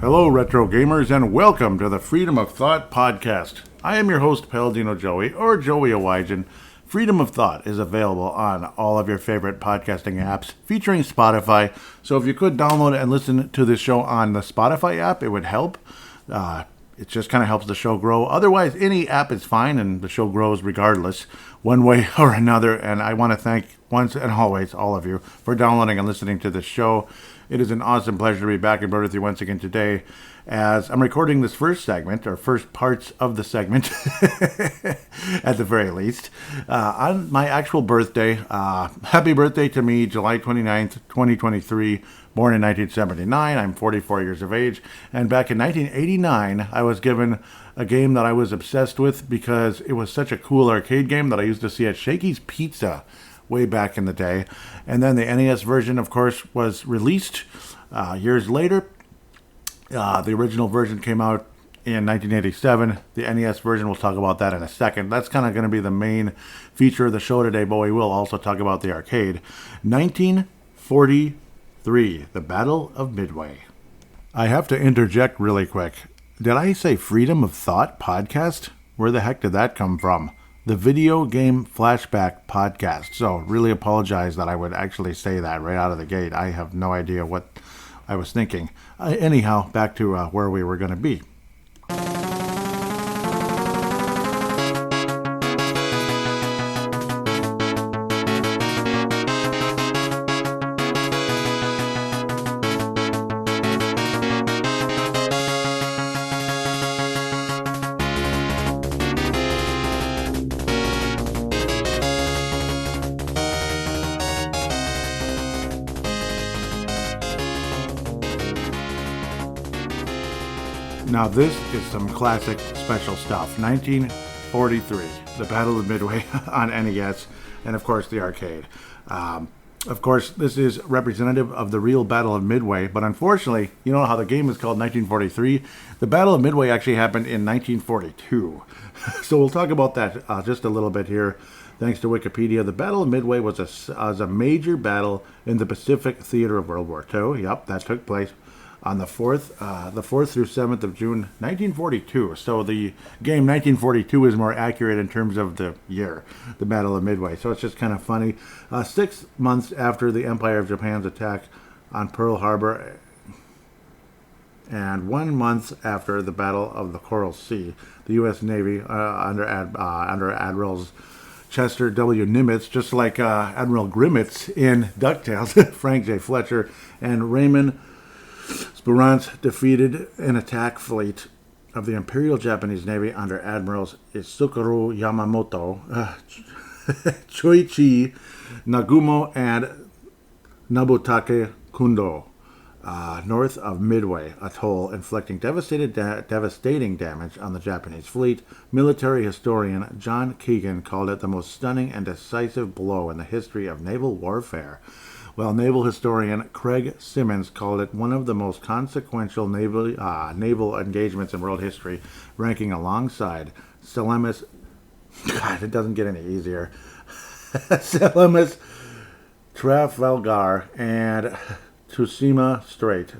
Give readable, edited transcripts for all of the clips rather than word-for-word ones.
Hello, retro gamers, and welcome to the Freedom of Thought podcast. I am your host, Paladino Joey, or Joey Awajan. Freedom of Thought is available on all of your favorite podcasting apps, featuring Spotify. So if you could download and listen to this show on the Spotify app, it would help. It just kind of helps the show grow. Otherwise, any app is fine, and the show grows regardless, one way or another. And I want to thank once and always all of you for downloading and listening to this show. It is an awesome pleasure to be back in Bird with you once again today, as I'm recording this first segment, or first parts of the segment, at the very least, on my actual birthday. Happy birthday to me, July 29th, 2023, born in 1979. I'm 44 years of age, and back in 1989, I was given a game that I was obsessed with because it was such a cool arcade game that I used to see at Shakey's Pizza way back in the day. And then the NES version, of course, was released years later. The original version came out in 1987. The NES version, we'll talk about that in a second. That's kind of going to be the main feature of the show today, but we will also talk about the arcade. 1943, the Battle of Midway. I have to interject really quick. Did I say Freedom of Thought podcast? Where the heck did that come from? The Video Game Flashback podcast. So really apologize that I would actually say that right out of the gate. I have no idea what I was thinking. Anyhow, back to where we were going to be. Now this is some classic special stuff. 1943, the Battle of Midway on NES, and of course the arcade. Of course, this is representative of the real Battle of Midway, but unfortunately, you know how the game is called 1943? The Battle of Midway actually happened in 1942. So we'll talk about that just a little bit here. Thanks to Wikipedia, the Battle of Midway was a major battle in the Pacific theater of World War II. Yep, that took place on the 4th through 7th of June, 1942. So the game 1942 is more accurate in terms of the year, the Battle of Midway. So it's just kind of funny. 6 months after the Empire of Japan's attack on Pearl Harbor, and 1 month after the Battle of the Coral Sea, the U.S. Navy, under Admirals Chester W. Nimitz, just like Admiral Grimmett in DuckTales, Frank J. Fletcher, and Raymond Spruance defeated an attack fleet of the Imperial Japanese Navy under Admirals Isukuro Yamamoto, Choichi Nagumo, and Nobutake Kundo, north of Midway Atoll, inflicting devastating damage on the Japanese fleet. Military historian John Keegan called it the most stunning and decisive blow in the history of naval warfare, while naval historian Craig Simmons called it one of the most consequential naval engagements in world history, ranking alongside Salamis. God, it doesn't get any easier. Salamis, Trafalgar, and Tsushima Strait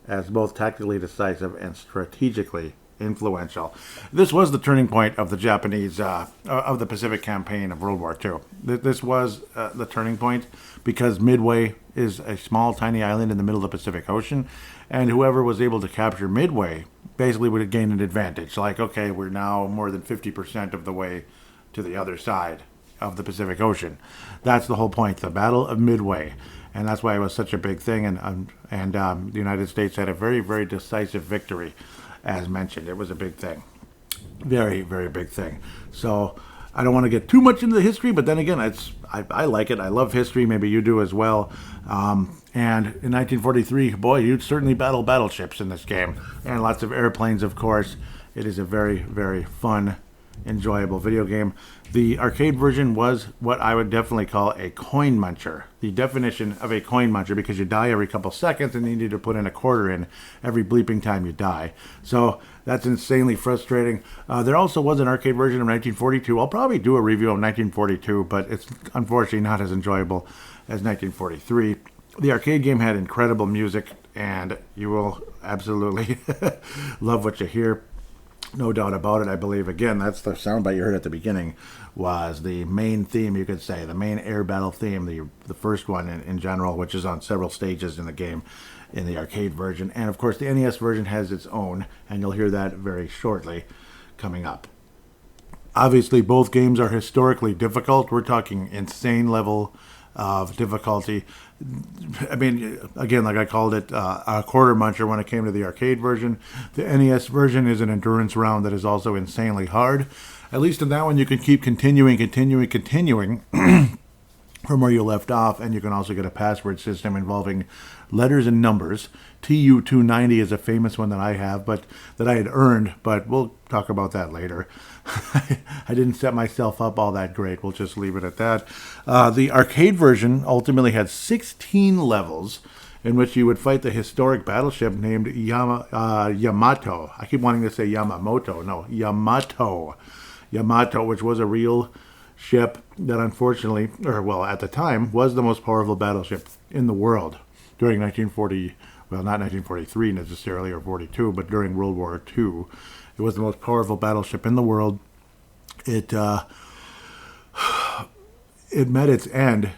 as both tactically decisive and strategically influential. This was the turning point of the Japanese, of the Pacific campaign of World War II. This was the turning point because Midway is a small, tiny island in the middle of the Pacific Ocean, and whoever was able to capture Midway basically would gain an advantage. Like, okay, we're now more than 50% of the way to the other side of the Pacific Ocean. That's the whole point, the Battle of Midway. And that's why it was such a big thing, and the United States had a very, very decisive victory. As mentioned, it was a big thing. Very, very big thing. So I don't want to get too much into the history, but then again, I like it. I love history. Maybe you do as well. And in 1943, boy, you'd certainly battle battleships in this game. And lots of airplanes, of course. It is a very, very fun, enjoyable video game. The arcade version was what I would definitely call a coin muncher. The definition of a coin muncher, because you die every couple seconds and you need to put in a quarter in every bleeping time you die. So that's insanely frustrating. There also was an arcade version of 1942. I'll probably do a review of 1942, but it's unfortunately not as enjoyable as 1943. The arcade game had incredible music, and you will absolutely love what you hear. No doubt about it. I believe, again, that's the soundbite you heard at the beginning, was the main theme, you could say, the main air battle theme, the first one in general, which is on several stages in the game in the arcade version. And of course, the NES version has its own, and you'll hear that very shortly coming up. Obviously, both games are historically difficult. We're talking insane level of difficulty. I mean, again, like I called it, a quarter muncher when it came to the arcade version. The NES version is an endurance round that is also insanely hard. At least in that one, you can keep continuing from where you left off, and you can also get a password system involving letters and numbers. TU290 is a famous one that I have, but that I had earned, but we'll talk about that later. I didn't set myself up all that great. We'll just leave it at that. The arcade version ultimately had 16 levels in which you would fight the historic battleship named Yamato. I keep wanting to say Yamamoto. No, Yamato. Yamato, which was a real ship that unfortunately, or well, at the time, was the most powerful battleship in the world during 1940, well, not 1943 necessarily, or 42, but during World War II. It was the most powerful battleship in the world. It met its end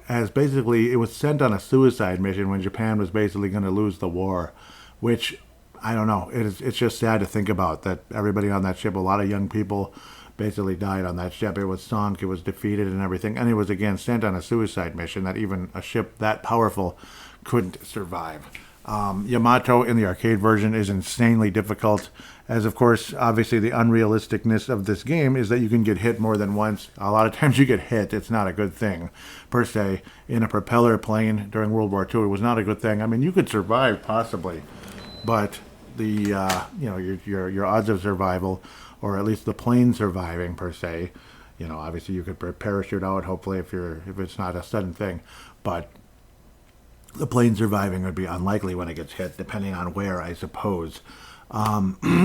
as basically it was sent on a suicide mission when Japan was basically going to lose the war, which, I don't know, it's just sad to think about that everybody on that ship, a lot of young people basically died on that ship. It was sunk, it was defeated and everything, and it was again sent on a suicide mission that even a ship that powerful couldn't survive. Yamato in the arcade version is insanely difficult, as of course, obviously the unrealisticness of this game is that you can get hit more than once. A lot of times you get hit, it's not a good thing, per se. In a propeller plane during World War II, it was not a good thing. I mean, you could survive, possibly, but the, your odds of survival, or at least the plane surviving, per se, obviously you could parachute out, hopefully, if it's not a sudden thing, but the plane surviving would be unlikely when it gets hit, depending on where, I suppose.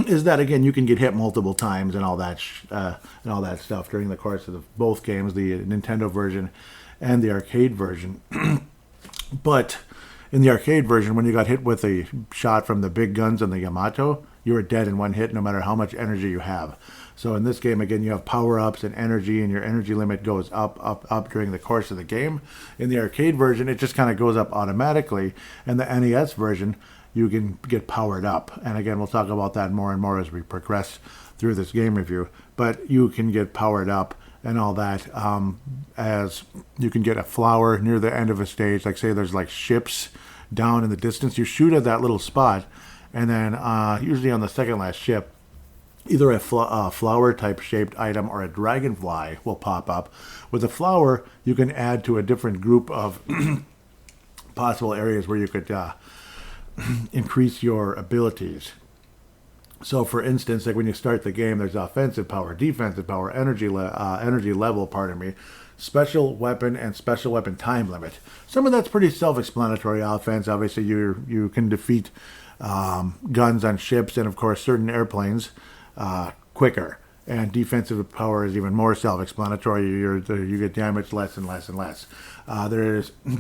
Is that, again, you can get hit multiple times and all that stuff during the course of both games, the Nintendo version and the arcade version. But in the arcade version, when you got hit with a shot from the big guns on the Yamato, you were dead in one hit, no matter how much energy you have. So in this game, again, you have power-ups and energy, and your energy limit goes up during the course of the game. In the arcade version, it just kind of goes up automatically. And the NES version, you can get powered up. And again, we'll talk about that more and more as we progress through this game review. But you can get powered up and all that, as you can get a flower near the end of a stage. Like, say there's like ships down in the distance. You shoot at that little spot, and then usually on the second last ship, either a flower-type shaped item or a dragonfly will pop up. With a flower, you can add to a different group of possible areas where you could increase your abilities. So, for instance, like when you start the game, there's offensive power, defensive power, energy level, special weapon, and special weapon time limit. Some of that's pretty self-explanatory. Offense, obviously, you can defeat guns on ships and, of course, certain airplanes quicker. And defensive power is even more self-explanatory. You get damaged less and less and less.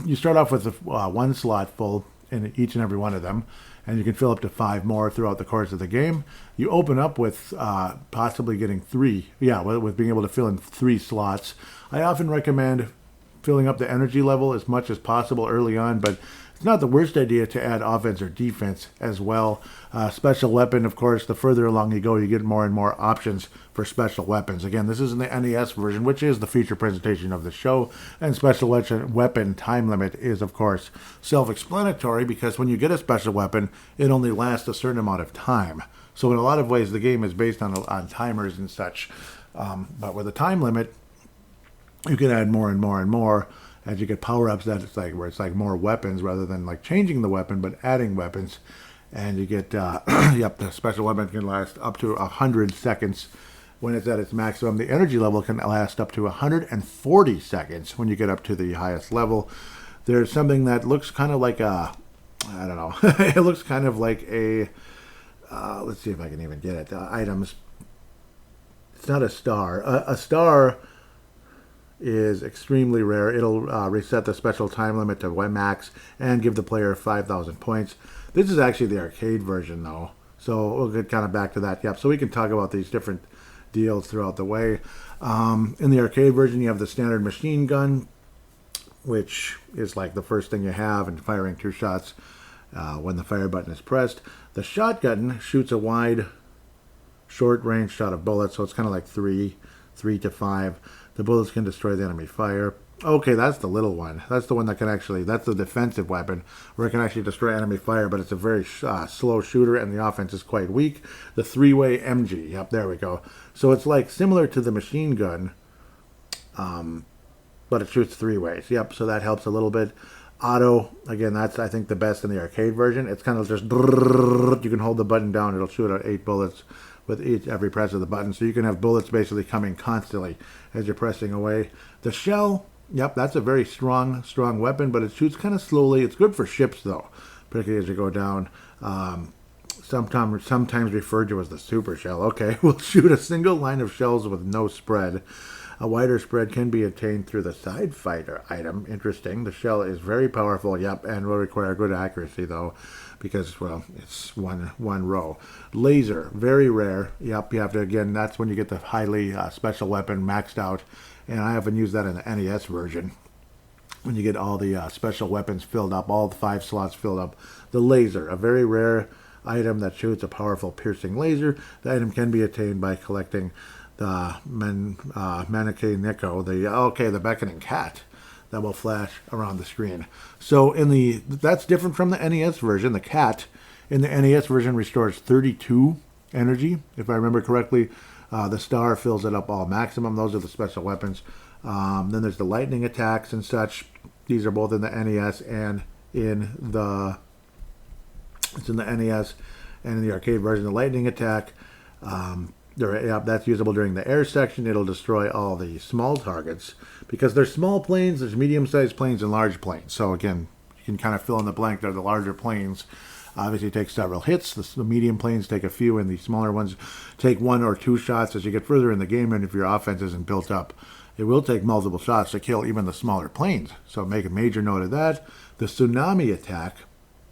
You start off with one slot full in each and every one of them, and you can fill up to 5 more throughout the course of the game. You open up with possibly getting 3, with being able to fill in 3 slots. I often recommend filling up the energy level as much as possible early on, but it's not the worst idea to add offense or defense as well. Special weapon, of course, the further along you go, you get more and more options for special weapons. Again, this is in the NES version, which is the feature presentation of the show, and special weapon time limit is, of course, self-explanatory, because when you get a special weapon, it only lasts a certain amount of time. So in a lot of ways, the game is based on timers and such. But with a time limit, you can add more and more and more as you get power-ups. Where it's like more weapons rather than like changing the weapon, but adding weapons. And you get, the special weapon can last up to 100 seconds when it's at its maximum. The energy level can last up to 140 seconds when you get up to the highest level. There's something that looks kind of like it looks kind of like let's see if I can even get it. Items. It's not a star. A star is extremely rare. It'll reset the special time limit to max and give the player 5,000 points. This is actually the arcade version, though. So we'll get kind of back to that. Yep. So we can talk about these different deals throughout the way. In the arcade version, you have the standard machine gun, which is like the first thing you have, and firing 2 shots when the fire button is pressed. The shotgun shoots a wide, short-range shot of bullets, so it's kind of like 3 to 5. The bullets can destroy the enemy fire. Okay, that's the little one. That's the one that can actually, that's the defensive weapon, where it can actually destroy enemy fire, but it's a very slow shooter, and the offense is quite weak. The 3-way MG, yep, there we go. So it's like similar to the machine gun, but it shoots 3 ways. Yep, so that helps a little bit. Auto, again, that's, I think, the best in the arcade version. It's kind of just, you can hold the button down, it'll shoot out 8 bullets with every press of the button. So you can have bullets basically coming constantly as you're pressing away. The shell, yep, that's a very strong weapon, but it shoots kind of slowly. It's good for ships, though, particularly as you go down. Sometimes referred to as the super shell. Okay, we'll shoot a single line of shells with no spread. A wider spread can be attained through the side fighter item. Interesting. The shell is very powerful, yep, and will require good accuracy, though, because, well, it's one row. Laser, very rare. Yep, you have to, again, that's when you get the highly special weapon maxed out, and I haven't used that in the NES version. When you get all the special weapons filled up, all the 5 slots filled up. The laser, a very rare item that shoots a powerful piercing laser. The item can be attained by collecting the Manake Nico, the beckoning cat that will flash around the screen. So that's different from the NES version. The cat in the NES version restores 32 energy, if I remember correctly. The star fills it up all maximum. Those are the special weapons. Then there's the lightning attacks and such. These are both in the NES and in the NES and in the arcade version. The lightning attack, that's usable during the air section. It'll destroy all the small targets because there's small planes, there's medium-sized planes, and large planes. So again, you can kind of fill in the blank there. The larger planes obviously take several hits. The medium planes take a few, and the smaller ones take 1 or 2 shots as you get further in the game. And if your offense isn't built up, it will take multiple shots to kill even the smaller planes. So make a major note of that. The tsunami attack,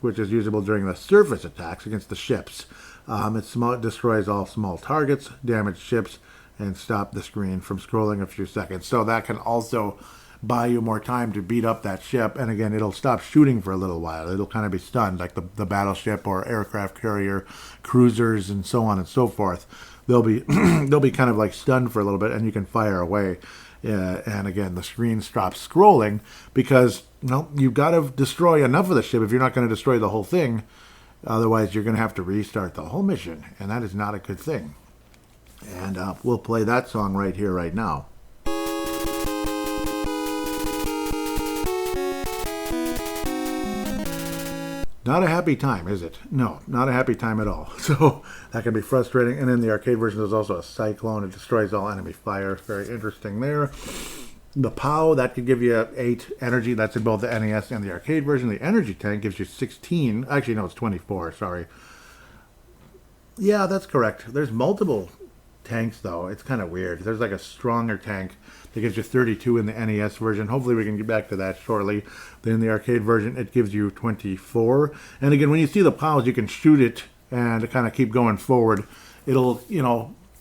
which is usable during the surface attacks against the ships. It destroys all small targets, damage ships, and stop the screen from scrolling a few seconds. So that can also buy you more time to beat up that ship. And again, it'll stop shooting for a little while. It'll kind of be stunned, like the battleship or aircraft carrier, cruisers, and so on and so forth. They'll be kind of like stunned for a little bit, and you can fire away. And again, the screen stops scrolling because you've got to destroy enough of the ship if you're not going to destroy the whole thing. Otherwise, you're going to have to restart the whole mission, and that is not a good thing. And we'll play that song right here, right now. Not a happy time, is it? No, not a happy time at all. So that can be frustrating. And in the arcade version, there's also a cyclone. It destroys all enemy fire. Very interesting there. The POW, that could give you 8 energy. That's in both the NES and the arcade version. The energy tank gives you 16. Actually, no, it's 24. Sorry. Yeah, that's correct. There's multiple tanks, though. It's kind of weird. There's like a stronger tank that gives you 32 in the NES version. Hopefully we can get back to that shortly. Then in the arcade version, it gives you 24. And again, when you see the POWs, you can shoot it and kind of keep going forward. It'll,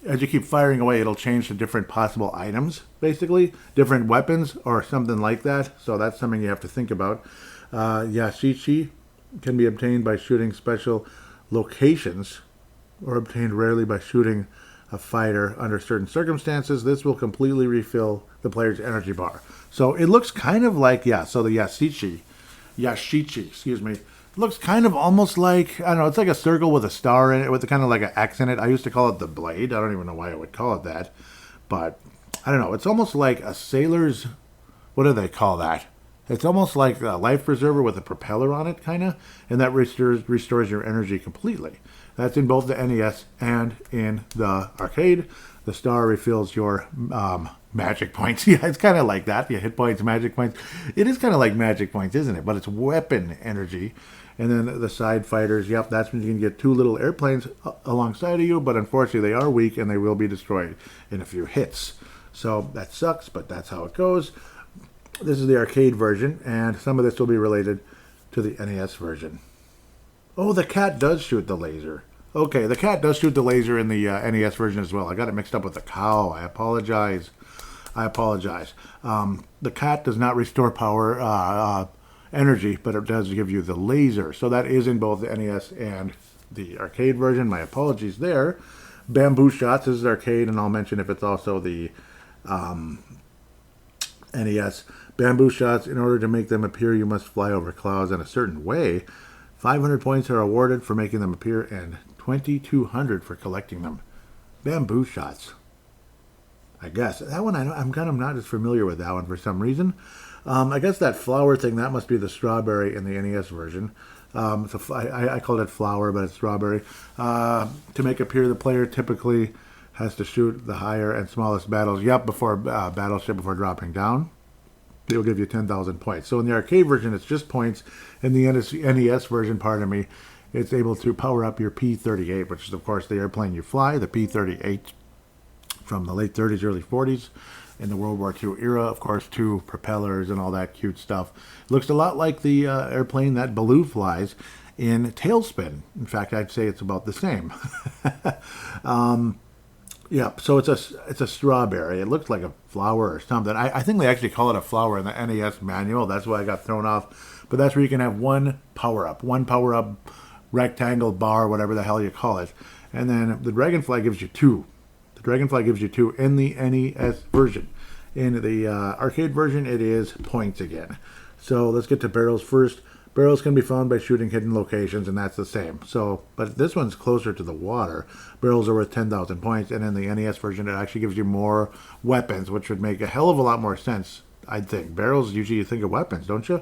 as you keep firing away, it'll change to different possible items, basically. Different weapons or something like that. So that's something you have to think about. Yashichi can be obtained by shooting special locations or obtained rarely by shooting a fighter under certain circumstances. This will completely refill the player's energy bar. So it looks kind of like, so the Yashichi, looks kind of almost like, I don't know, it's like a circle with a star in it, with kind of like an X in it. I used to call it the blade. I don't even know why I would call it that. But, I don't know, it's almost like a sailor's, what do they call that? It's almost like a life preserver with a propeller on it, kind of. And that restores your energy completely. That's in both the NES and in the arcade. The star refills your magic points. Yeah, it's kind of like that. Yeah, hit points, magic points. It is kind of like magic points, isn't it? But it's weapon energy. And then the side fighters, that's when you can get 2 little airplanes alongside of you. But unfortunately, they are weak and they will be destroyed in a few hits. So that sucks, but that's how it goes. This is the arcade version, and some of this will be related to the NES version. Oh, the cat does shoot the laser. Okay, the cat does shoot the laser in the NES version as well. I got it mixed up with the cow. I apologize. The cat does not restore power energy, but it does give you the laser. So that is in both the NES and the arcade version. My apologies there. Bamboo Shots is arcade, and I'll mention if it's also the NES. Bamboo Shots, in order to make them appear, you must fly over clouds in a certain way. 500 points are awarded for making them appear, and 2,200 for collecting them. Bamboo Shots. I guess. That one, I'm kind of not as familiar with that one for some reason. I guess that flower thing, that must be the strawberry in the NES version. I called it flower, but it's strawberry. To make appear, the player typically has to shoot the higher and smallest battles. Yep, before battleship, before dropping down. They'll give you 10,000 points. So in the arcade version, it's just points. In the NES version, pardon me, it's able to power up your P-38, which is, of course, the airplane you fly, the P-38 from the late 30s, early 40s. In the World War II era, of course, 2 propellers and all that cute stuff. Looks a lot like the airplane that Baloo flies in Tailspin. In fact, I'd say it's about the same. Yeah, so it's a strawberry. It looks like a flower or something. I think they actually call it a flower in the NES manual. That's why I got thrown off. But that's where you can have one power-up rectangle bar, whatever the hell you call it. And then the Dragonfly gives you 2. The Dragonfly gives you 2 in the NES version. In the arcade version, it is points again. So let's get to barrels first. Barrels can be found by shooting hidden locations, and that's the same. So, but this one's closer to the water. Barrels are worth 10,000 points, and in the NES version, it actually gives you more weapons, which would make a hell of a lot more sense, I'd think. Barrels, usually you think of weapons, don't you?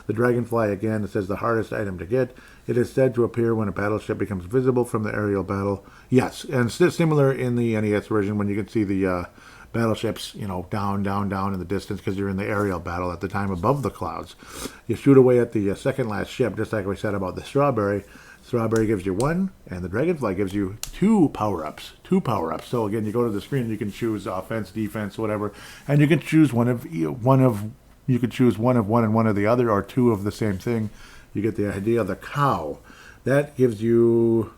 The Dragonfly, again, it says the hardest item to get. It is said to appear when a battleship becomes visible from the aerial battle. Yes, and similar in the NES version when you can see the battleships, down in the distance because you're in the aerial battle at the time above the clouds. You shoot away at the second last ship, just like we said about the strawberry. Strawberry gives you 1, and the Dragonfly gives you 2 power-ups. So again, you go to the screen and you can choose offense, defense, whatever, and you can choose one of one and one of the other, or 2 of the same thing. You get the idea. The cow, that gives you,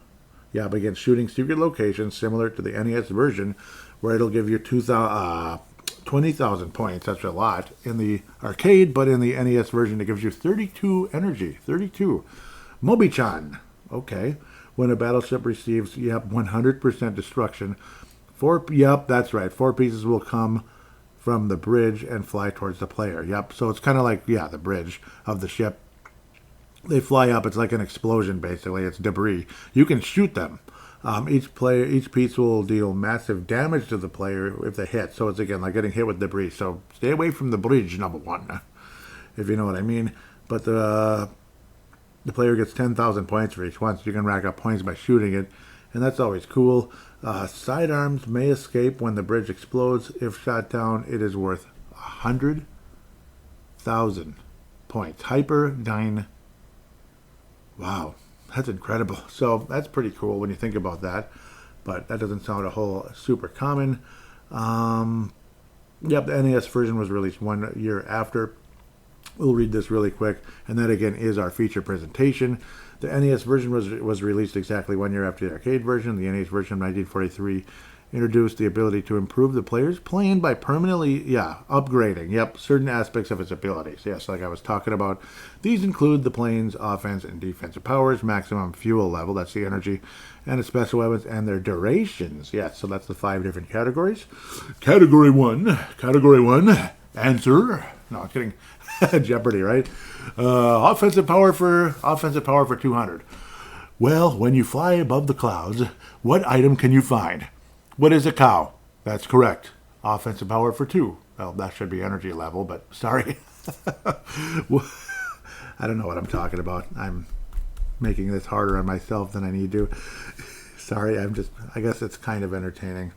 begin shooting secret locations similar to the NES version, where it'll give you 20,000 points. That's a lot in the arcade, but in the NES version, it gives you 32 energy. 32. Mobi-chan. Okay. When a battleship receives, 100% destruction. 4, that's right. 4 pieces will come from the bridge and fly towards the player. Yep. So it's kind of like, the bridge of the ship. They fly up. It's like an explosion, basically. It's debris. You can shoot them. Each piece will deal massive damage to the player if they hit. So it's, again, like getting hit with debris. So stay away from the bridge, number 1, if you know what I mean. But the player gets 10,000 points for each one, so you can rack up points by shooting it, and that's always cool. Sidearms may escape when the bridge explodes. If shot down, it is worth 100,000 points. Hyperdyne. Wow. That's incredible. So that's pretty cool when you think about that. But that doesn't sound a whole super common. The NES version was released 1 year after. We'll read this really quick. And that, again, is our feature presentation. The NES version was released exactly 1 year after the arcade version. The NES version of 1943 introduced the ability to improve the player's plane by permanently, upgrading, certain aspects of its abilities. Yes, like I was talking about. These include the plane's offense and defensive powers, maximum fuel level, that's the energy, and its special weapons and their durations. Yes, so that's the 5 different categories. Category 1, answer. No, I'm kidding. Jeopardy, right? Offensive power for 200. Well, when you fly above the clouds, what item can you find? What is a cow? That's correct. Offensive power for 2. Well, that should be energy level, but sorry. I don't know what I'm talking about. I'm making this harder on myself than I need to. Sorry, I guess it's kind of entertaining.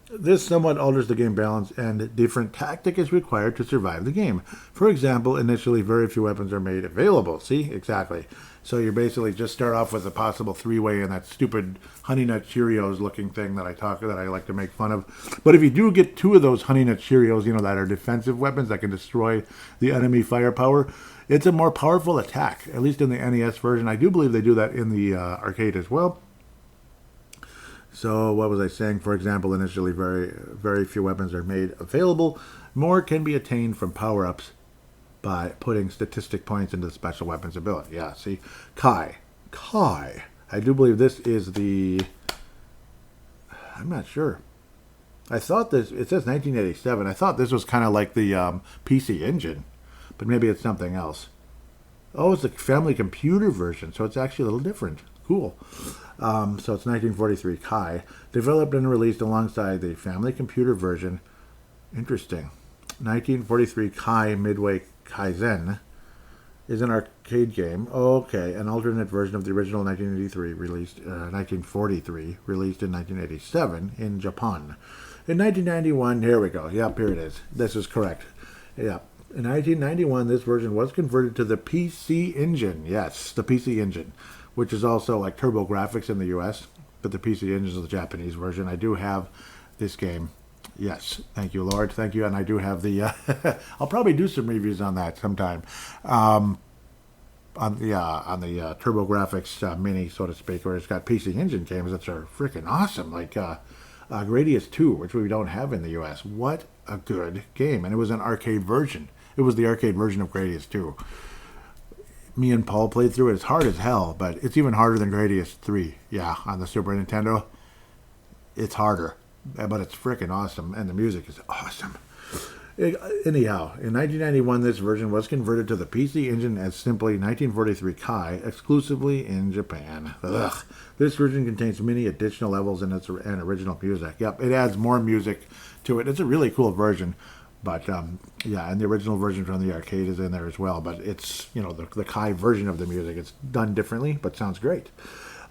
This somewhat alters the game balance, and different tactic is required to survive the game. For example, initially very few weapons are made available. See? Exactly. So you basically just start off with a possible three-way and that stupid Honey Nut Cheerios looking thing that I like to make fun of. But if you do get two of those Honey Nut Cheerios, that are defensive weapons that can destroy the enemy firepower, it's a more powerful attack, at least in the NES version. I do believe they do that in the arcade as well. So what was I saying? For example, initially very, very few weapons are made available. More can be attained from power-ups by putting statistic points into the special weapons ability. Yeah, see? Kai. I do believe this is the... I'm not sure. I thought this... It says 1987. I thought this was kind of like the PC Engine. But maybe it's something else. Oh, it's a family computer version, so it's actually a little different. Cool. So it's 1943 Kai. Developed and released alongside the family computer version. Interesting. 1943 Kai Midway Kaizen is an arcade game. Okay, an alternate version of the original 1943 released in 1987 in Japan. In 1991, here we go. Yep, here it is. This is correct. Yep. In 1991, this version was converted to the PC Engine. Yes, the PC Engine, which is also like TurboGrafx in the US, but the PC Engine is the Japanese version. I do have this game. Yes, thank you, Lord. Thank you. And I do have the... I'll probably do some reviews on that sometime. On the TurboGrafx Mini, so to speak, where it's got PC Engine games that are freaking awesome, like Gradius 2, which we don't have in the U.S. What a good game. And it was an arcade version. It was the arcade version of Gradius 2. Me and Paul played through it. It's hard as hell, but it's even harder than Gradius 3. Yeah, on the Super Nintendo. It's harder. But it's freaking awesome, and the music is awesome. Anyhow, in 1991, this version was converted to the PC Engine as simply 1943 Kai, exclusively in Japan. Ugh. This version contains many additional levels and original music. Yep, it adds more music to it. It's a really cool version. But, yeah, and the original version from the arcade is in there as well. But it's, the Kai version of the music. It's done differently, but sounds great.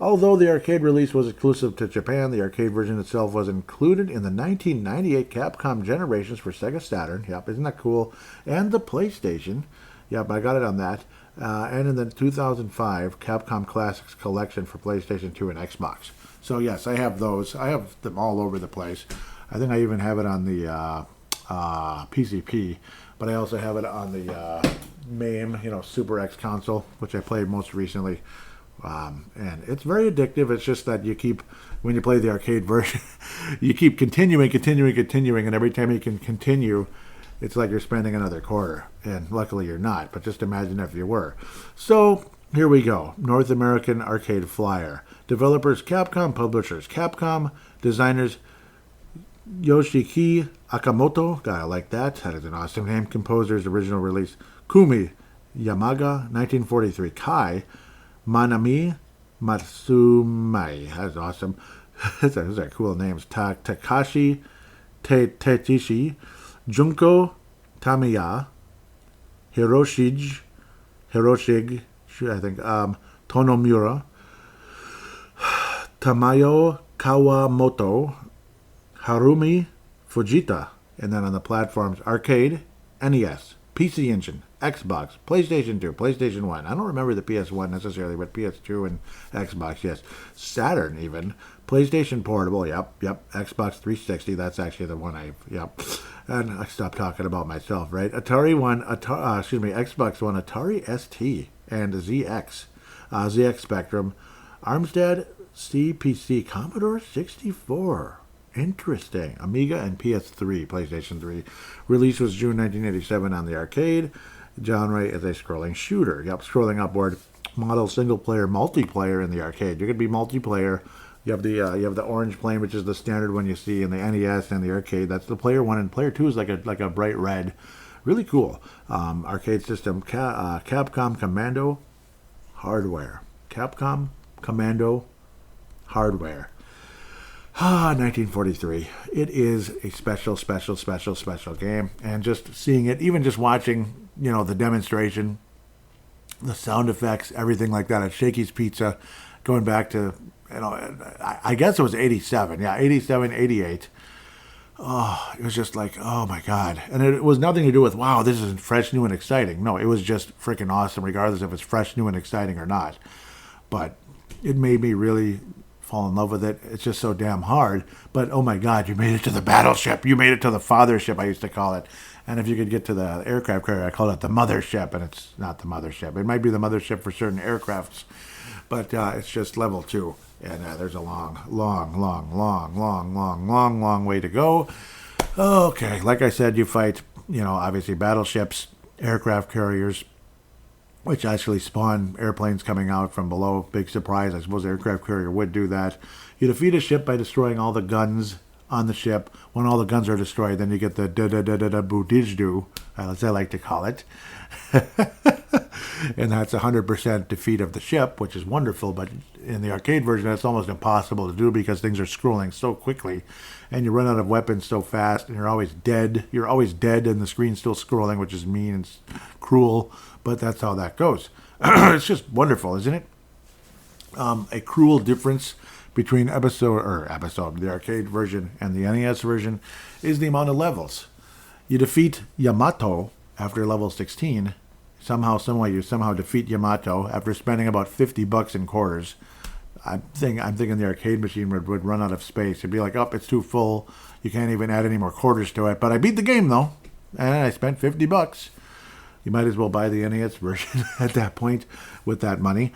Although the arcade release was exclusive to Japan, the arcade version itself was included in the 1998 Capcom Generations for Sega Saturn. Yep, isn't that cool? And the PlayStation. Yep, I got it on that. And in the 2005 Capcom Classics Collection for PlayStation 2 and Xbox. So, yes, I have those. I have them all over the place. I think I even have it on the PCP. But I also have it on the MAME, Super X console, which I played most recently. And it's very addictive. It's just that when you play the arcade version, you keep continuing, and every time you can continue, it's like you're spending another quarter. And luckily you're not, but just imagine if you were. So, here we go. North American Arcade Flyer. Developers, Capcom. Publishers, Capcom. Designers, Yoshiki Akamoto. Gotta like that. That is an awesome name. Composers, original release, Kumi Yamaga, 1943 Kai. Manami Matsumai. That's awesome. Those are cool names. Takashi Tetishi. Junko Tamiya. Hiroshig, I think. Tonomura. Tamayo Kawamoto. Harumi Fujita. And then on the platforms, arcade, NES, PC Engine, Xbox, PlayStation 2, PlayStation 1. I don't remember the PS1 necessarily, but PS2 and Xbox, yes. Saturn even. PlayStation Portable, yep. Xbox 360, that's actually the one yep. And I stopped talking about myself, right? Xbox One, Atari ST, and ZX. ZX Spectrum. Armstead CPC, Commodore 64. Interesting. Amiga and PS3, PlayStation 3. Release was June 1987 on the arcade. Genre is a scrolling shooter. Yep, scrolling upward. Model single player, multiplayer in the arcade. You could be multiplayer. You have the orange plane, which is the standard one you see in the NES and the arcade. That's the player one, and player two is like a bright red. Really cool. Arcade system. Capcom Commando hardware. Capcom Commando hardware. 1943. It is a special game. And just seeing it, even just watching, the demonstration, the sound effects, everything like that at Shakey's Pizza, going back to I guess it was 87. Yeah, 87, 88. Oh, it was just like, oh my God. And it was nothing to do with, wow, this is fresh, new, and exciting. No, it was just freaking awesome, regardless if it's fresh, new, and exciting or not. But it made me really fall in love with it. It's just so damn hard. But oh my God, you made it to the battleship. You made it to the fathership, I used to call it. And if you could get to the aircraft carrier, I call it the mothership, and it's not the mothership. It might be the mothership for certain aircrafts, but it's just level 2. And there's a long way to go. Okay, like I said, you fight, obviously battleships, aircraft carriers, which actually spawn airplanes coming out from below. Big surprise. I suppose the aircraft carrier would do that. You defeat a ship by destroying all the guns on the ship. When all the guns are destroyed, then you get the da-da-da-da-da-boo-didge-doo, as I like to call it. And that's 100% defeat of the ship, which is wonderful, but in the arcade version, it's almost impossible to do because things are scrolling so quickly, and you run out of weapons so fast, and you're always dead. You're always dead, and the screen's still scrolling, which is mean and cruel, but that's how that goes. It's just wonderful, isn't it? A cruel difference between the arcade version and the NES version is the amount of levels. You defeat Yamato after level 16. Some way you defeat Yamato after spending about $50 in quarters. I'm thinking the arcade machine would run out of space. It'd be like, oh, it's too full. You can't even add any more quarters to it. But I beat the game though, and I spent $50. You might as well buy the NES version at that point with that money.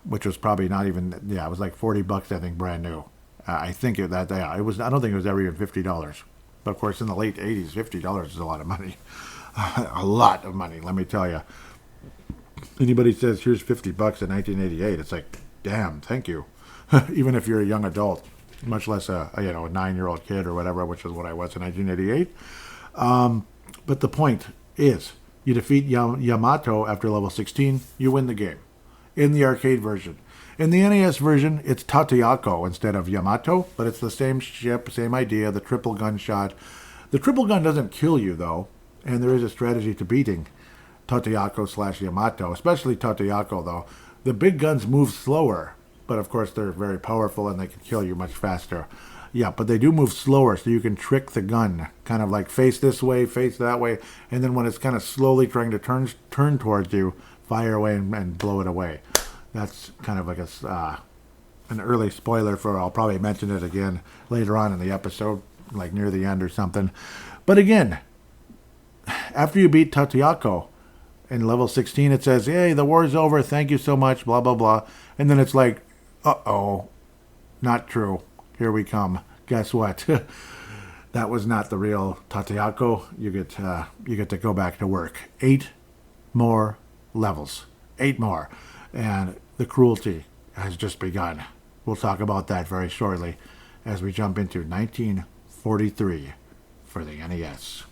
Which was probably not even. Yeah, it was like $40, I think, brand new. I think it was. I don't think it was ever even $50. But of course, in the late '80s, $50 is a lot of money. A lot of money, let me tell you. Anybody says here's $50 in 1988, it's like, damn, thank you. Even if you're a young adult, much less a 9-year-old kid or whatever, which is what I was in 1988. But the point is, you defeat Yamato after level 16, you win the game. In the arcade version. In the NES version, it's Tateyako instead of Yamato, but it's the same ship, same idea, the triple gun shot. The triple gun doesn't kill you, though. And there is a strategy to beating Tateyako/Yamato, especially Tateyako, though. The big guns move slower, but of course they're very powerful and they can kill you much faster. Yeah, but they do move slower, so you can trick the gun, kind of like face this way, face that way, and then when it's kind of slowly trying to turn towards you, fire away and blow it away. That's kind of like an early spoiler for, I'll probably mention it again later on in the episode, like near the end or something. But again, after you beat Tateyako in level 16, it says, hey, the war's over, thank you so much, blah, blah, blah. And then it's like, uh-oh, not true. Here we come. Guess what? That was not the real Tateyako. You get to go back to work. 8 more levels. 8 more. And the cruelty has just begun. We'll talk about that very shortly as we jump into 1943 for the NES.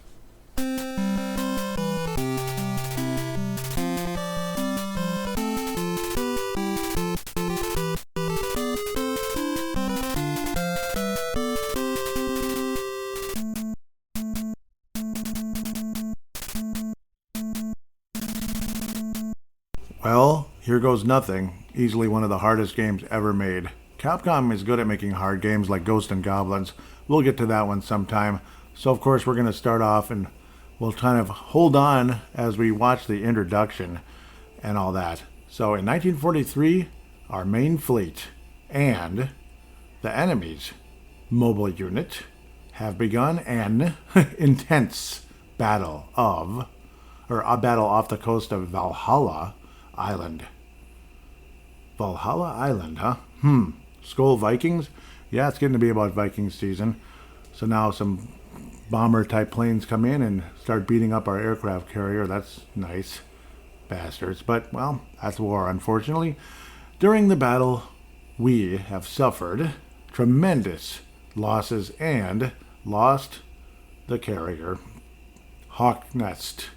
Well, here goes nothing. Easily one of the hardest games ever made. Capcom is good at making hard games like Ghosts and Goblins. We'll get to that one sometime. So of course we're going to start off and we'll kind of hold on as we watch the introduction and all that. So in 1943, our main fleet and the enemy's mobile unit have begun an intense battle off the coast of Valhalla Island. Valhalla Island, huh? Skull Vikings? Yeah, it's getting to be about Viking season. So now some bomber-type planes come in and start beating up our aircraft carrier. That's nice. Bastards. But, well, that's war, unfortunately. During the battle, we have suffered tremendous losses and lost the carrier. Hawk Nest.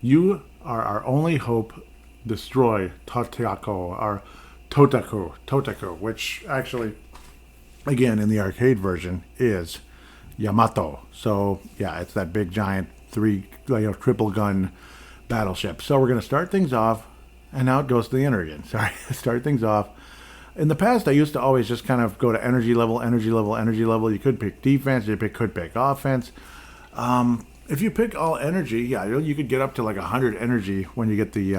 You are our only hope. Destroy Tateyako, or Totaku, which actually, again, in the arcade version, is Yamato. So, yeah, it's that big, giant, triple gun battleship. So we're going to start things off, and now it goes to the end again. Sorry, start things off. In the past, I used to always just kind of go to energy level, energy level, energy level. You could pick defense, could pick offense. If you pick all energy, yeah, you could get up to like 100 energy when you get the,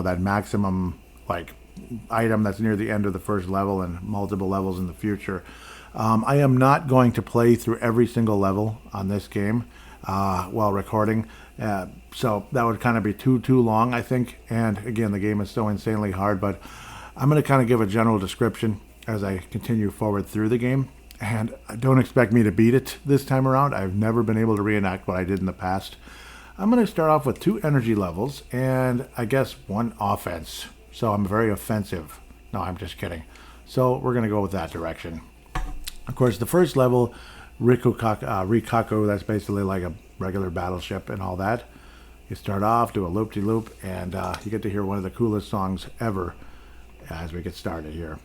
that maximum like item that's near the end of the first level and multiple levels in the future. I am not going to play through every single level on this game while recording. So that would kind of be too long, I think. And again, the game is so insanely hard, but I'm going to kind of give a general description as I continue forward through the game. And don't expect me to beat it this time around. I've never been able to reenact what I did in the past. I'm going to start off with 2 energy levels and I guess 1 offense. So I'm very offensive. No, I'm just kidding. So we're going to go with that direction. Of course, the first level, Rikaku, that's basically like a regular battleship and all that. You start off, do a loop-de-loop, and you get to hear one of the coolest songs ever as we get started here.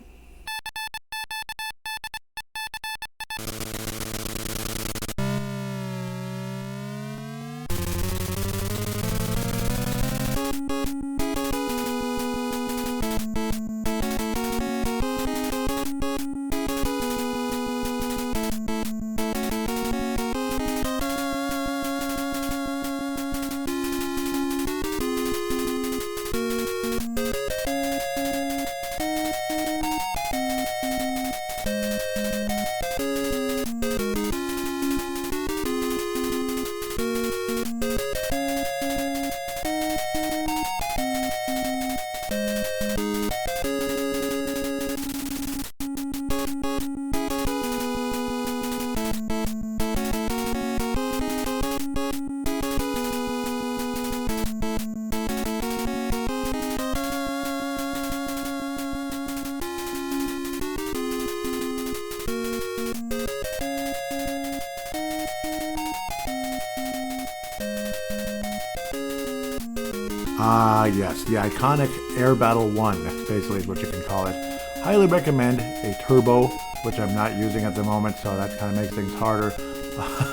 Yes, the iconic Air Battle 1, basically is what you can call it. Highly recommend a turbo, which I'm not using at the moment, so that kind of makes things harder.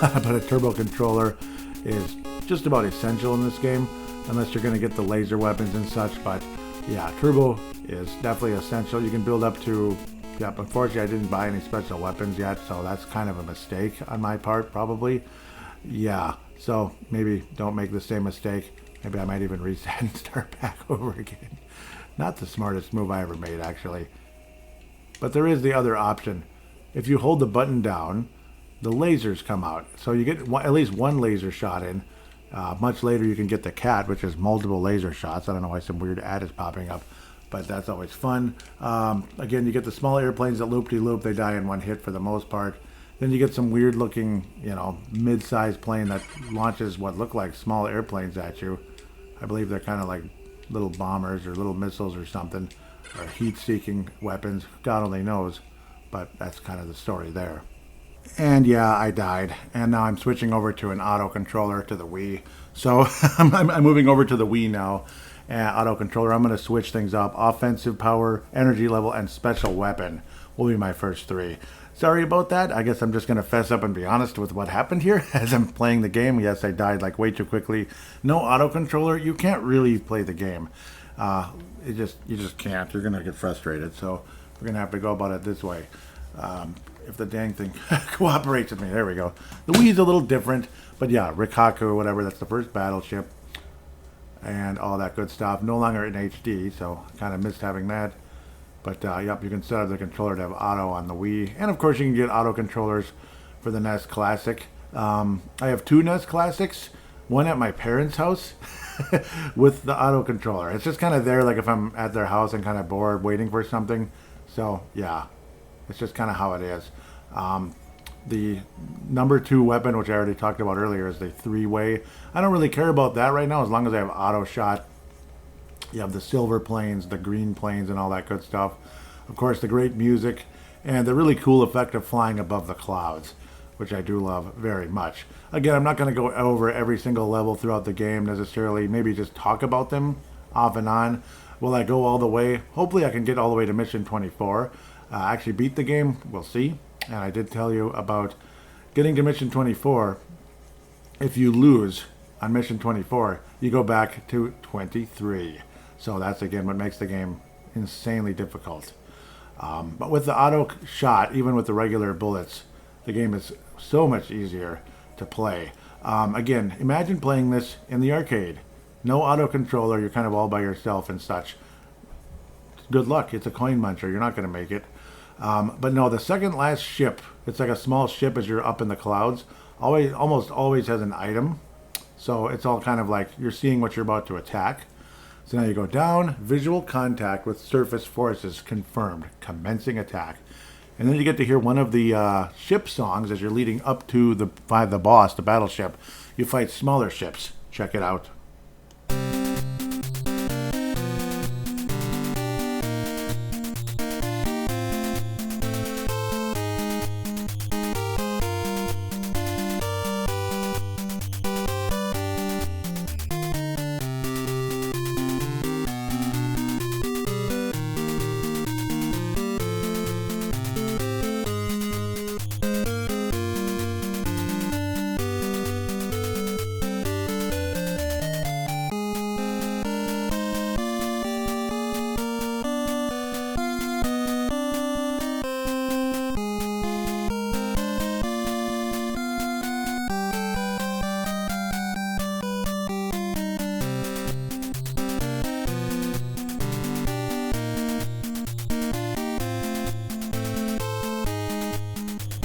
But a turbo controller is just about essential in this game, unless you're going to get the laser weapons and such. But yeah, turbo is definitely essential. You can build up to, unfortunately I didn't buy any special weapons yet, so that's kind of a mistake on my part, probably. Yeah, so maybe don't make the same mistake. Maybe I might even reset and start back over again. Not the smartest move I ever made, actually. But there is the other option. If you hold the button down, the lasers come out. So you get at least 1 laser shot in. Much later you can get the cat, which is multiple laser shots. I don't know why some weird ad is popping up, but that's always fun. Again, you get the small airplanes that loop-de-loop. They die in 1 hit for the most part. Then you get some weird looking, mid-sized plane that launches what look like small airplanes at you. I believe they're kind of like little bombers or little missiles or something, or heat-seeking weapons. God only knows, but that's kind of the story there. And yeah, I died, and now I'm switching over to an auto controller, to the Wii. So I'm moving over to the Wii now. Auto controller. I'm going to switch things up. Offensive power, energy level, and special weapon will be my first 3. Sorry about that. I guess I'm just going to fess up and be honest with what happened here as I'm playing the game. Yes, I died like way too quickly. No auto controller. You can't really play the game. You just can't. You're going to get frustrated. So we're going to have to go about it this way. If the dang thing cooperates with me. There we go. The Wii's a little different. But yeah, Rikaku or whatever. That's the first battleship. And all that good stuff. No longer in HD. So kind of missed having that. But, yep, you can set up the controller to have auto on the Wii. And, of course, you can get auto controllers for the NES Classic. I have 2 NES Classics. One at my parents' house with the auto controller. It's just kind of there, like if I'm at their house and kind of bored waiting for something. So, yeah, it's just kind of how it is. The number 2 weapon, which I already talked about earlier, is the 3-way. I don't really care about that right now as long as I have auto shot. You have the silver planes, the green planes, and all that good stuff. Of course, the great music and the really cool effect of flying above the clouds, which I do love very much. Again, I'm not going to go over every single level throughout the game necessarily. Maybe just talk about them off and on. Will I go all the way? Hopefully I can get all the way to Mission 24. Actually beat the game. We'll see. And I did tell you about getting to Mission 24. If you lose on Mission 24, you go back to 23. So that's, again, what makes the game insanely difficult. But with the auto shot, even with the regular bullets, the game is so much easier to play. Again, imagine playing this in the arcade. No auto controller, you're kind of all by yourself and such. Good luck, it's a coin muncher, you're not going to make it. But no, the second last ship, it's like a small ship as you're up in the clouds, almost always has an item. So it's all kind of like you're seeing what you're about to attack. So now you go down, visual contact with surface forces confirmed, commencing attack. And then you get to hear one of the ship songs as you're leading up to the boss, the battleship. You fight smaller ships. Check it out.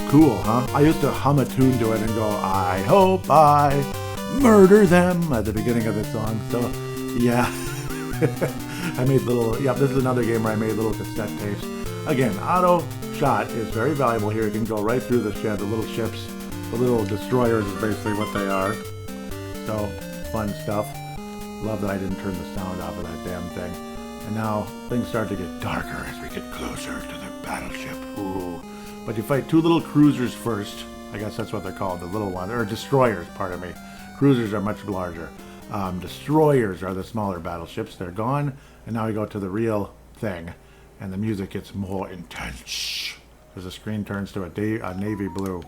Cool, huh? I used to hum a tune to it and go, I hope I murder them at the beginning of the song. So, yeah. I made this is another game where I made little cassette tapes. Again, auto shot is very valuable here. You can go right through the little ships. The little destroyers is basically what they are. So, fun stuff. Love that I didn't turn the sound off of that damn thing. And now, things start to get darker as we get closer to the battleship. Ooh. But you fight two little cruisers first. I guess that's what they're called, the little ones. Or destroyers, pardon me. Cruisers are much larger. Destroyers are the smaller battleships. They're gone. And now we go to the real thing. And the music gets more intense. As the screen turns to a navy blue.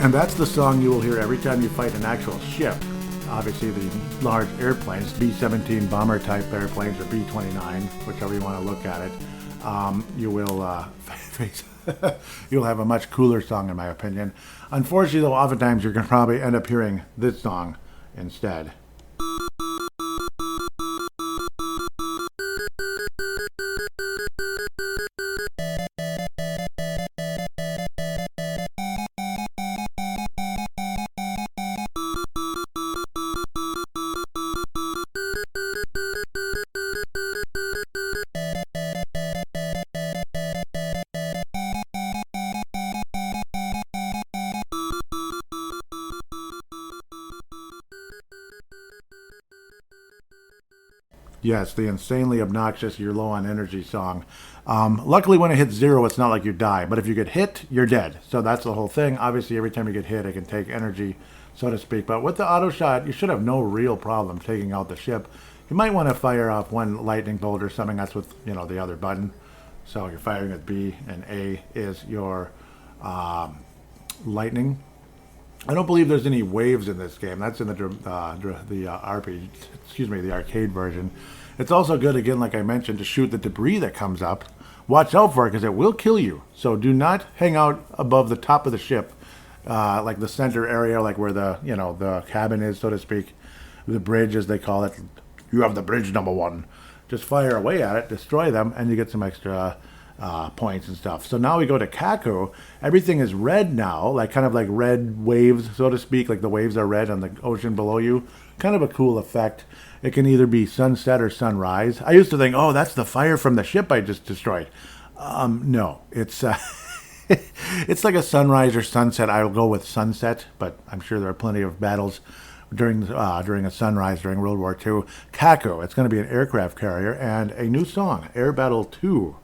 And that's the song you will hear every time you fight an actual ship. Obviously the large airplanes, B-17 bomber type airplanes or B-29, whichever you want to look at it, you'll have a much cooler song in my opinion. Unfortunately though, oftentimes you're going to probably end up hearing this song instead. Yes, the insanely obnoxious "You're Low on Energy" song. Luckily, when it hits zero, it's not like you die. But if you get hit, you're dead. So that's the whole thing. Obviously, every time you get hit, it can take energy, so to speak. But with the auto shot, you should have no real problem taking out the ship. You might want to fire off one lightning bolt or something. That's with the other button. So you're firing at B, and A is your lightning. I don't believe there's any waves in this game. That's in the arcade version. It's also good, again, like I mentioned, to shoot the debris that comes up. Watch out for it because it will kill you. So do not hang out above the top of the ship, like the center area, like where the cabin is, so to speak, the bridge as they call it. You have the bridge #1. Just fire away at it, destroy them, and you get some extra points and stuff. So now we go to Kaku. Everything is red now, kind of like red waves, so to speak, like the waves are red on the ocean below you. Kind of a cool effect. It can either be sunset or sunrise. I used to think, oh, that's the fire from the ship I just destroyed. No, it's it's like a sunrise or sunset. I'll go with sunset, but I'm sure there are plenty of battles during a sunrise during World War II. Kaku, it's going to be an aircraft carrier, and a new song, Air Battle 2.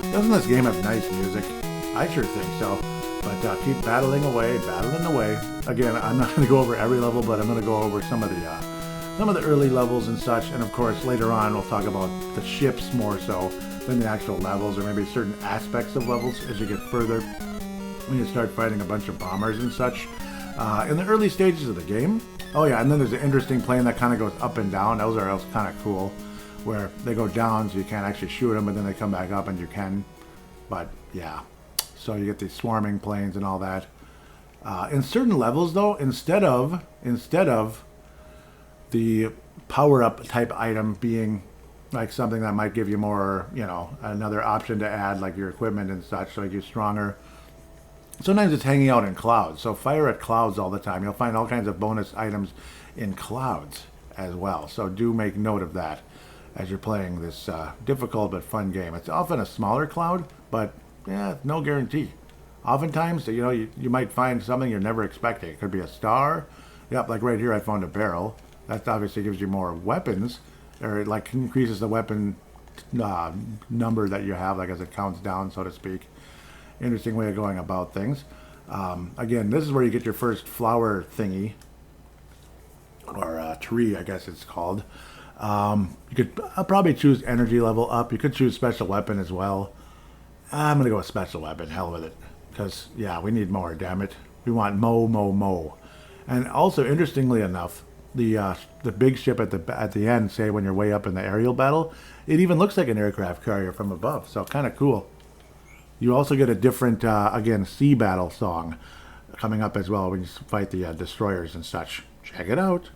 Doesn't this game have nice music? I sure think so. But keep battling away. Again, I'm not going to go over every level, but I'm going to go over some of the early levels and such. And of course, later on, we'll talk about the ships more so than the actual levels, or maybe certain aspects of levels as you get further. When you start fighting a bunch of bombers and such. In the early stages of the game. Oh yeah, and then there's an interesting plane that kind of goes up and down. Those are also kind of cool, where they go down so you can't actually shoot them, but then they come back up and you can. But yeah, so you get these swarming planes and all that. In certain levels though, instead of the power-up type item being like something that might give you more, another option to add, like your equipment and such, so make you stronger. Sometimes it's hanging out in clouds, so fire at clouds all the time. You'll find all kinds of bonus items in clouds as well, so do make note of that as you're playing this difficult but fun game. It's often a smaller cloud, but yeah, no guarantee. Oftentimes, you might find something you're never expecting. It could be a star. Yep, like right here I found a barrel. That obviously gives you more weapons, or it like increases the weapon number that you have, like as it counts down, so to speak. Interesting way of going about things. Again, this is where you get your first flower thingy, or tree, I guess it's called. You could probably choose energy level up. You could choose special weapon as well. I'm gonna go with special weapon. Hell with it, because yeah, we need more. Damn it, we want mo. And also, interestingly enough, the big ship at the end, say when you're way up in the aerial battle, it even looks like an aircraft carrier from above. So kind of cool. You also get a different again sea battle song coming up as well when you fight the destroyers and such. Check it out.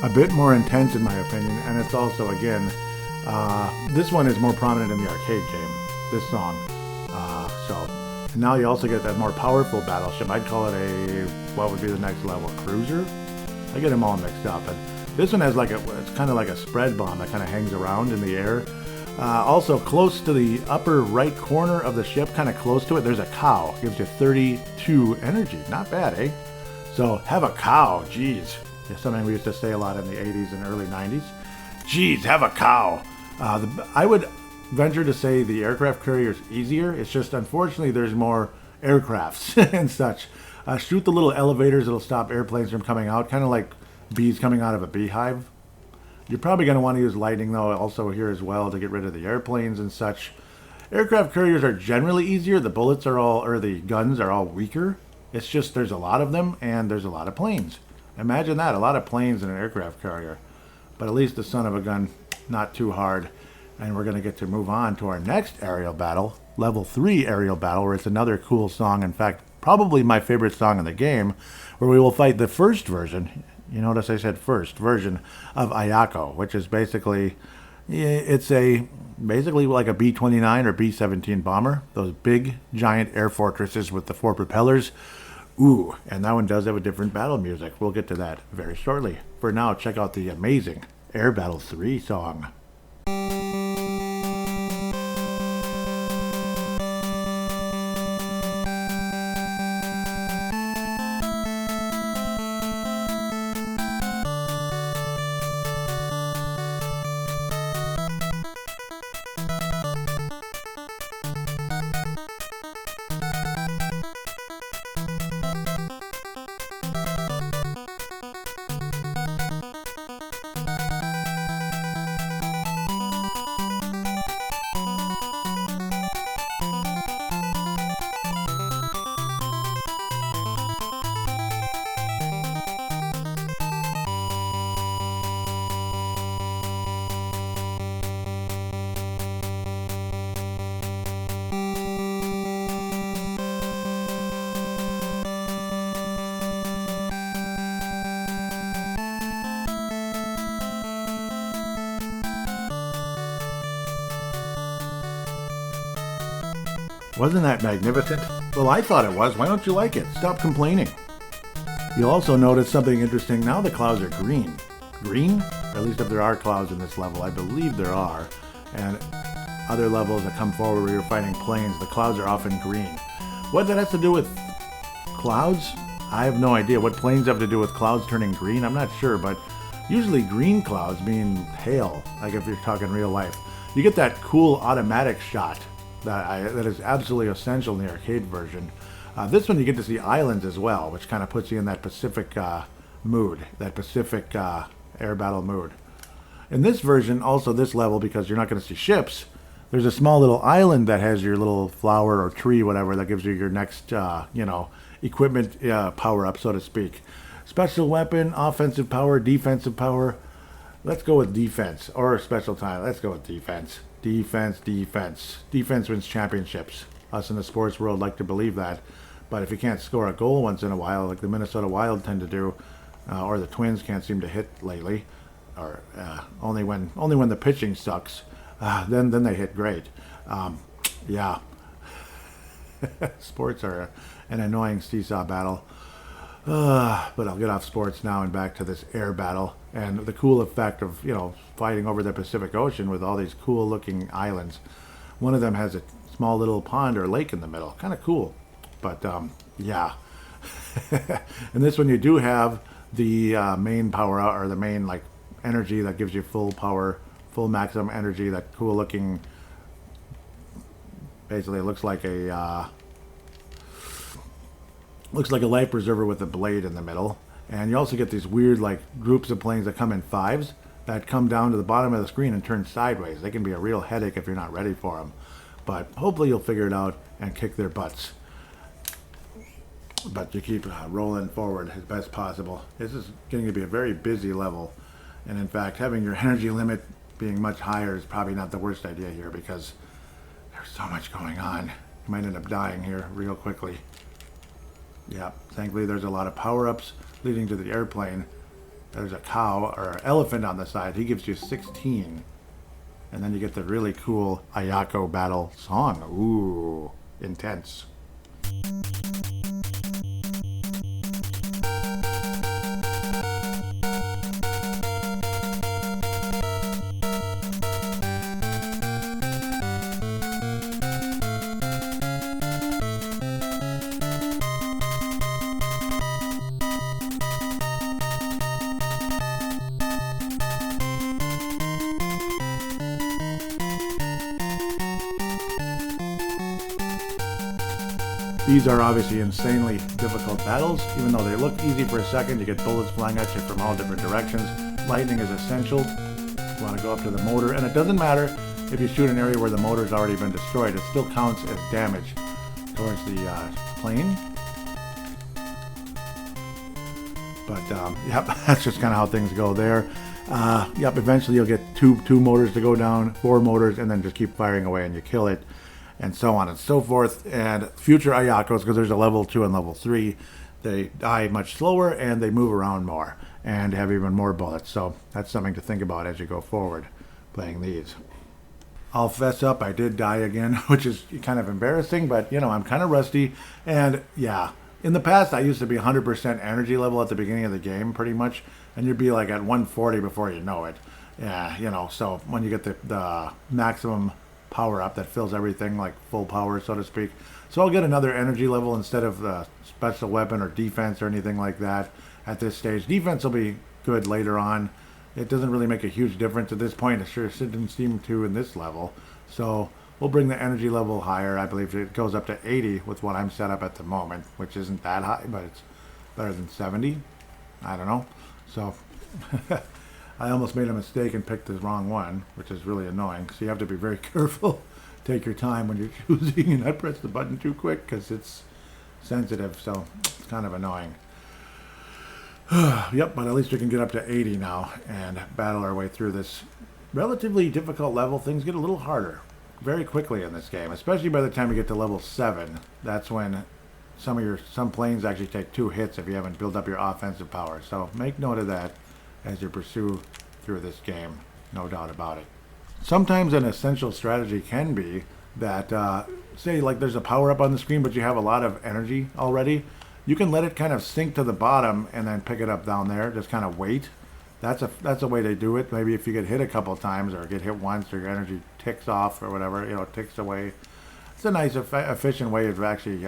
A bit more intense in my opinion, and it's also, again, this one is more prominent in the arcade game, this song. And now you also get that more powerful battleship. I'd call it what would be the next level, cruiser? I get them all mixed up. And this one has it's kind of like a spread bomb that kind of hangs around in the air. Also close to the upper right corner of the ship, kind of close to it, there's a cow. Gives you 32 energy. Not bad, eh? So have a cow, geez. It's something we used to say a lot in the 80s and early 90s. Geez, have a cow. I would venture to say the aircraft carrier is easier. It's just, unfortunately, there's more aircrafts and such. Shoot the little elevators that'll stop airplanes from coming out, kind of like bees coming out of a beehive. You're probably going to want to use lightning, though, also here as well, to get rid of the airplanes and such. Aircraft carriers are generally easier. The bullets the guns are all weaker. It's just there's a lot of them, and there's a lot of planes. Imagine that, a lot of planes in an aircraft carrier. But at least the son of a gun not too hard. And we're going to get to move on to our next aerial battle, level 3 aerial battle, where it's another cool song. In fact, probably my favorite song in the game, where we will fight the first version. You notice I said first version of Ayako, which is basically, it's basically like a B-29 or B-17 bomber. Those big, giant air fortresses with the 4 propellers. Ooh, and that one does have a different battle music. We'll get to that very shortly. For now, check out the amazing Air Battle 3 song. Wasn't that magnificent? Well, I thought it was. Why don't you like it? Stop complaining. You'll also notice something interesting. Now the clouds are green. Green? Or at least if there are clouds in this level. I believe there are. And other levels that come forward where you're fighting planes, the clouds are often green. What that has to do with clouds? I have no idea. What planes have to do with clouds turning green? I'm not sure, but usually green clouds mean hail, like if you're talking real life. You get that cool automatic shot that is absolutely essential in the arcade version. This one you get to see islands as well, which kind of puts you in that Pacific mood, that Pacific air battle mood. In this version, also this level, because you're not going to see ships, there's a small little island that has your little flower or tree, whatever, that gives you your next, equipment power-up, so to speak. Special weapon, offensive power, defensive power. Let's go with defense, or special time. Let's go with defense. Defense. Defense wins championships. Us in the sports world like to believe that. But if you can't score a goal once in a while, like the Minnesota Wild tend to do, or the Twins can't seem to hit lately, or only when the pitching sucks, then they hit great. Yeah. Sports are an annoying seesaw battle. But I'll get off sports now and back to this air battle and the cool effect of, fighting over the Pacific Ocean with all these cool looking islands. One of them has a small little pond or lake in the middle. Kind of cool. But, yeah. And this one you do have the main power out, or the main energy that gives you full power, full maximum energy, that cool looking, basically it looks like a life preserver with a blade in the middle. And you also get these weird groups of planes that come in fives that come down to the bottom of the screen and turn sideways. They can be a real headache if you're not ready for them. But hopefully you'll figure it out and kick their butts. But you keep rolling forward as best possible. This is getting to be a very busy level. And in fact, having your energy limit being much higher is probably not the worst idea here, because there's so much going on. You might end up dying here real quickly. Yeah, thankfully there's a lot of power-ups leading to the airplane. There's a cow or an elephant on the side. He gives you 16. And then you get the really cool Ayako battle song. Ooh, intense. These are obviously insanely difficult battles. Even though they look easy for a second, you get bullets flying at you from all different directions. Lightning is essential. You want to go up to the motor, and it doesn't matter if you shoot an area where the motor's already been destroyed. It still counts as damage towards the plane. But, yep, that's just kind of how things go there. Yep, eventually you'll get two motors to go down, 4 motors, and then just keep firing away and you kill it, and so on and so forth. And future Ayakos, because there's a level 2 and level 3, they die much slower and they move around more and have even more bullets. So that's something to think about as you go forward playing these. I'll fess up, I did die again, which is kind of embarrassing, but I'm kind of rusty. And yeah, in the past I used to be 100% energy level at the beginning of the game pretty much, and you'd be like at 140 before you know it. Yeah, so when you get the maximum power up that fills everything, like full power, so to speak. So I'll get another energy level instead of the special weapon or defense or anything like that at this stage. Defense will be good later on. It doesn't really make a huge difference at this point. It sure didn't seem to in this level. So we'll bring the energy level higher. I believe it goes up to 80 with what I'm set up at the moment, which isn't that high, but it's better than 70. I don't know. So I almost made a mistake and picked the wrong one, which is really annoying. So you have to be very careful. Take your time when you're choosing and not press the button too quick because it's sensitive. So it's kind of annoying. Yep, but at least we can get up to 80 now and battle our way through this relatively difficult level. Things get a little harder very quickly in this game, especially by the time you get to level 7. That's when some planes actually take 2 hits if you haven't built up your offensive power. So make note of that as you pursue through this game, no doubt about it. Sometimes an essential strategy can be that, say like there's a power up on the screen, but you have a lot of energy already. You can let it kind of sink to the bottom and then pick it up down there. Just kind of wait. That's a way to do it. Maybe if you get hit a couple times or get hit once or your energy ticks off or whatever, ticks away. It's a nice, efficient way to actually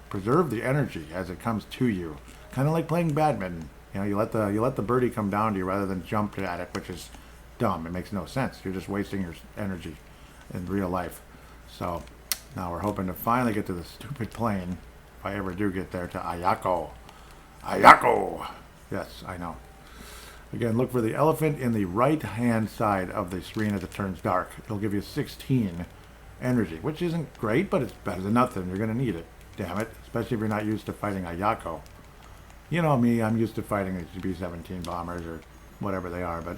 preserve the energy as it comes to you. Kind of like playing badminton. You let the birdie come down to you rather than jump at it, which is dumb. It makes no sense. You're just wasting your energy in real life. So now we're hoping to finally get to the stupid plane. If I ever do get there, to Ayako. Ayako! Yes, I know. Again, look for the elephant in the right-hand side of the screen as it turns dark. It'll give you 16 energy, which isn't great, but it's better than nothing. You're going to need it, damn it. Especially if you're not used to fighting Ayako. You know me, I'm used to fighting the B-17 bombers or whatever they are, but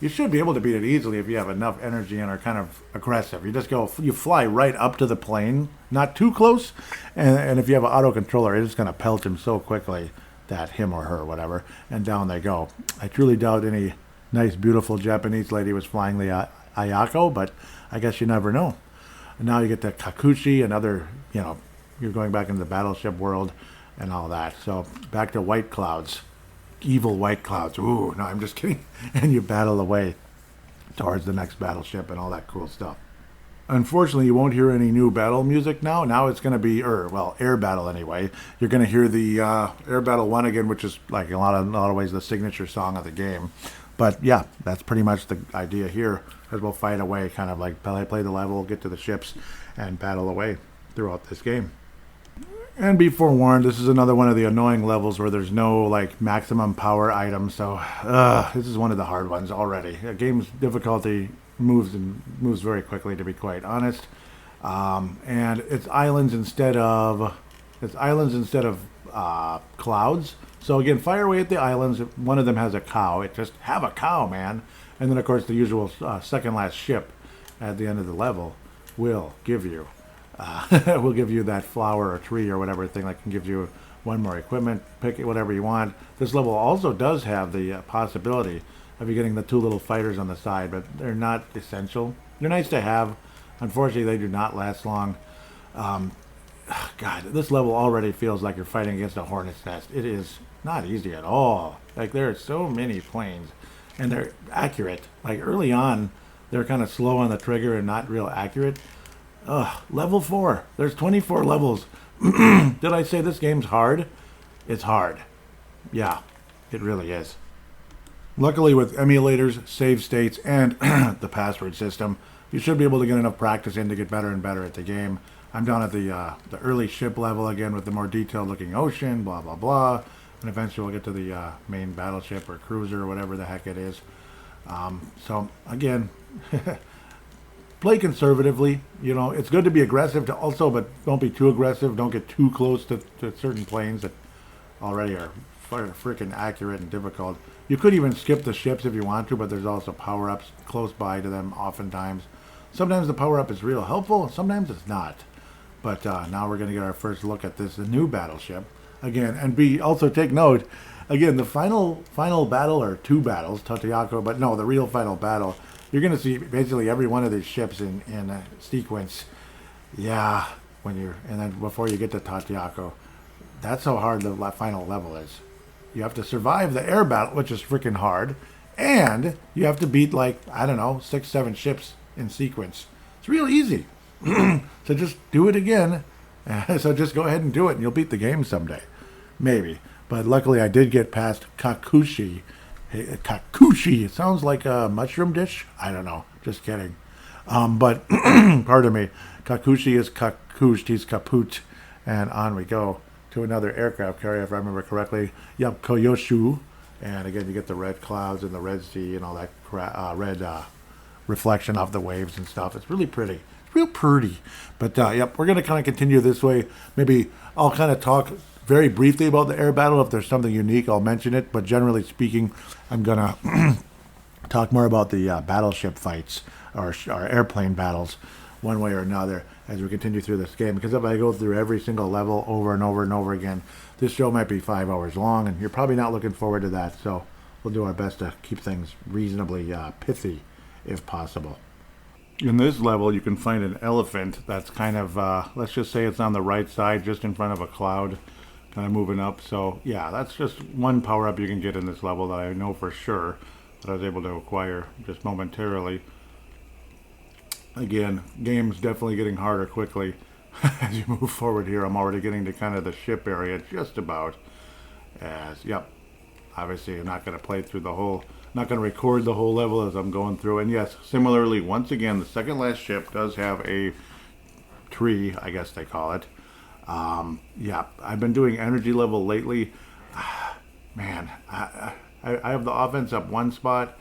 you should be able to beat it easily if you have enough energy and are kind of aggressive. You fly right up to the plane, not too close, and if you have an auto controller, it's going to pelt him so quickly that him or her, whatever, and down they go. I truly doubt any nice, beautiful Japanese lady was flying the Ayako, but I guess you never know. And now you get the Kakushi, another, you're going back into the battleship world and all that. So back to white clouds. Evil white clouds. Ooh, no, I'm just kidding. And you battle away towards the next battleship and all that cool stuff. Unfortunately, you won't hear any new battle music now. Now it's going to be, Air Battle anyway. You're going to hear the Air Battle 1 again, which is like in a lot of ways the signature song of the game. But yeah, that's pretty much the idea here, as we'll fight away, kind of like play the level, get to the ships, and battle away throughout this game. And be forewarned, this is another one of the annoying levels where there's no maximum power item. So this is one of the hard ones already. The game's difficulty moves very quickly, to be quite honest. And it's islands instead of clouds. So again, fire away at the islands. If one of them has a cow, just have a cow, man. And then of course the usual second last ship at the end of the level will give you. We'll give you that flower or tree or whatever thing that can give you one more equipment. Pick it, whatever you want. This level also does have the possibility of you getting the 2 little fighters on the side, but they're not essential. They're nice to have. Unfortunately, they do not last long. God, this level already feels like you're fighting against a hornet's nest. It is not easy at all. There are so many planes, and they're accurate. Early on, they're kind of slow on the trigger and not real accurate. Level 4. There's 24 levels. Did I say this game's hard? It's hard. Yeah, it really is. Luckily, with emulators, save states, and the password system, you should be able to get enough practice in to get better and better at the game. I'm down at the early ship level again with the more detailed looking ocean, blah, blah, blah. And eventually we'll get to the main battleship or cruiser or whatever the heck it is. So, again... Play conservatively. It's good to be aggressive but don't be too aggressive. Don't get too close to certain planes that already are freaking accurate and difficult. You could even skip the ships if you want to, but there's also power-ups close by to them oftentimes. Sometimes the power-up is real helpful, sometimes it's not. But now we're going to get our first look at this new battleship. Again, and also take note, again, the final battle, or two battles, Tatiako, but no, the real final battle, you're going to see basically every one of these ships in a sequence. Yeah, and then before you get to Tatiako, that's how hard the final level is. You have to survive the air battle, which is freaking hard, and you have to beat, like, I don't know, 6-7 ships in sequence. It's real easy. So just do it again. So just go ahead and do it, and you'll beat the game someday. Maybe. But luckily I did get past Kakushi. Hey, Kakushi, it sounds like a mushroom dish? I don't know. Just kidding. But, pardon me, Kakushi is kakushed, he's kaput. And on we go to another aircraft carrier, if I remember correctly. Yep, Koyoshu. And again, you get the red clouds and the red sea and all that red reflection of the waves and stuff. It's really pretty. It's real pretty. But, yep, we're going to kind of continue this way. Maybe I'll kind of talk very briefly about the air battle. If there's something unique, I'll mention it. But generally speaking, I'm going to talk more about the battleship fights or airplane battles one way or another as we continue through this game. Because if I go through every single level over and over and over again, this show might be 5 hours long, and you're probably not looking forward to that. So we'll do our best to keep things reasonably pithy if possible. In this level, you can find an elephant that's kind of, let's just say it's on the right side, just in front of a cloud, kind of moving up. So yeah, that's just one power-up you can get in this level that I know for sure that I was able to acquire just momentarily. Again, game's definitely getting harder quickly as you move forward here. I'm already getting to kind of the ship area just about. Yep, obviously I'm not going to play through the whole, not going to record the whole level as I'm going through. And yes, similarly, once again, the second last ship does have a tree, I guess they call it. Yeah, I've been doing energy level lately. Man, I have the offense up one spot.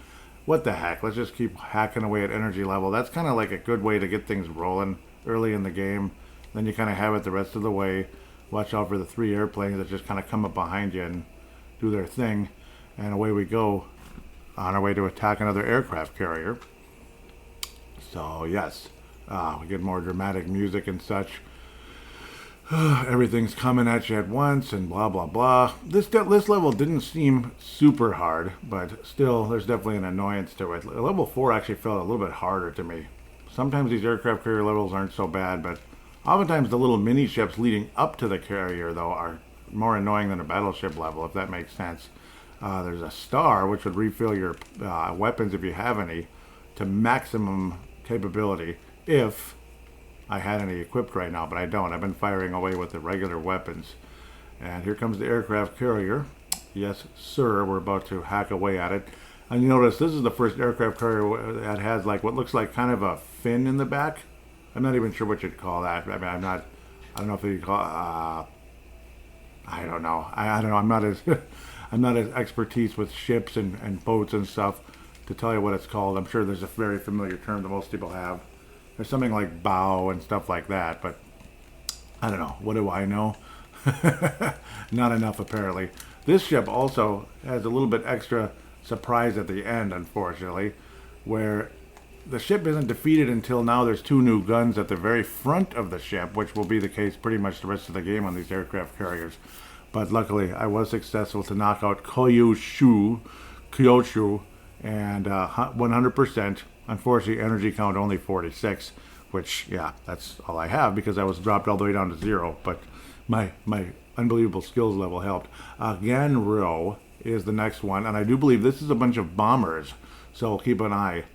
What the heck? Let's just keep hacking away at energy level. That's kind of like a good way to get things rolling early in the game. Then you kind of have it the rest of the way. Watch out for the 3 airplanes that just kind of come up behind you and do their thing. And away we go on our way to attack another aircraft carrier. So yes, we get more dramatic music and such. Everything's coming at you at once and blah blah blah. This level didn't seem super hard, but still there's definitely an annoyance to it. Level 4 actually felt a little bit harder to me. Sometimes these aircraft carrier levels aren't so bad, but oftentimes the little mini ships leading up to the carrier though are more annoying than a battleship level, if that makes sense. There's a star which would refill your weapons if you have any to maximum capability if I had any equipped right now, but I don't. I've been firing away with the regular weapons. And here comes the aircraft carrier. Yes, sir, we're about to hack away at it. And you notice this is the first aircraft carrier that has like what looks like kind of a fin in the back. I'm not even sure what you'd call that. I mean, I don't know if you'd call I don't know. I don't know. I'm not as expertise with ships and boats and stuff to tell you what it's called. I'm sure there's a very familiar term that most people have. There's something like bow and stuff like that, but I don't know. What do I know? Not enough, apparently. This ship also has a little bit extra surprise at the end, unfortunately, where the ship isn't defeated until now. There's 2 new guns at the very front of the ship, which will be the case pretty much the rest of the game on these aircraft carriers. But luckily, I was successful to knock out Kyoshu, and 100%. Unfortunately, energy count only 46, which, yeah, that's all I have because I was dropped all the way down to 0. But my unbelievable skills level helped. Ganro is the next one, and I do believe this is a bunch of bombers. So keep an eye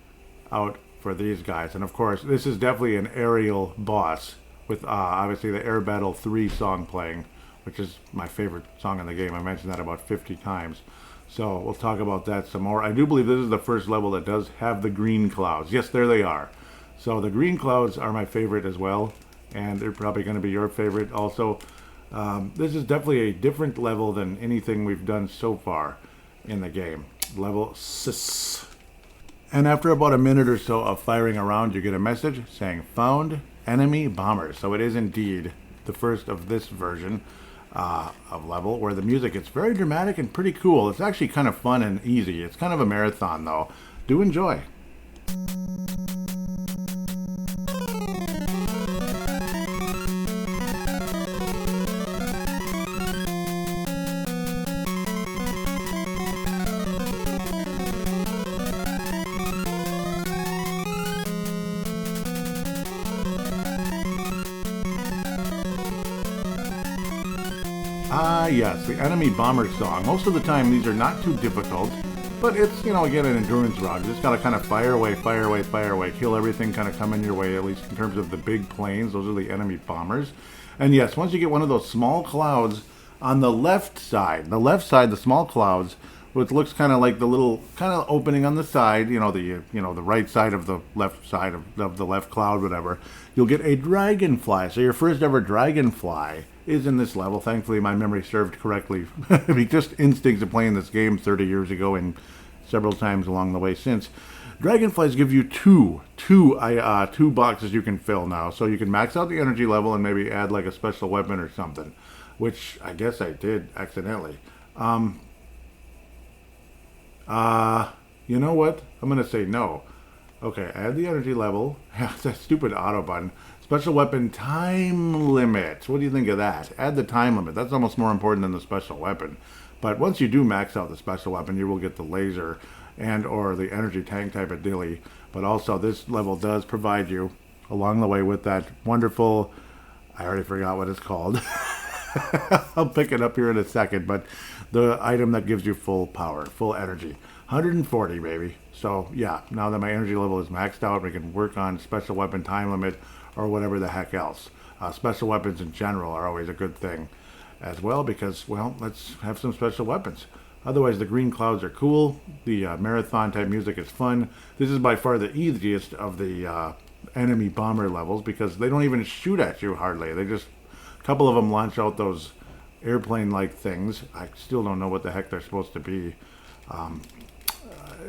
out for these guys. And of course, this is definitely an aerial boss with obviously the Air Battle 3 song playing, which is my favorite song in the game. I mentioned that about 50 times. So we'll talk about that some more. I do believe this is the first level that does have the green clouds. Yes, there they are. So the green clouds are my favorite as well, and they're probably going to be your favorite also. This is definitely a different level than anything we've done so far in the game. Level 6. And after about a minute or so of firing around, you get a message saying found enemy bombers. So it is indeed the first of this version. of level where the music is very dramatic and pretty cool. It's actually kind of fun and easy. It's kind of a marathon though. Do enjoy. Ah, yes, the enemy bomber song. Most of the time, these are not too difficult, but it's, again, an endurance round. You just gotta kind of fire away, kill everything kind of coming your way, at least in terms of the big planes. Those are the enemy bombers. And yes, once you get one of those small clouds on the left side, the small clouds, which looks kind of like the little kind of opening on the side, the right side of the left side of the left cloud, whatever, you'll get a dragonfly. So your first ever dragonfly is in this level. Thankfully, my memory served correctly. I mean, just instincts of playing this game 30 years ago and several times along the way since. Dragonflies give you two boxes you can fill now. So you can max out the energy level and maybe add like a special weapon or something, which I guess I did accidentally. You know what? I'm going to say no. Okay, add the energy level. That stupid auto button. Special weapon time limit. What do you think of that? Add the time limit. That's almost more important than the special weapon. But once you do max out the special weapon, you will get the laser and or the energy tank type of dilly. But also this level does provide you along the way with that wonderful, I already forgot what it's called. I'll pick it up here in a second, but the item that gives you full power, full energy. 140, baby. So yeah, now that my energy level is maxed out, we can work on special weapon time limit or whatever the heck else. Special weapons in general are always a good thing as well because, well, let's have some special weapons. Otherwise, the green clouds are cool. The marathon type music is fun. This is by far the easiest of the enemy bomber levels because they don't even shoot at you hardly. They just, a couple of them launch out those airplane-like things. I still don't know what the heck they're supposed to be.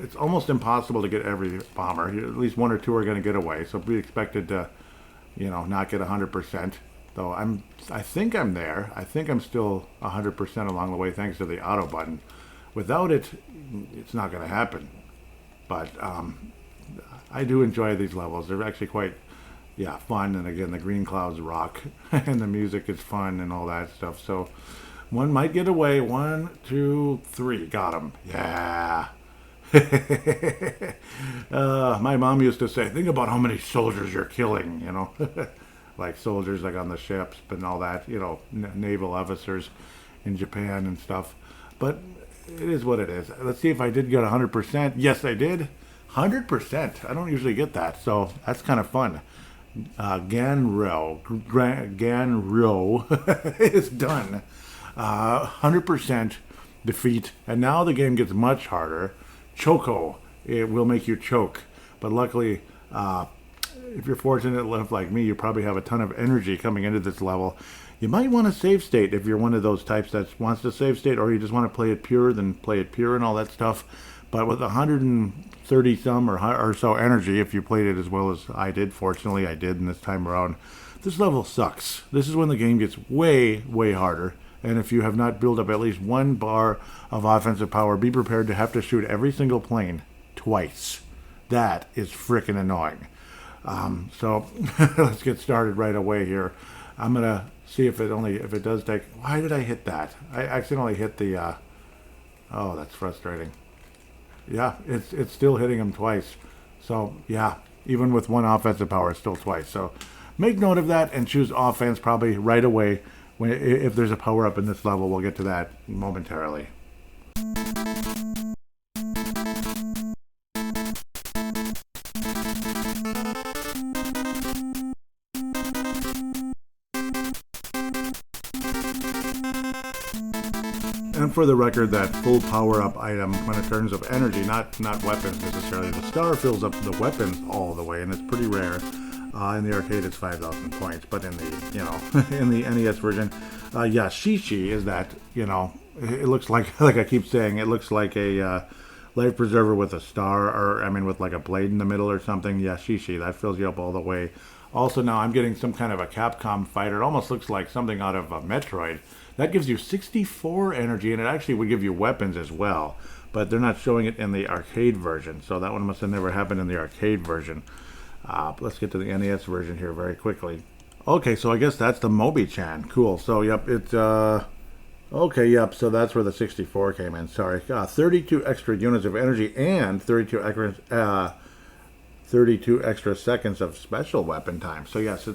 It's almost impossible to get every bomber. At least one or two are going to get away, so be expected to, not get 100%. Though I think I'm there. I think I'm still 100% along the way thanks to the auto button. Without it, it's not going to happen. But I do enjoy these levels. They're actually quite, fun. And again, the green clouds rock, and the music is fun and all that stuff. So one might get away. 1, 2, 3. Got him. Yeah. My mom used to say, think about how many soldiers you're killing, like soldiers like on the ships and all that, naval officers in Japan and stuff. But it is what it is. Let's see if I did get 100%. Yes, I did. 100%. I don't usually get that, so that's kind of fun. Ganro is done. 100% defeat. And now the game gets much harder. Choco. It will make you choke. But luckily, if you're fortunate enough like me, you probably have a ton of energy coming into this level. You might want to save state if you're one of those types that wants to save state, or you just want to play it pure, then play it pure and all that stuff. But with 130 some or so energy, if you played it as well as I did, fortunately I did, and this time around, this level sucks. This is when the game gets way, way harder. And if you have not built up at least 1 bar of offensive power, be prepared to have to shoot every single plane twice. That is frickin' annoying. So let's get started right away here. I'm gonna see if it does take. Why did I hit that? I accidentally hit the. Oh, that's frustrating. Yeah, it's still hitting him twice. So yeah, even with 1 offensive power, it's still twice. So make note of that and choose offense probably right away. If there's a power up in this level, we'll get to that momentarily. And for the record, that full power-up item, when in terms of energy, not weapons necessarily, the star fills up the weapons all the way, and it's pretty rare. In the arcade, it's 5,000 points, but in the in the NES version, Shishi is that it looks like I keep saying, it looks like a life preserver with a star, or with like a blade in the middle or something. Yeah, Shishi, that fills you up all the way. Also, now I'm getting some kind of a Capcom fighter. It almost looks like something out of a Metroid That gives you 64 energy, and it actually would give you weapons as well. But they're not showing it in the arcade version, so that one must have never happened in the arcade version. Let's get to the NES version here very quickly. Okay, so I guess that's the Mobi-Chan. Cool. So, yep, it's, okay, yep, so that's where the 64 came in. Sorry. 32 extra units of energy and 32 extra seconds of special weapon time. So, yes,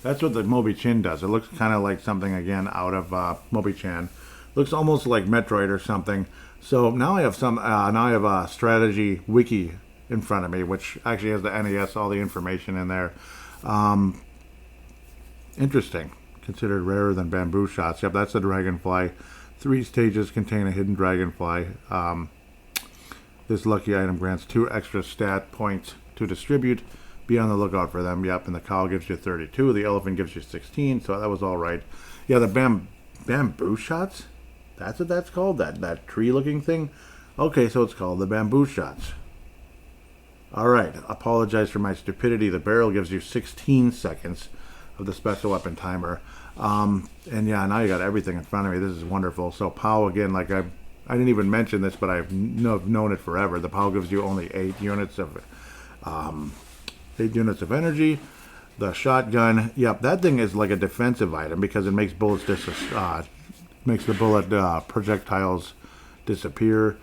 that's what the Mobi-Chin does. It looks kind of like something, again, out of Mobi-Chan. Looks almost like Metroid or something. So, now I have a strategy wiki in front of me, which actually has the NES, all the information in there. Interesting. Considered rarer than bamboo shots. Yep, that's the dragonfly. 3 stages contain a hidden dragonfly. This lucky item grants 2 extra stat points to distribute. Be on the lookout for them. Yep, and the cow gives you 32. The elephant gives you 16, so that was all right. Yeah, the bamboo shots? That's what that's called? That tree-looking thing? Okay, so it's called the bamboo shots. All right, apologize for my stupidity. The barrel gives you 16 seconds of the special weapon timer. And yeah, now you got everything in front of me. This is wonderful. So POW, again, like I didn't even mention this, but I've known it forever. The POW gives you only 8 units of energy. The shotgun, yep, that thing is like a defensive item because it makes bullets makes the bullet projectiles disappear.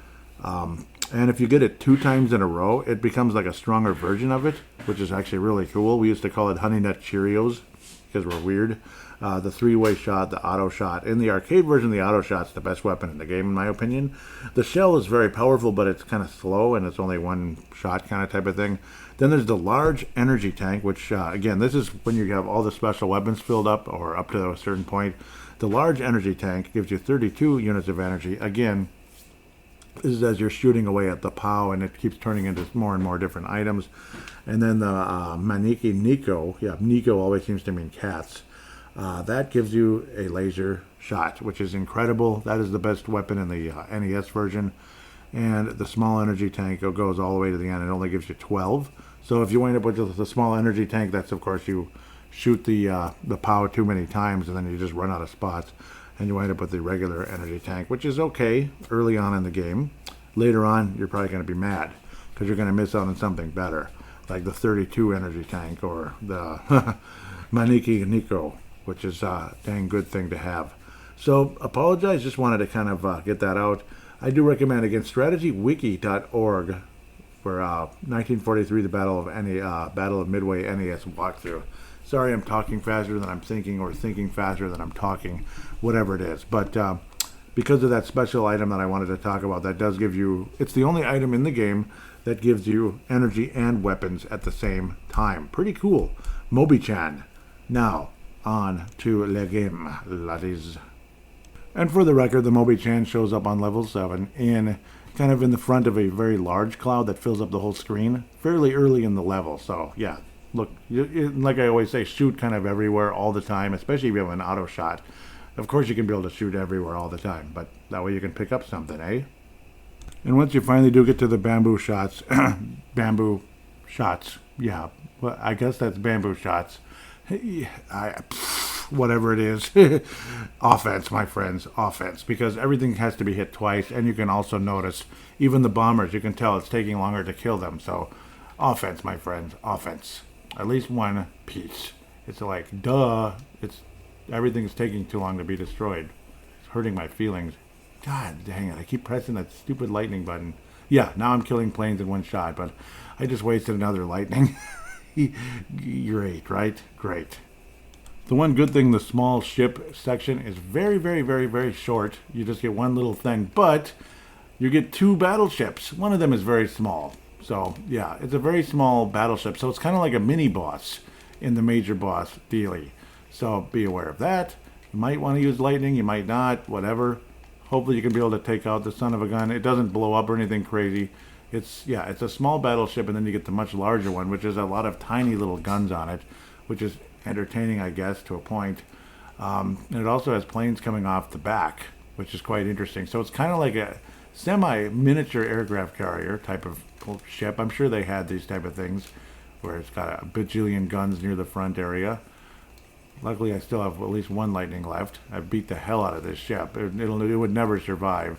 And if you get it 2 times in a row, it becomes like a stronger version of it, which is actually really cool. We used to call it Honey Nut Cheerios because we're weird. The 3-way shot, the auto shot. In the arcade version, the auto shot's the best weapon in the game, in my opinion. The shell is very powerful, but it's kind of slow, and it's only 1 shot kind of type of thing. Then there's the large energy tank, which, again, this is when you have all the special weapons filled up, or up to a certain point. The large energy tank gives you 32 units of energy. Again, this is as you're shooting away at the POW, and it keeps turning into more and more different items. And then the Maneki Nico, yeah, Nico always seems to mean cats. That gives you a laser shot, which is incredible. That is the best weapon in the NES version. And the small energy tank goes all the way to the end. It only gives you 12. So if you wind up with the small energy tank, that's, of course, you shoot the POW too many times, and then you just run out of spots. And you wind up with the regular energy tank, which is okay early on in the game. Later on, you're probably going to be mad because you're going to miss out on something better, like the 32 energy tank or the Maneki Nico, which is a dang good thing to have. So, apologize, just wanted to kind of get that out. I do recommend, again, strategywiki.org for 1943, the Battle of Midway NES walkthrough. Sorry, I'm talking faster than I'm thinking, or thinking faster than I'm talking, whatever it is. But because of that special item that I wanted to talk about, that does give you, it's the only item in the game that gives you energy and weapons at the same time. Pretty cool. Mobi-Chan. Now, on to le game, laddies. And for the record, the Mobi-Chan shows up on level 7 kind of in the front of a very large cloud that fills up the whole screen fairly early in the level. So, yeah. Look, like I always say, shoot kind of everywhere all the time, especially if you have an auto shot. Of course, you can be able to shoot everywhere all the time, but that way you can pick up something, eh? And once you finally do get to the bamboo shots, yeah, well, I guess that's bamboo shots. Whatever it is. Offense, my friends, offense, because everything has to be hit twice, and you can also notice, even the bombers, you can tell it's taking longer to kill them, so offense, my friends, offense. At least one piece. It's like, duh, everything's taking too long to be destroyed. It's hurting my feelings. God dang it, I keep pressing that stupid lightning button. Yeah, now I'm killing planes in one shot, but I just wasted another lightning. Great, right? Great. The one good thing, the small ship section is very, very, very, very short. You just get one little thing, but you get 2 battleships. One of them is very small. So, yeah, it's a very small battleship. So it's kind of like a mini-boss in the major boss dealie. So be aware of that. You might want to use lightning. You might not. Whatever. Hopefully you can be able to take out the son of a gun. It doesn't blow up or anything crazy. It's a small battleship, and then you get the much larger one, which is a lot of tiny little guns on it, which is entertaining, I guess, to a point. And it also has planes coming off the back, which is quite interesting. So it's kind of like a semi-miniature aircraft carrier type of ship. I'm sure they had these type of things where it's got a bajillion guns near the front area. Luckily, I still have at least one lightning left. I beat the hell out of this ship. It would never survive.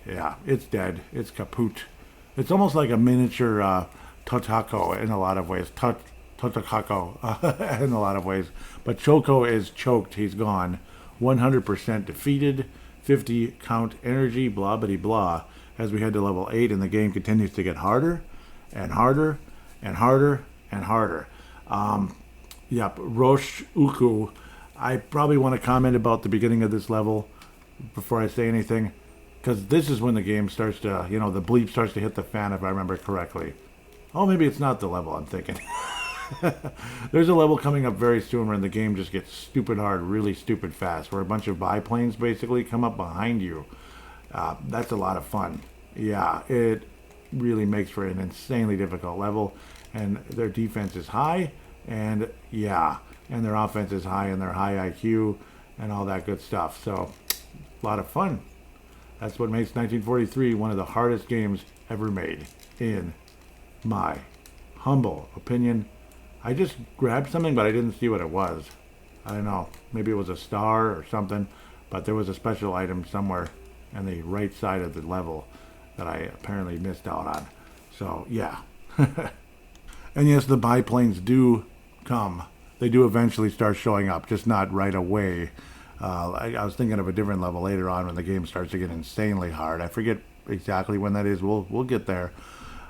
Yeah, it's dead. It's kaput. It's almost like a miniature Totako in a lot of ways. Totokako in a lot of ways. But Choco is choked. He's gone. 100% defeated. 50 count energy, blah, bitty, blah. As we head to level 8, and the game continues to get harder and harder and harder and harder. Yep, Rosh Uku. I probably want to comment about the beginning of this level before I say anything, because this is when the game starts to, the bleep starts to hit the fan, if I remember correctly. Oh, maybe it's not the level I'm thinking. There's a level coming up very soon where the game just gets stupid hard, really stupid fast, where a bunch of biplanes basically come up behind you. That's a lot of fun. Yeah, it really makes for an insanely difficult level, and their defense is high, and their offense is high, and their high IQ, and all that good stuff. So, a lot of fun. That's what makes 1943 one of the hardest games ever made, in my humble opinion. I just grabbed something, but I didn't see what it was. I don't know. Maybe it was a star or something, but there was a special item somewhere on the right side of the level that I apparently missed out on. So, yeah. And yes, the biplanes do come. They do eventually start showing up, just not right away. I was thinking of a different level later on when the game starts to get insanely hard. I forget exactly when that is. We'll get there.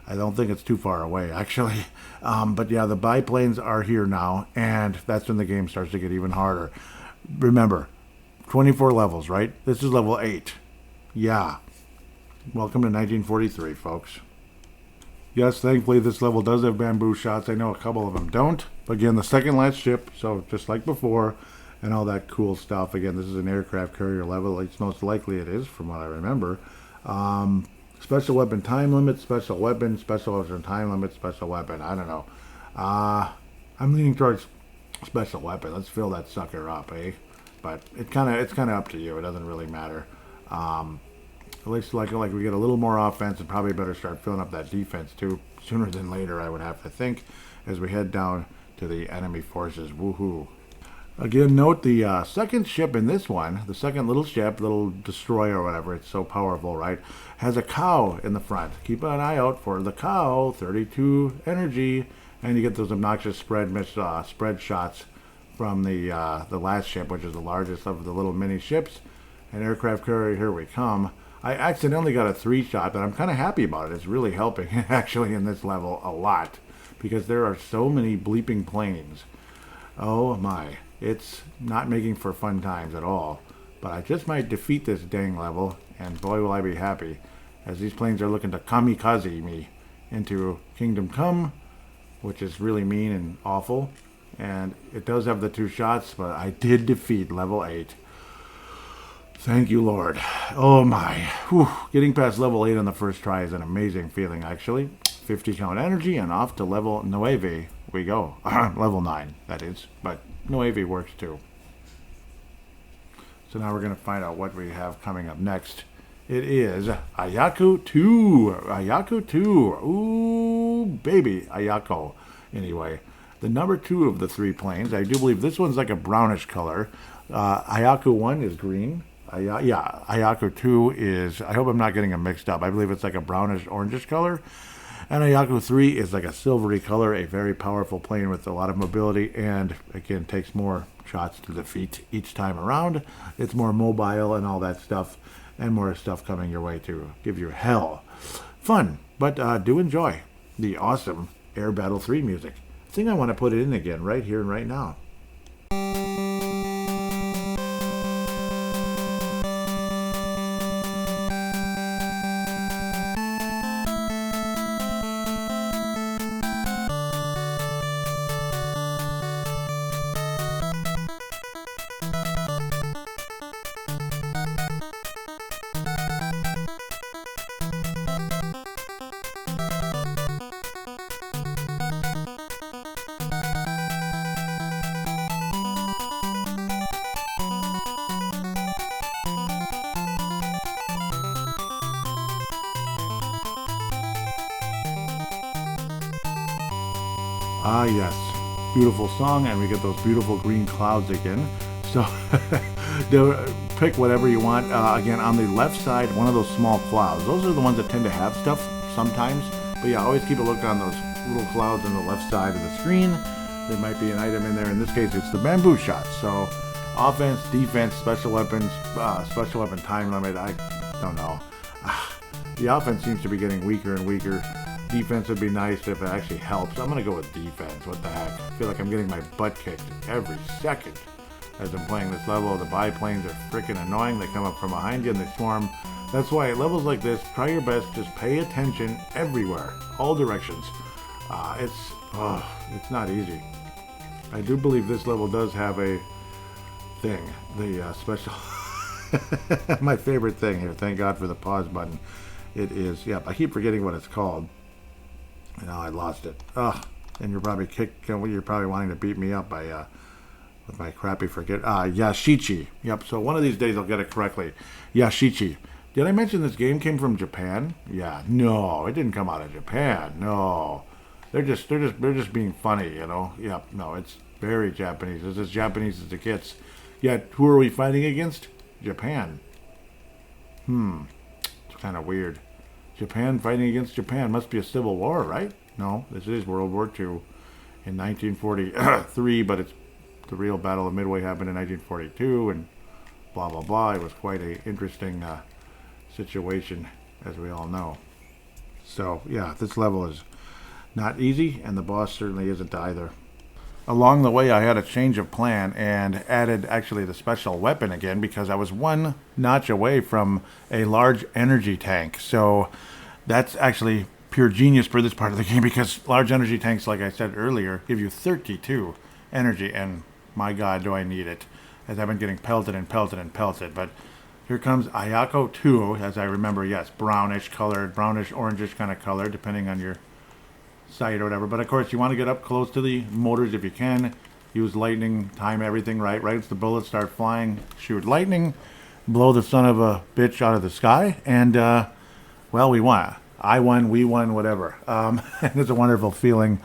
I don't think it's too far away, actually. But yeah, the biplanes are here now, and that's when the game starts to get even harder. Remember, 24 levels, right? This is level 8. Yeah. Welcome to 1943, folks. Yes, thankfully this level does have bamboo shots. I know a couple of them don't. But again, the second last ship, so just like before, and all that cool stuff. Again, this is an aircraft carrier level. It's most likely it is, from what I remember. Special weapon time limit, special weapon, special weapon time limit, special weapon. I don't know. I'm leaning towards special weapon. Let's fill that sucker up, eh? But it's kind of up to you. It doesn't really matter. At least like we get a little more offense, and probably better start filling up that defense too, sooner than later, I would have to think, as we head down to the enemy forces. Woohoo! Again, note the second ship in this one, the second little ship, little destroyer or whatever, it's so powerful, right, has a cow in the front. Keep an eye out for the cow, 32 energy, and you get those obnoxious spread shots from the last ship, which is the largest of the little mini ships. An aircraft carrier, here we come. I accidentally got a 3-shot, but I'm kind of happy about it. It's really helping, actually, in this level a lot, because there are so many bleeping planes. Oh my. It's not making for fun times at all. But I just might defeat this dang level, and boy will I be happy, as these planes are looking to kamikaze me into Kingdom Come, which is really mean and awful. And it does have the 2 shots, but I did defeat level 8. Thank you, Lord. Oh my. Whew. Getting past level 8 on the first try is an amazing feeling, actually. 50 count energy, and off to level 9 we go. Level 9, that is. But 9 works too. So now we're going to find out what we have coming up next. It is Ayako 2. Ayako 2. Ooh, baby. Ayako. Anyway, the number 2 of the 3 planes. I do believe this one's like a brownish color. Ayako 1 is green. Ayako 2 is, I hope I'm not getting them mixed up. I believe it's like a brownish orangish color. And Ayako 3 is like a silvery color, a very powerful plane with a lot of mobility, and again takes more shots to the feet each time around. It's more mobile and all that stuff, and more stuff coming your way to give you hell. Fun, but do enjoy the awesome Air Battle 3 music. I think I want to put it in again right here and right now. Ah, yes. beautiful song, and we get those beautiful green clouds again. So pick whatever you want. Again, on the left side, one of those small clouds. Those are the ones that tend to have stuff sometimes. But yeah, always keep a look on those little clouds on the left side of the screen. There might be an item in there. In this case, it's the bamboo shot. So offense, defense, special weapons, special weapon time limit. I don't know. The offense seems to be getting weaker and weaker. Defense would be nice if it actually helps. I'm going to go with defense. What the heck? I feel like I'm getting my butt kicked every second as I'm playing this level. The biplanes are freaking annoying. They come up from behind you and they swarm. That's why at levels like this, try your best. Just pay attention everywhere, all directions. It's not easy. I do believe this level does have a thing, the special. My favorite thing here. Thank God for the pause button. It is. Yep. I keep forgetting what it's called. Now I lost it. And you're probably you're probably wanting to beat me up by with my crappy forget. Yashichi. Yep. So one of these days I'll get it correctly. Yashichi. Did I mention this game came from Japan? Yeah. No, it didn't come out of Japan. No. They're just being funny, you know. Yep. No, it's very Japanese. It's as Japanese as it gets. Yet who are we fighting against? Japan. It's kind of weird. Japan fighting against Japan. Must be a civil war, right? No, this is World War II in 1943, but it's the real Battle of Midway happened in 1942, and blah, blah, blah. It was quite a interesting situation, as we all know. So, yeah, this level is not easy, and the boss certainly isn't either. Along the way, I had a change of plan and added actually the special weapon again because I was one notch away from a large energy tank. So that's actually pure genius for this part of the game because large energy tanks, like I said earlier, give you 32 energy, and my God, do I need it, as I've been getting pelted and pelted and pelted. But here comes Ayako 2, as I remember, yes, brownish colored, brownish orangish kind of color, depending on your sight or whatever. But of course, you want to get up close to the motors if you can. Use lightning, time everything right as the bullets start flying. Shoot lightning, blow the son of a bitch out of the sky, and well, we won. I won, we won, whatever. And it's a wonderful feeling.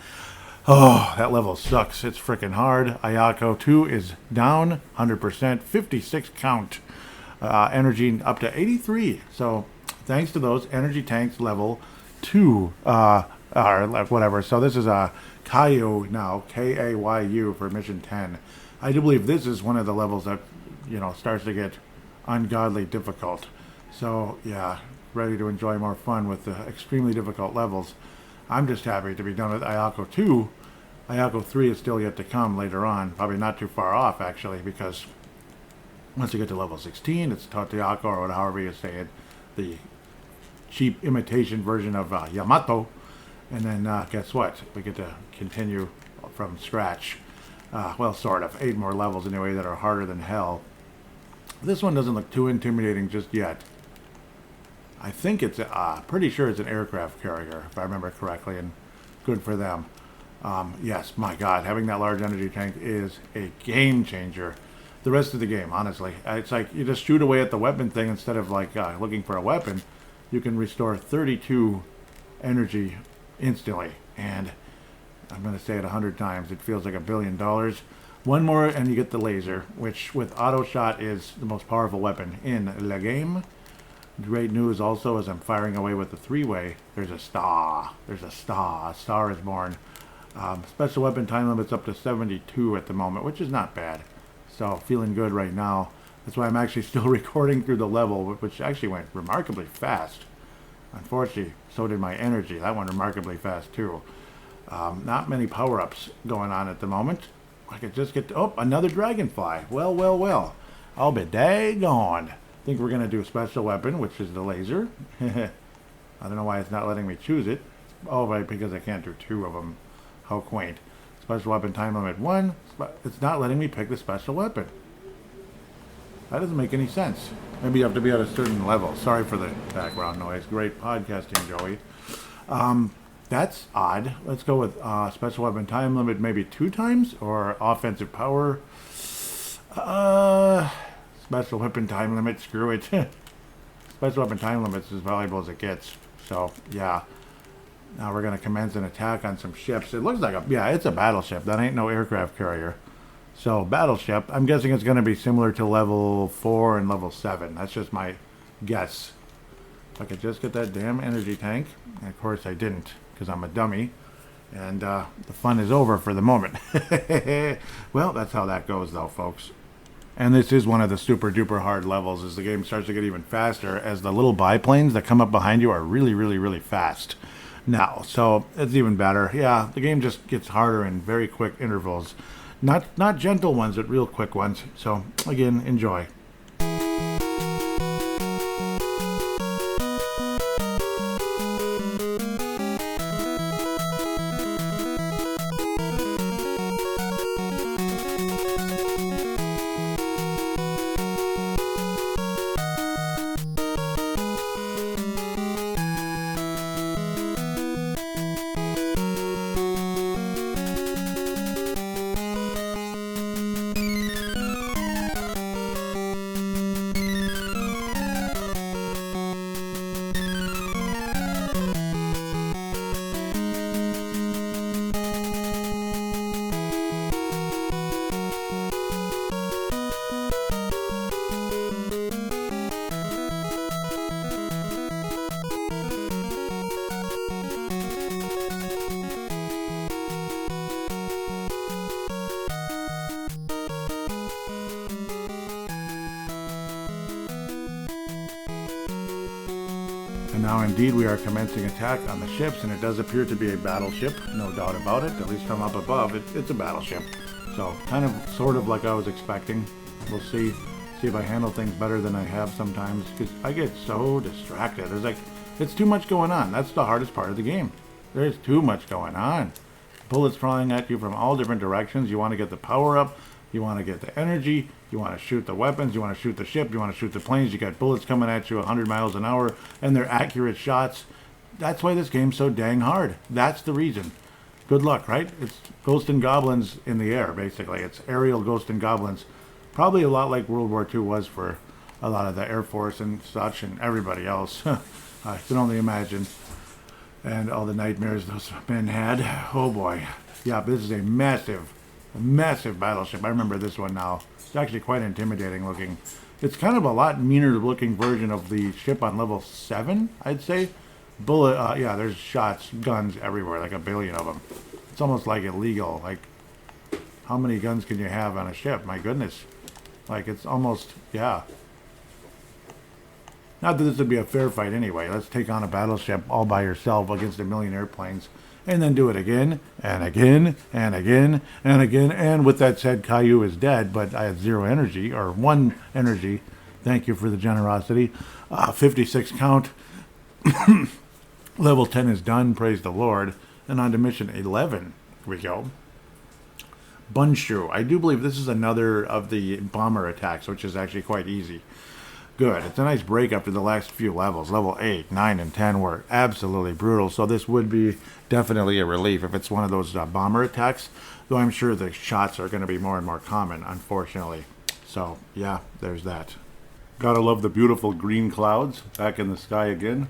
Oh, that level sucks. It's freaking hard. Ayako 2 is down 100%, 56 count. Energy up to 83. So thanks to those energy tanks, level 2 or whatever. So this is a Kayu now, Kayu for mission 10. I do believe this is one of the levels that, you know, starts to get ungodly difficult. So yeah, ready to enjoy more fun with the extremely difficult levels. I'm just happy to be done with Ayako 2. Ayako 3 is still yet to come later on. Probably not too far off, actually, because once you get to level 16, it's Totayako, or however you say it, the cheap imitation version of Yamato. And then guess what? We get to continue from scratch. Well, sort of. 8 more levels anyway that are harder than hell. This one doesn't look too intimidating just yet. I think it's, pretty sure it's an aircraft carrier, if I remember correctly, and good for them. Yes, my God, having that large energy tank is a game changer. The rest of the game, honestly. It's like you just shoot away at the weapon thing instead of like looking for a weapon. You can restore 32 energy instantly, and I'm going to say it 100 times. It feels like $1 billion. One more and you get the laser, which with auto shot is the most powerful weapon in the game. Great news also as I'm firing away with the 3-way. There's a star. There's a star. A star is born. Special weapon time limit's up to 72 at the moment, which is not bad. So feeling good right now. That's why I'm actually still recording through the level, which actually went remarkably fast. Unfortunately, so did my energy. That went remarkably fast too. Not many power-ups going on at the moment. I could just get to, oh, another dragonfly. Well, well, well. I'll be daggone. I think we're going to do a special weapon, which is the laser. I don't know why it's not letting me choose it. Oh, right, because I can't do 2 of them. How quaint. Special weapon time limit 1. It's not letting me pick the special weapon. That doesn't make any sense. Maybe you have to be at a certain level. Sorry for the background noise. Great podcasting, Joey. That's odd. Let's go with special weapon time limit maybe 2 times, or offensive power. Special weapon time limit, screw it. Special weapon time limit's as valuable as it gets. So, yeah. Now we're going to commence an attack on some ships. It looks like it's a battleship. That ain't no aircraft carrier. So battleship, I'm guessing it's going to be similar to level 4 and level 7. That's just my guess. If I could just get that damn energy tank. And of course I didn't, because I'm a dummy. And the fun is over for the moment. Well, that's how that goes though, folks. And this is one of the super duper hard levels as the game starts to get even faster, as the little biplanes that come up behind you are really, really, really fast now. So it's even better. Yeah, the game just gets harder in very quick intervals. Not gentle ones, but real quick ones. So again, enjoy. And now indeed we are commencing attack on the ships, and it does appear to be a battleship, no doubt about it. At least from up above, it's a battleship. So kind of, sort of like I was expecting. We'll see if I handle things better than I have sometimes, because I get so distracted. It's too much going on. That's the hardest part of the game. There's too much going on. Bullets flying at you from all different directions. You want to get the power up. You want to get the energy. You want to shoot the weapons. You want to shoot the ship. You want to shoot the planes. You got bullets coming at you 100 miles an hour, and they're accurate shots. That's why this game's so dang hard. That's the reason. Good luck, right? It's Ghosts and Goblins in the air, basically. It's aerial Ghosts and Goblins. Probably a lot like World War II was for a lot of the Air Force and such, and everybody else. I can only imagine. And all the nightmares those men had. Oh boy. Yeah, this is a massive battleship. I remember this one now. It's actually quite intimidating looking. It's kind of a lot meaner looking version of the ship on level 7, I'd say. Yeah, there's shots, guns everywhere, like a billion of them. It's almost like illegal. Like, how many guns can you have on a ship? My goodness. Like, it's almost, yeah. Not that this would be a fair fight anyway. Let's take on a battleship all by yourself against a million airplanes. And then do it again, and again, and again, and again. And with that said, Caillou is dead, but I had 0 energy, or 1 energy. Thank you for the generosity. 56 count. Level 10 is done, praise the Lord. And on to mission 11. Here we go. Bunshu. I do believe this is another of the bomber attacks, which is actually quite easy. Good. It's a nice break after the last few levels. Level 8, 9, and 10 were absolutely brutal, so this would be definitely a relief if it's one of those bomber attacks, though I'm sure the shots are going to be more and more common, unfortunately. So, yeah, there's that. Gotta love the beautiful green clouds back in the sky again.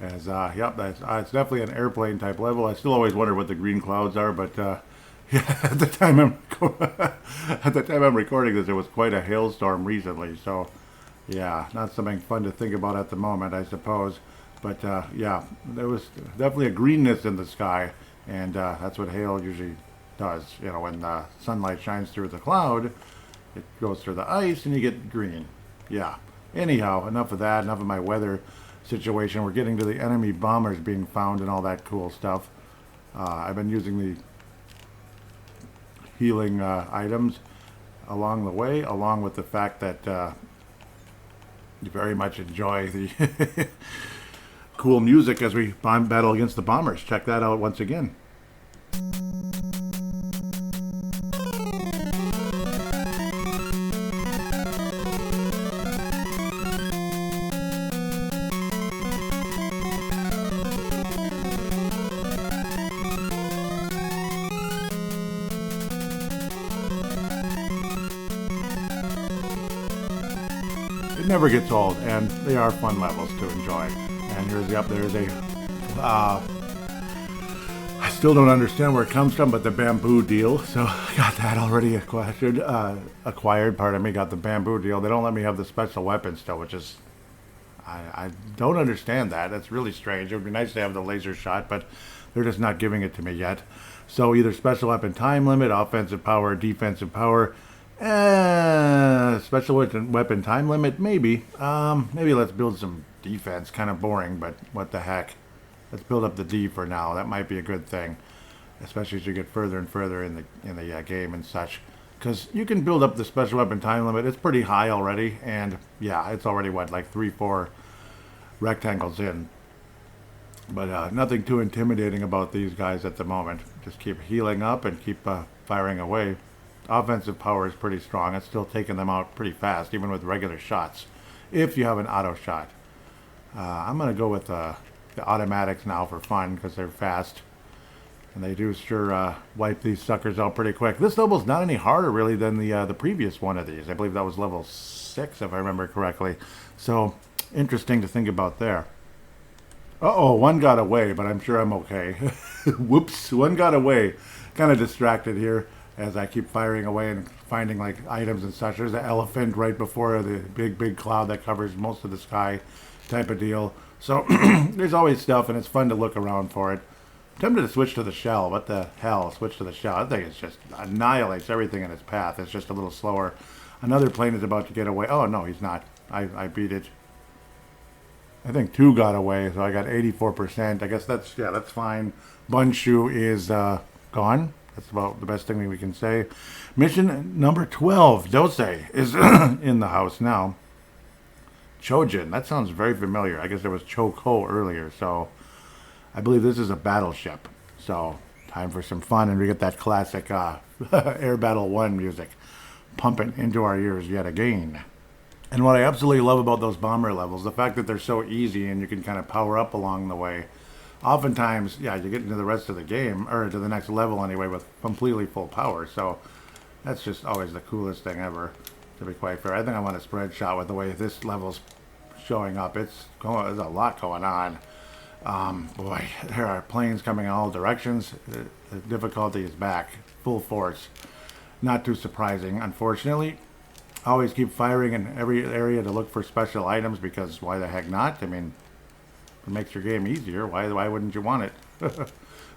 As, yep, it's definitely an airplane type level. I still always wonder what the green clouds are, but yeah, at the time I'm recording this, it was quite a hailstorm recently, so yeah, not something fun to think about at the moment, I suppose. But yeah, there was definitely a greenness in the sky, and that's what hail usually does. You know, when the sunlight shines through the cloud, it goes through the ice, and you get green. Yeah. Anyhow, enough of that. Enough of my weather situation. We're getting to the enemy bombers being found and all that cool stuff. I've been using the healing items along the way, along with the fact that you very much enjoy the cool music as we battle against the bombers. Check that out once again. Never gets old, and they are fun levels to enjoy. And there's a Still don't understand where it comes from, but the bamboo deal. So I got that already acquired. Pardon me. Got the bamboo deal. They don't let me have the special weapon still, which is I don't understand that. That's really strange. It would be nice to have the laser shot, but they're just not giving it to me yet. So either special weapon time limit, offensive power, defensive power, special weapon time limit, maybe. Maybe let's build some defense. Kind of boring, but what the heck. Let's build up the D for now. That might be a good thing, especially as you get further and further in the game and such. Because you can build up the special weapon time limit. It's pretty high already, and yeah, it's already what, like 3-4 rectangles in. But nothing too intimidating about these guys at the moment. Just keep healing up and keep firing away. Offensive power is pretty strong. It's still taking them out pretty fast, even with regular shots, if you have an auto shot. I'm going to go with the automatics now for fun, because they're fast. And they do sure wipe these suckers out pretty quick. This level's not any harder, really, than the previous one of these. I believe that was level 6, if I remember correctly. So, interesting to think about there. Uh-oh, one got away, but I'm sure I'm okay. Whoops, one got away. Kind of distracted here as I keep firing away and finding, like, items and such. There's an elephant right before the big cloud that covers most of the sky type of deal. So, there's always stuff, and it's fun to look around for it. I'm tempted to switch to the shell. What the hell? Switch to the shell. I think it's just annihilates everything in its path. It's just a little slower. Another plane is about to get away. Oh, no, he's not. I beat it. I think 2 got away, so I got 84%. I guess that's fine. Bunshu is gone. That's about the best thing we can say. Mission number 12, Dose, is in the house now. Chojin, that sounds very familiar. I guess there was Choko earlier, so I believe this is a battleship. So, time for some fun, and we get that classic Air Battle 1 music pumping into our ears yet again. And what I absolutely love about those bomber levels, the fact that they're so easy and you can kind of power up along the way. Oftentimes, yeah, you get into the rest of the game, or to the next level anyway, with completely full power. So that's just always the coolest thing ever, to be quite fair. I think I want a spread shot with the way this level's showing up. There's a lot going on. Boy, there are planes coming in all directions. The difficulty is back, full force. Not too surprising, unfortunately. Always keep firing in every area to look for special items, because why the heck not? I mean, it makes your game easier. Why wouldn't you want it?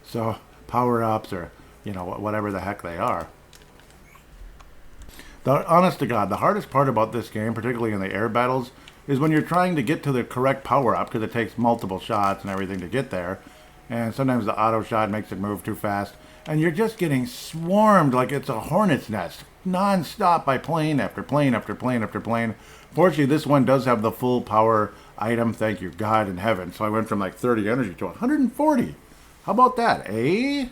So, power-ups or, whatever the heck they are. Honest to God, the hardest part about this game, particularly in the air battles, is when you're trying to get to the correct power-up, because it takes multiple shots and everything to get there. And sometimes the auto shot makes it move too fast. And you're just getting swarmed like it's a hornet's nest, non-stop by plane after plane after plane after plane. Fortunately, this one does have the full power item, thank you God in heaven. So I went from like 30 energy to 140. How about that, eh?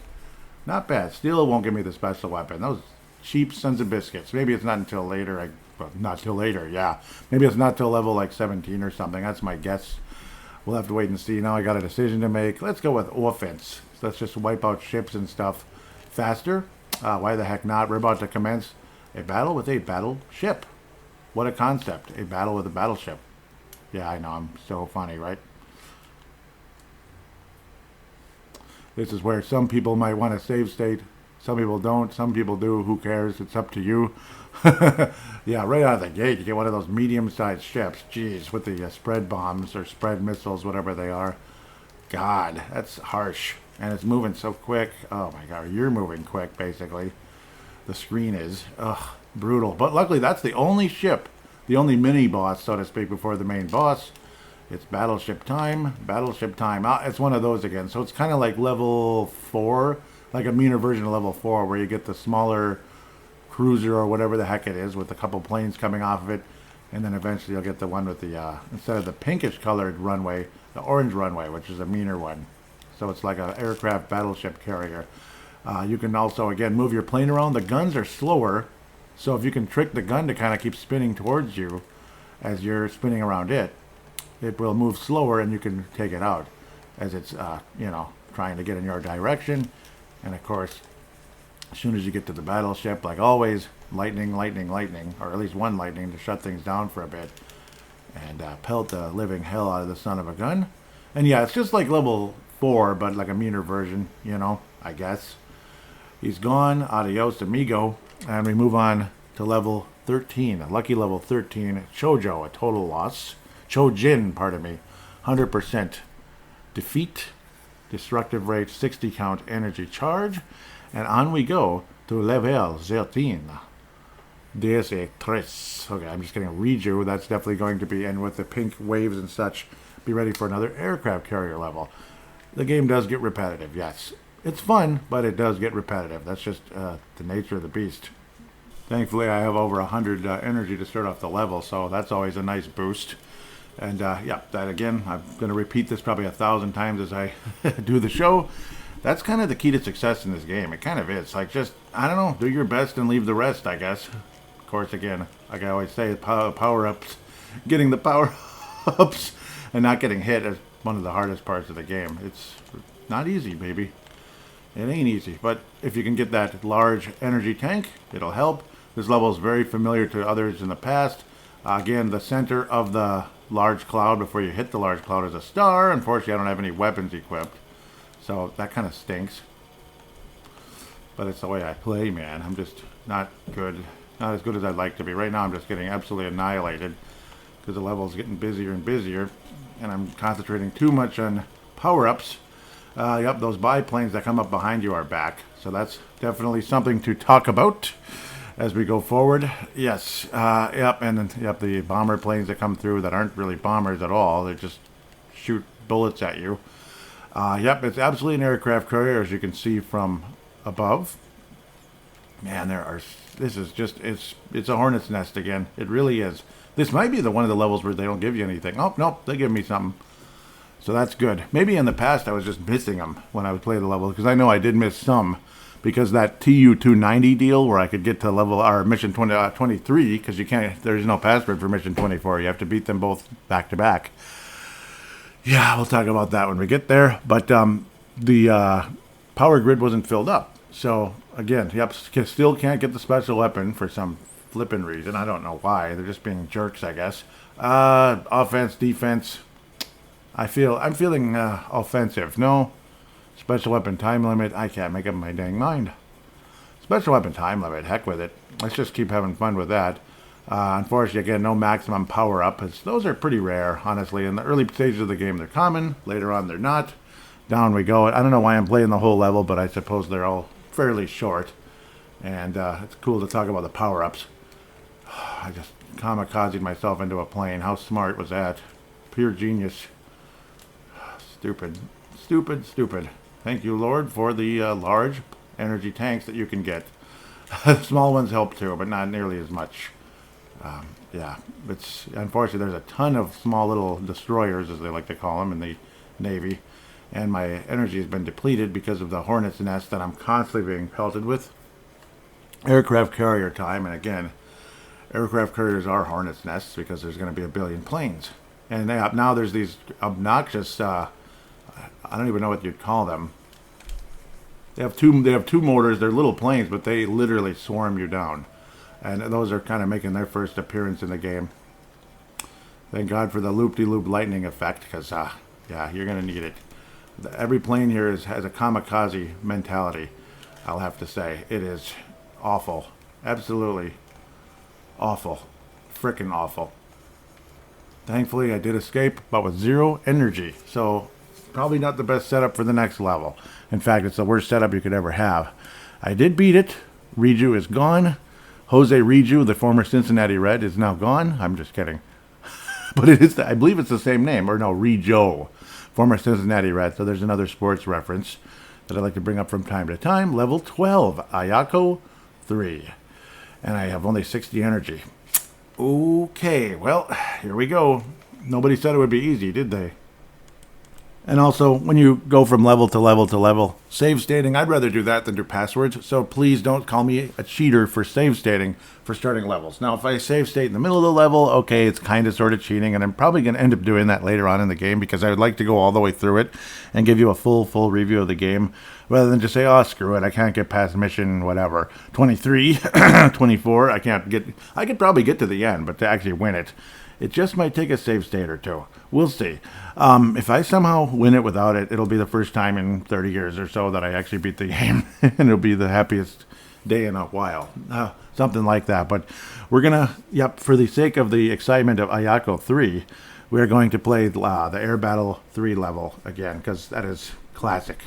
Not bad. Still won't give me the special weapon. Those cheap sons of biscuits. Maybe it's not until later. Not till later, yeah. Maybe it's not till level like 17 or something. That's my guess. We'll have to wait and see. Now I got a decision to make. Let's go with offense. So let's just wipe out ships and stuff faster. Why the heck not? We're about to commence a battle with a battleship. What a concept. A battle with a battleship. Yeah, I know. I'm so funny, right? This is where some people might want to save state. Some people don't. Some people do. Who cares? It's up to you. Yeah, right out of the gate, you get one of those medium-sized ships. Jeez, with the spread bombs or spread missiles, whatever they are. God, that's harsh. And it's moving so quick. Oh my God, you're moving quick, basically. The screen is. Ugh, brutal. But luckily, that's the only ship, the only mini-boss, so to speak, before the main boss. It's battleship time. Battleship time. It's one of those again. So it's kind of like level 4, like a meaner version of level 4, where you get the smaller cruiser or whatever the heck it is with a couple planes coming off of it, and then eventually you'll get the one with the instead of the pinkish colored runway, the orange runway, which is a meaner one. So it's like an aircraft battleship carrier. You can also again move your plane around. The guns are slower, so if you can trick the gun to kind of keep spinning towards you as you're spinning around it, it will move slower and you can take it out as it's trying to get in your direction. And of course, as soon as you get to the battleship, like always, lightning, lightning, lightning, or at least one lightning to shut things down for a bit, and pelt the living hell out of the son of a gun. And yeah, it's just like level 4, but like a meaner version, I guess. He's gone. Adios, amigo. And we move on to level 13. A lucky level 13. Chojo, a total loss. Chojin, pardon me. 100% defeat. Destructive rate, 60 count energy charge. And on we go to level 13. DS3. Okay, I'm just getting a Reju. That's definitely going to be, and with the pink waves and such, be ready for another aircraft carrier level. The game does get repetitive, yes. It's fun, but it does get repetitive. That's just the nature of the beast. Thankfully, I have over 100 energy to start off the level, so that's always a nice boost. And yeah, that again, I'm going to repeat this probably 1,000 times as I do the show. That's kind of the key to success in this game. It kind of is. Like, just, I don't know, do your best and leave the rest, I guess. Of course, again, like I always say, power-ups, getting the power-ups and not getting hit is one of the hardest parts of the game. It's not easy, baby. It ain't easy. But if you can get that large energy tank, it'll help. This level is very familiar to others in the past. Again, the center of the large cloud before you hit the large cloud is a star. Unfortunately, I don't have any weapons equipped. So that kind of stinks. But it's the way I play, man. I'm just not good. Not as good as I'd like to be. Right now I'm just getting absolutely annihilated because the level's getting busier and busier. And I'm concentrating too much on power-ups. Yep, those biplanes that come up behind you are back. So that's definitely something to talk about as we go forward. Yes, yep, and then, yep, the bomber planes that come through that aren't really bombers at all. They just shoot bullets at you. Yep, it's absolutely an aircraft carrier, as you can see from above. Man, this is just, it's a hornet's nest again. It really is. This might be one of the levels where they don't give you anything. Oh, nope, they give me something. So that's good. Maybe in the past I was just missing them when I would play the level, because I know I did miss some. Because that TU-290 deal where I could get to level, or mission 23, because you can't, there's no password for mission 24. You have to beat them both back to back. Yeah, we'll talk about that when we get there. But the power grid wasn't filled up. So, again, yep, still can't get the special weapon for some flippin' reason. I don't know why. They're just being jerks, I guess. Offense, defense. I'm feeling offensive. No. Special weapon time limit. I can't make up my dang mind. Special weapon time limit. Heck with it. Let's just keep having fun with that. Unfortunately, again, no maximum power up. Those are pretty rare, honestly. In the early stages of the game, they're common. Later on, they're not. Down we go. I don't know why I'm playing the whole level, but I suppose they're all fairly short. And it's cool to talk about the power-ups. I just kamikazed myself into a plane. How smart was that? Pure genius. Stupid. Stupid, stupid. Thank you, Lord, for the large energy tanks that you can get. Small ones help too, but not nearly as much. Yeah, it's unfortunately there's a ton of small little destroyers, as they like to call them, in the Navy. And my energy has been depleted because of the hornet's nest that I'm constantly being pelted with. Aircraft carrier time, and again, aircraft carriers are hornet's nests because there's going to be a billion planes. And now there's these obnoxious, I don't even know what you'd call them. They have two motors. They're little planes, but they literally swarm you down. And those are kind of making their first appearance in the game. Thank God for the loop-de-loop lightning effect, because, yeah, you're going to need it. Every plane here has a kamikaze mentality, I'll have to say. It is awful. Absolutely awful. Frickin' awful. Thankfully, I did escape, but with 0 energy. So, probably not the best setup for the next level. In fact, it's the worst setup you could ever have. I did beat it. Reju is gone. Jose Reju, the former Cincinnati Red, is now gone. I'm just kidding. But it is, I believe it's the same name. Or no, Rejo. Former Cincinnati Red. So there's another sports reference that I like to bring up from time to time. Level 12. Ayako 3. And I have only 60 energy. Okay, well, here we go. Nobody said it would be easy, did they? And also, when you go from level to level to level, save stating, I'd rather do that than do passwords. So please don't call me a cheater for save stating for starting levels. Now, if I save state in the middle of the level, okay, it's kind of sort of cheating. And I'm probably going to end up doing that later on in the game because I would like to go all the way through it and give you a full review of the game. Rather than just say, oh, screw it, I can't get past mission, whatever. 23, 24, I could probably get to the end, but to actually win it, It just might take a save state or two. We'll see. If I somehow win it without it, it'll be the first time in 30 years or so that I actually beat the game. And it'll be the happiest day in a while. Something like that. But we're going to, for the sake of the excitement of Ayako 3, we're going to play the Air Battle 3 level again, because that is classic.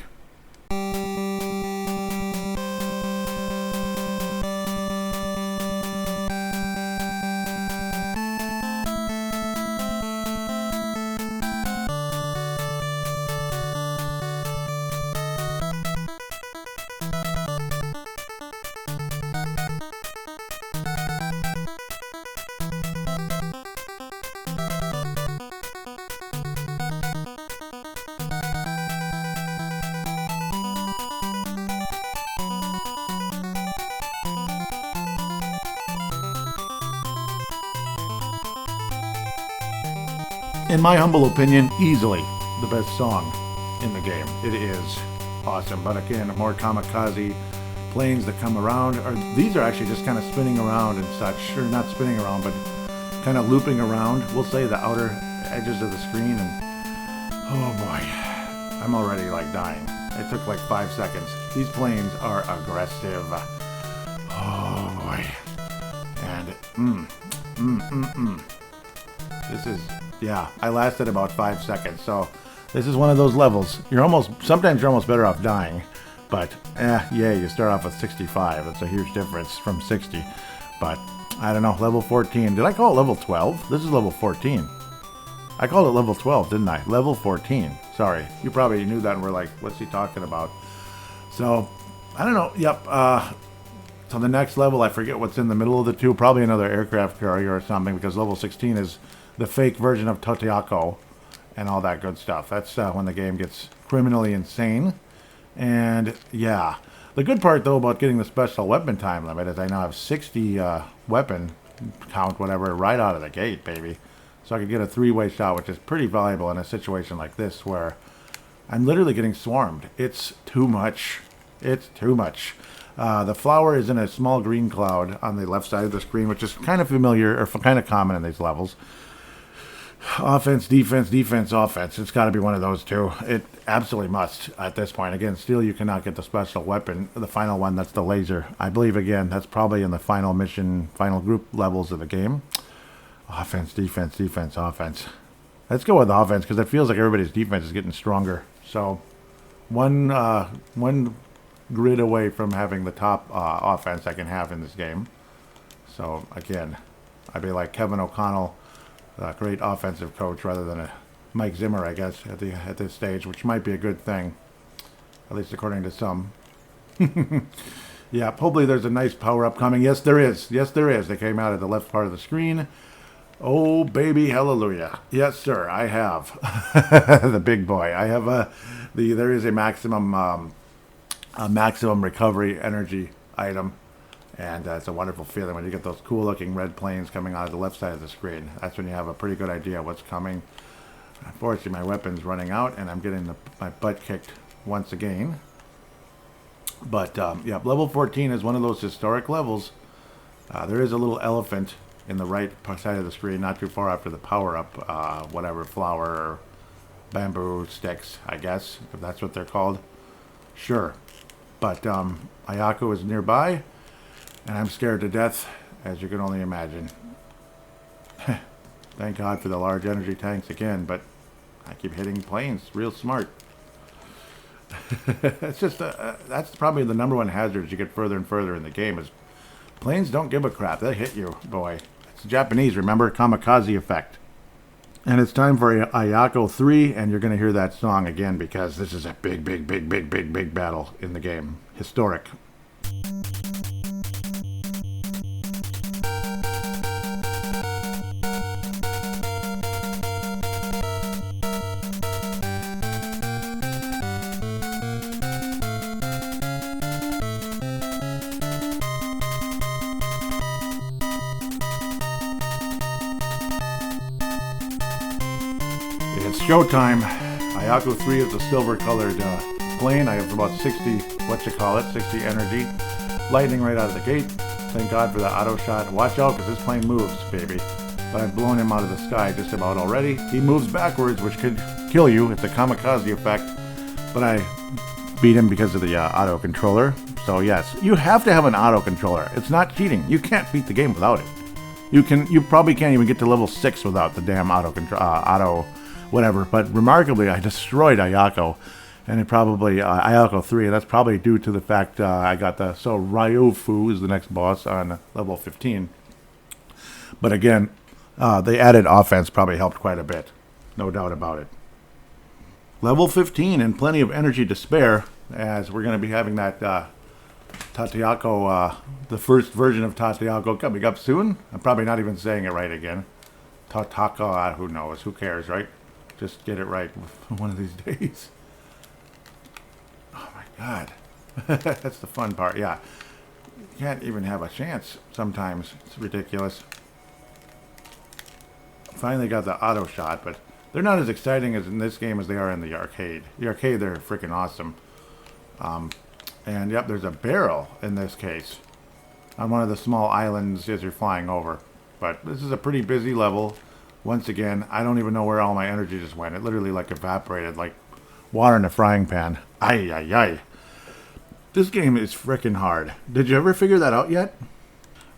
In my humble opinion, easily the best song in the game. It is awesome. But again, more kamikaze planes that come around. These are actually just kind of spinning around and such. Or not spinning around, but kind of looping around. We'll say the outer edges of the screen. And oh boy, I'm already like dying. It took like 5 seconds. These planes are aggressive. Oh boy. And this is... yeah, I lasted about 5 seconds, so this is one of those levels. Sometimes you're almost better off dying, but yay, you start off with 65. That's a huge difference from 60. But I don't know, level 14. Did I call it level 12? This is level 14. I called it level 12, didn't I? Level 14. Sorry, you probably knew that and were like, what's he talking about? So, I don't know. Yep. So the next level, I forget what's in the middle of the two. Probably another aircraft carrier or something, because level 16 is the fake version of Totiako and all that good stuff. That's when the game gets criminally insane. And yeah, the good part though about getting the special weapon time limit is I now have 60 weapon count, whatever, right out of the gate, baby. So I could get a 3-way shot, which is pretty valuable in a situation like this where I'm literally getting swarmed. It's too much. It's too much. The flower is in a small green cloud on the left side of the screen, which is kind of familiar or kind of common in these levels. Offense, defense, defense, offense. It's got to be one of those two. It absolutely must at this point. Again, still you cannot get the special weapon. The final one, that's the laser. I believe, again, that's probably in the final mission, final group levels of the game. Offense, defense, defense, offense. Let's go with offense because it feels like everybody's defense is getting stronger. So one grid away from having the top offense I can have in this game. So, again, I'd be like Kevin O'Connell, a great offensive coach, rather than a Mike Zimmer, I guess, at this stage, which might be a good thing, at least according to some. Yeah, hopefully there's a nice power-up coming. Yes, there is. Yes, there is. They came out at the left part of the screen. Oh, baby, hallelujah. Yes, sir, I have. The big boy. I have there is a maximum recovery energy item. And it's a wonderful feeling when you get those cool-looking red planes coming out of the left side of the screen. That's when you have a pretty good idea of what's coming. Unfortunately, my weapon's running out, and I'm getting my butt kicked once again. But, yeah, level 14 is one of those historic levels. There is a little elephant in the right side of the screen, not too far after the power-up, whatever, flower or bamboo sticks, I guess, if that's what they're called. Sure. But Ayako is nearby. And I'm scared to death, as you can only imagine. Thank God for the large energy tanks again, but I keep hitting planes real smart. It's just, that's probably the number one hazard as you get further and further in the game, is planes don't give a crap. They hit you, boy. It's Japanese, remember? Kamikaze effect. And it's time for Ayako 3, and you're going to hear that song again, because this is a big, big, big, big, big, big battle in the game. Historic. It's showtime. Ayako 3 is a silver-colored plane. I have about 60, 60 energy. Lightning right out of the gate. Thank God for the auto shot. Watch out, because this plane moves, baby. but I've blown him out of the sky just about already. He moves backwards, which could kill you. It's a kamikaze effect, but I beat him because of the auto controller. So yes, you have to have an auto controller. It's not cheating. You can't beat the game without it. You probably can't even get to level 6 without the damn auto whatever. But remarkably, I destroyed Ayako, and it probably Ayako 3. And that's probably due to the fact I got so Ryofu is the next boss on level 15. But again, the added offense probably helped quite a bit, no doubt about it. Level 15 and plenty of energy to spare, as we're going to be having that Tatiako, the first version of Tatiako coming up soon. I'm probably not even saying it right again. Tatako, who knows? Who cares, right? Just get it right one of these days. Oh my God. That's the fun part, yeah. You can't even have a chance sometimes. It's ridiculous. Finally got the auto shot, but they're not as exciting as in this game as they are in the arcade. The arcade, they're freaking awesome. And yep, there's a barrel in this case on one of the small islands as you're flying over. But this is a pretty busy level. Once again, I don't even know where all my energy just went. It literally like evaporated like water in a frying pan. Ay, ay, ay. This game is freaking hard. Did you ever figure that out yet?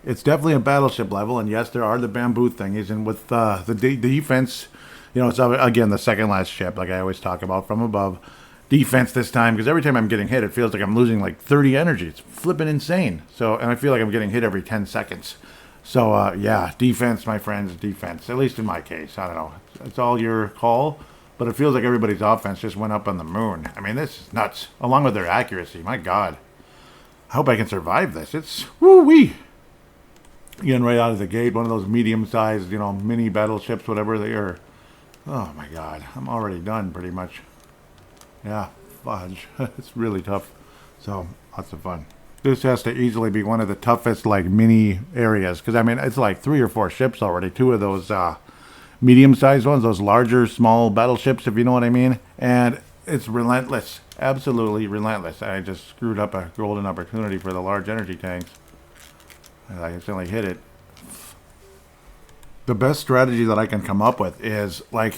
It's definitely a battleship level, and yes, there are the bamboo thingies, and with the defense, you know, it's again the second last ship, like I always talk about from above. Defense this time, because every time I'm getting hit, it feels like I'm losing like 30 energy. It's flipping insane. So, and I feel like I'm getting hit every 10 seconds. So, yeah, defense, my friends, defense. At least in my case, I don't know. It's all your call, but it feels like everybody's offense just went up on the moon. I mean, this is nuts. Along with their accuracy, my God. I hope I can survive this. It's woo-wee. Again, right out of the gate, one of those medium-sized, you know, mini battleships, whatever they are. Oh, my God. I'm already done, pretty much. Yeah, fudge. It's really tough. So, lots of fun. This has to easily be one of the toughest, like, mini areas. Because, I mean, it's like 3 or 4 ships already. 2 of those medium-sized ones. Those larger, small battleships, if you know what I mean. And it's relentless. Absolutely relentless. I just screwed up a golden opportunity for the large energy tanks. And I instantly hit it. The best strategy that I can come up with is, like,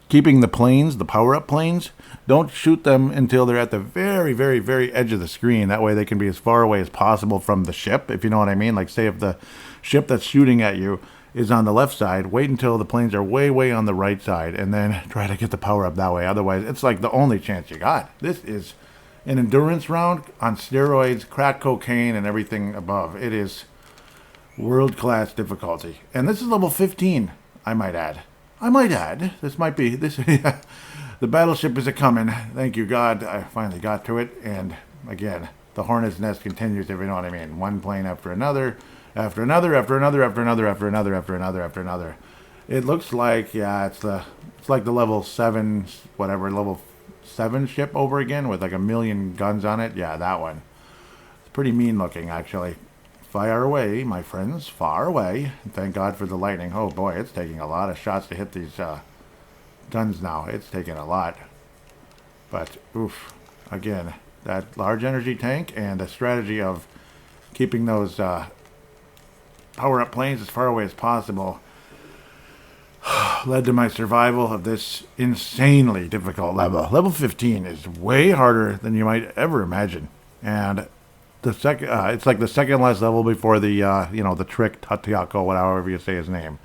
keeping the planes, the power-up planes, don't shoot them until they're at the very, very, very edge of the screen. That way they can be as far away as possible from the ship, if you know what I mean. Like, say if the ship that's shooting at you is on the left side, wait until the planes are way, way on the right side, and then try to get the power-up that way. Otherwise, it's like the only chance you got. This is an endurance round on steroids, crack cocaine, and everything above. It is world-class difficulty. And this is level 15, I might add. This might be this. The battleship is a coming. Thank you, God. I finally got to it. And again, the hornet's nest continues. If you know what I mean. One plane after another, after another, after another, after another, after another, after another, after another. It looks like it's like the level 7, whatever level 7 ship over again with like 1,000,000 guns on it. Yeah, that one. It's pretty mean looking actually. Fire away, my friends, far away. Thank God for the lightning. Oh boy, it's taking a lot of shots to hit these guns now. It's taking a lot. But, oof, again, that large energy tank and the strategy of keeping those power-up planes as far away as possible led to my survival of this insanely difficult level. Level 15 is way harder than you might ever imagine. And the second, it's like the second last level before the, the trick Tatiako, whatever you say his name.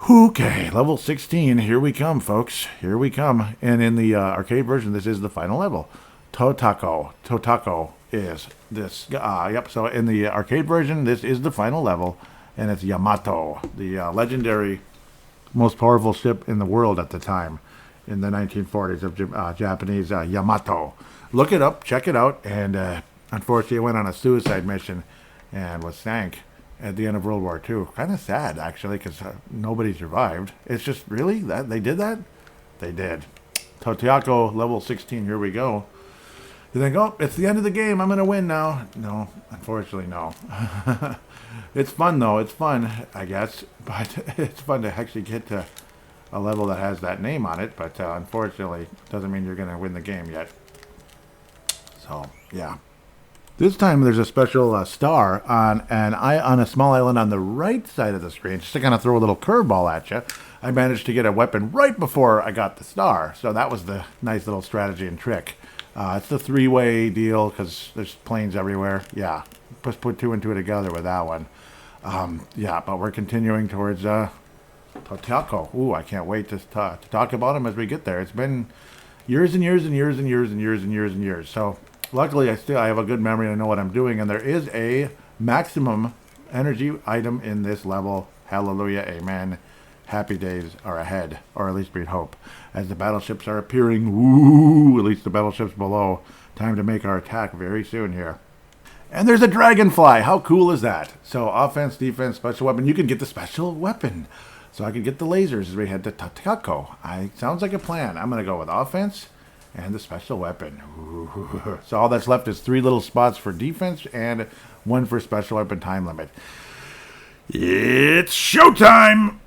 Okay, level 16. Here we come, folks. Here we come. And in the arcade version, this is the final level. Totako is this. Yep. So in the arcade version, this is the final level, and it's Yamato, the legendary, most powerful ship in the world at the time, in the 1940s of Japanese Yamato. Look it up, check it out, and. Unfortunately, I went on a suicide mission and was sank at the end of World War II. Kind of sad, actually, because nobody survived. It's just, really? That they did that? They did. Tatiako, level 16, here we go. You think, oh, it's the end of the game. I'm going to win now. No, unfortunately, no. It's fun, though. It's fun, I guess. But it's fun to actually get to a level that has that name on it. But unfortunately, doesn't mean you're going to win the game yet. So, yeah. This time there's a special star on on a small island on the right side of the screen, just to kind of throw a little curveball at you. I managed to get a weapon right before I got the star, so that was the nice little strategy and trick. It's the three-way deal because there's planes everywhere. Yeah, just put two and two together with that one. Yeah, but we're continuing towards Totako. Ooh, I can't wait to talk about him as we get there. It's been years and years and years and years and years and years and years. So luckily, I have a good memory and I know what I'm doing. And there is a maximum energy item in this level. Hallelujah, amen. Happy days are ahead, or at least we'd hope, as the battleships are appearing. Ooh, at least the battleships below. Time to make our attack very soon here. And there's a dragonfly. How cool is that? So offense, defense, special weapon. You can get the special weapon. So I can get the lasers as we head to Tatako. Sounds like a plan. I'm going to go with offense and the special weapon. Ooh. So all that's left is 3 little spots for defense and 1 for special weapon time limit. It's showtime!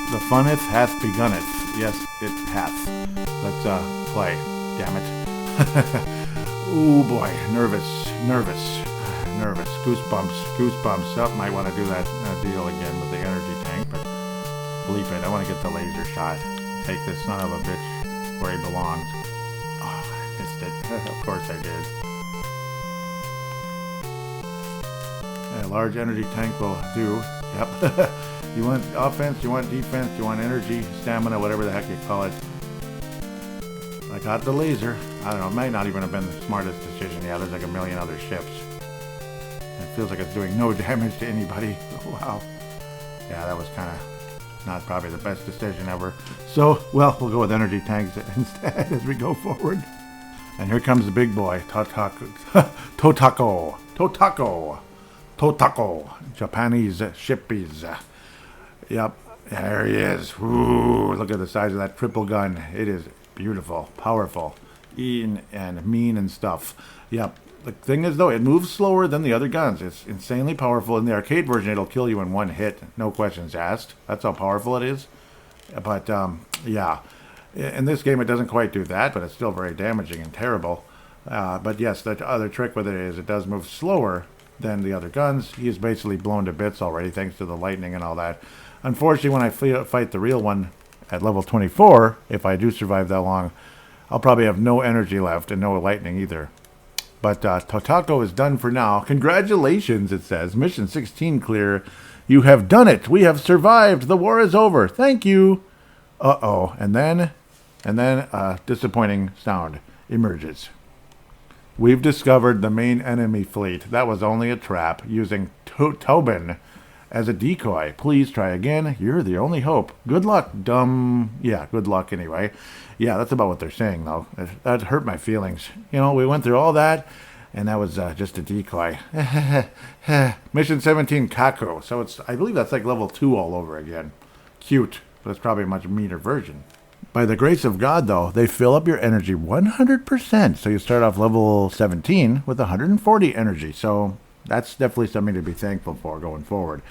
The funneth hath begunneth. Yes, it hath. Let's play. Damn it. Oh boy, nervous. Goosebumps. Oh, might want to do that deal again with the energy tank, but bleep it. I want to get the laser shot. Take this son of a bitch where he belongs. Oh, I missed it. Of course I did. A large energy tank will do. Yep. You want offense, you want defense, you want energy, stamina, whatever the heck you call it. I got the laser. I don't know, it might not even have been the smartest decision. Yeah, there's like a million other ships. It feels like it's doing no damage to anybody. Wow. Yeah, that was kind of not probably the best decision ever. So, well, we'll go with energy tanks instead as we go forward. And here comes the big boy, Totako. Japanese shippies. Yep, there he is. Ooh, look at the size of that triple gun. It is beautiful, powerful, and mean and stuff. Yep. The thing is, though, it moves slower than the other guns. It's insanely powerful. In the arcade version, it'll kill you in one hit. No questions asked. That's how powerful it is. But, yeah. In this game, it doesn't quite do that, but it's still very damaging and terrible. But, yes, the other trick with it is it does move slower than the other guns. He is basically blown to bits already, thanks to the lightning and all that. Unfortunately, when I fight the real one at level 24, if I do survive that long, I'll probably have no energy left and no lightning either. But Totako is done for now. Congratulations, it says. Mission 16 clear. You have done it. We have survived. The war is over. Thank you. Uh-oh. And then a disappointing sound emerges. We've discovered the main enemy fleet. That was only a trap using Tobin as a decoy. Please try again. You're the only hope. Good luck, dumb. Yeah, good luck anyway. Yeah, that's about what they're saying, though. That hurt my feelings. You know, we went through all that, and that was just a decoy. Mission 17, Kako. So I believe that's like level 2 all over again. Cute, but it's probably a much meaner version. By the grace of God, though, they fill up your energy 100%. So you start off level 17 with 140 energy. So that's definitely something to be thankful for going forward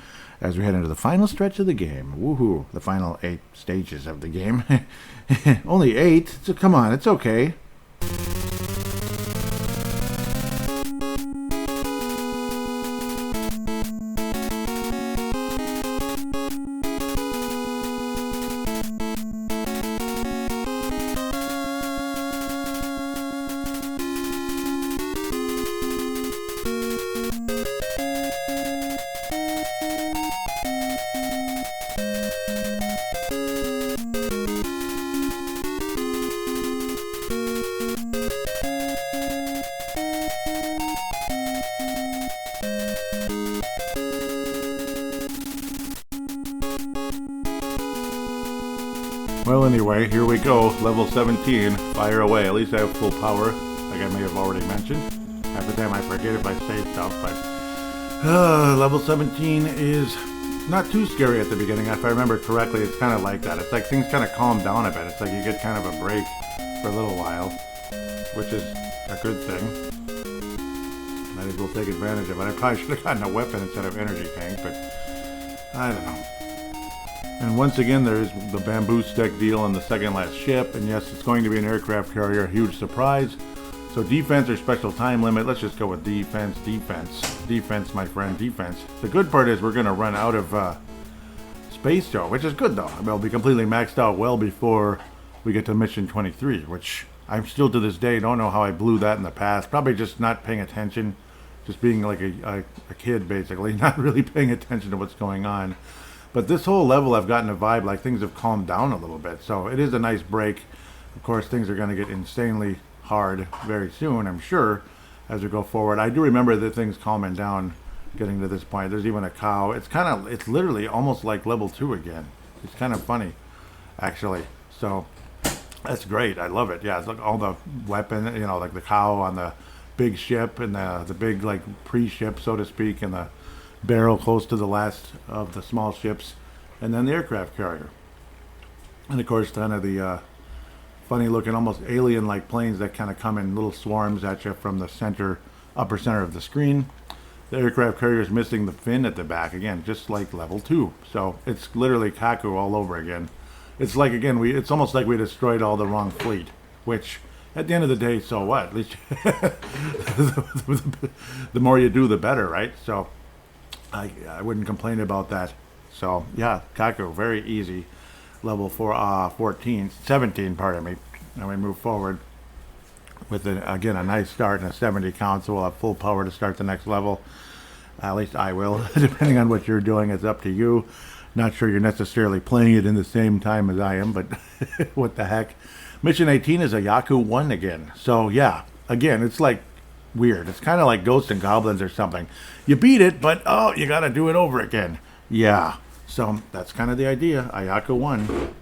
as we head into the final stretch of the game. Woohoo! The final 8 stages of the game. Only 8? So come on, it's okay. Well, anyway, here we go. Level 17. Fire away. At least I have full power, like I may have already mentioned. Half the time I forget if I say stuff, but level 17 is not too scary at the beginning. If I remember correctly, it's kind of like that. It's like things kind of calm down a bit. It's like you get kind of a break for a little while, which is a good thing. Might as well take advantage of it. I probably should have gotten a weapon instead of energy tank, but I don't know. And once again, there's the bamboo stick deal on the second last ship, and yes, it's going to be an aircraft carrier. Huge surprise. So defense or special time limit. Let's just go with defense, my friend, defense. The good part is we're going to run out of space though, which is good though. We'll be completely maxed out well before we get to mission 23, which I'm still to this day don't know how I blew that in the past. Probably just not paying attention, just being like a kid basically, not really paying attention to what's going on. But this whole level I've gotten a vibe like things have calmed down a little bit. So it is a nice break. Of course, things are going to get insanely hard very soon, I'm sure, as we go forward. I do remember the things calming down getting to this point. There's even a cow. It's literally almost like level 2 again. It's kind of funny, actually. So that's great. I love it. Yeah, it's like all the weapon, like the cow on the big ship and the big like pre-ship, so to speak, and the barrel close to the last of the small ships, and then the aircraft carrier. And of course, kind of the funny looking, almost alien like planes that kind of come in little swarms at you from the upper center of the screen. The aircraft carrier is missing the fin at the back again, just like level 2. So it's literally Kaku all over again. It's like, again, it's almost like we destroyed all the wrong fleet, which at the end of the day, so what? At least the more you do, the better, right? So I wouldn't complain about that. So yeah, Kaku, very easy. Level 17, pardon me. And we move forward with, again, a nice start and a 70 count, so we'll have full power to start the next level. At least I will. Depending on what you're doing, it's up to you. Not sure you're necessarily playing it in the same time as I am, but what the heck. Mission 18 is a Yaku 1 again. So yeah, again, it's like weird. It's kind of like Ghosts and Goblins or something. You beat it, but oh, you got to do it over again. Yeah. So that's kind of the idea, Ayaka 1.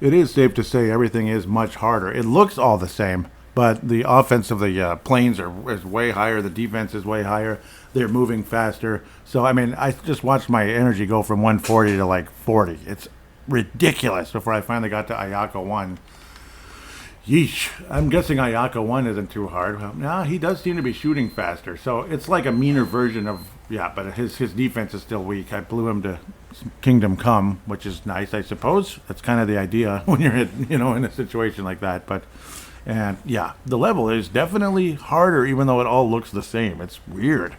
It is safe to say everything is much harder. It looks all the same, but the offense of the planes is way higher. The defense is way higher. They're moving faster. So, I mean, I just watched my energy go from 140 to like 40. It's ridiculous before I finally got to Ayaka 1. Yeesh. I'm guessing Ayaka 1 isn't too hard. Well, no, he does seem to be shooting faster. So it's like a meaner version of, yeah, but his defense is still weak. I blew him to Kingdom Come, which is nice, I suppose. That's kind of the idea when you're in a situation like that. But, and yeah, the level is definitely harder, even though it all looks the same. It's weird.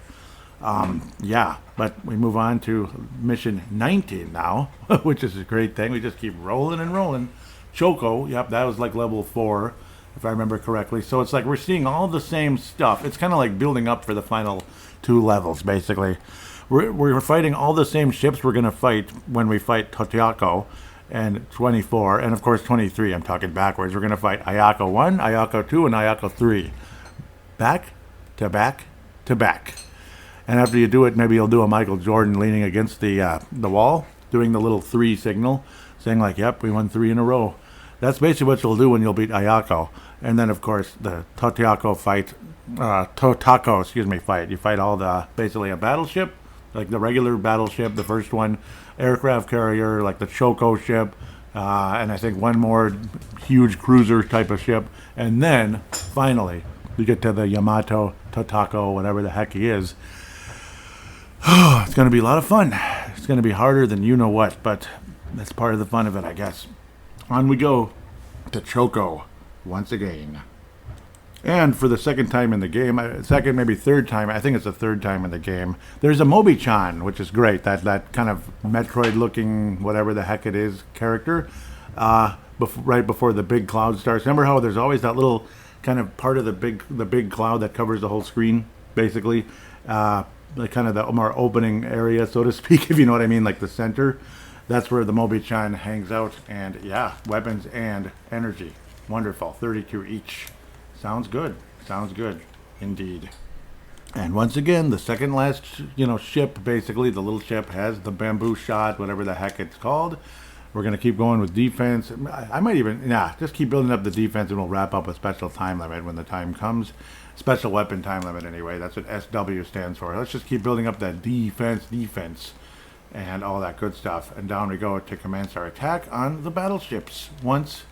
Yeah, but we move on to mission 19 now, which is a great thing. We just keep rolling and rolling. Choco, yep, that was like level 4, if I remember correctly. So it's like we're seeing all the same stuff. It's kind of like building up for the final 2 levels, basically. We're fighting all the same ships we're going to fight when we fight Totiako and 24, and of course 23. I'm talking backwards. We're going to fight Ayako 1, Ayako 2, and Ayako 3. Back to back to back. And after you do it, maybe you'll do a Michael Jordan leaning against the wall, doing the little 3 signal, saying like, yep, we won 3 in a row. That's basically what you'll do when you'll beat Ayako. And then, of course, the Totako fight. You fight all basically a battleship, like the regular battleship, the first one, aircraft carrier, like the Choco ship, and I think one more huge cruiser type of ship. And then, finally, you get to the Yamato, Totako, whatever the heck he is. It's going to be a lot of fun. It's going to be harder than you know what, but that's part of the fun of it, I guess. On we go to Choco once again. And for the second time in the game, second, maybe third time, I think it's the third time in the game, there's a Mobi-chan, which is great. That kind of Metroid-looking, whatever the heck it is, character, right before the big cloud starts. Remember how there's always that little kind of part of the big cloud that covers the whole screen, basically? Kind of the more opening area, so to speak, if you know what I mean, like the center. That's where the Mobi-chan hangs out. And yeah, weapons and energy. Wonderful. 32 each. Sounds good. Sounds good. Indeed. And once again, the second last, ship, basically, the little ship has the bamboo shot, whatever the heck it's called. We're going to keep going with defense. I might even, just keep building up the defense, and we'll wrap up with special time limit when the time comes. Special weapon time limit, anyway. That's what SW stands for. Let's just keep building up that defense, and all that good stuff. And down we go to commence our attack on the battleships once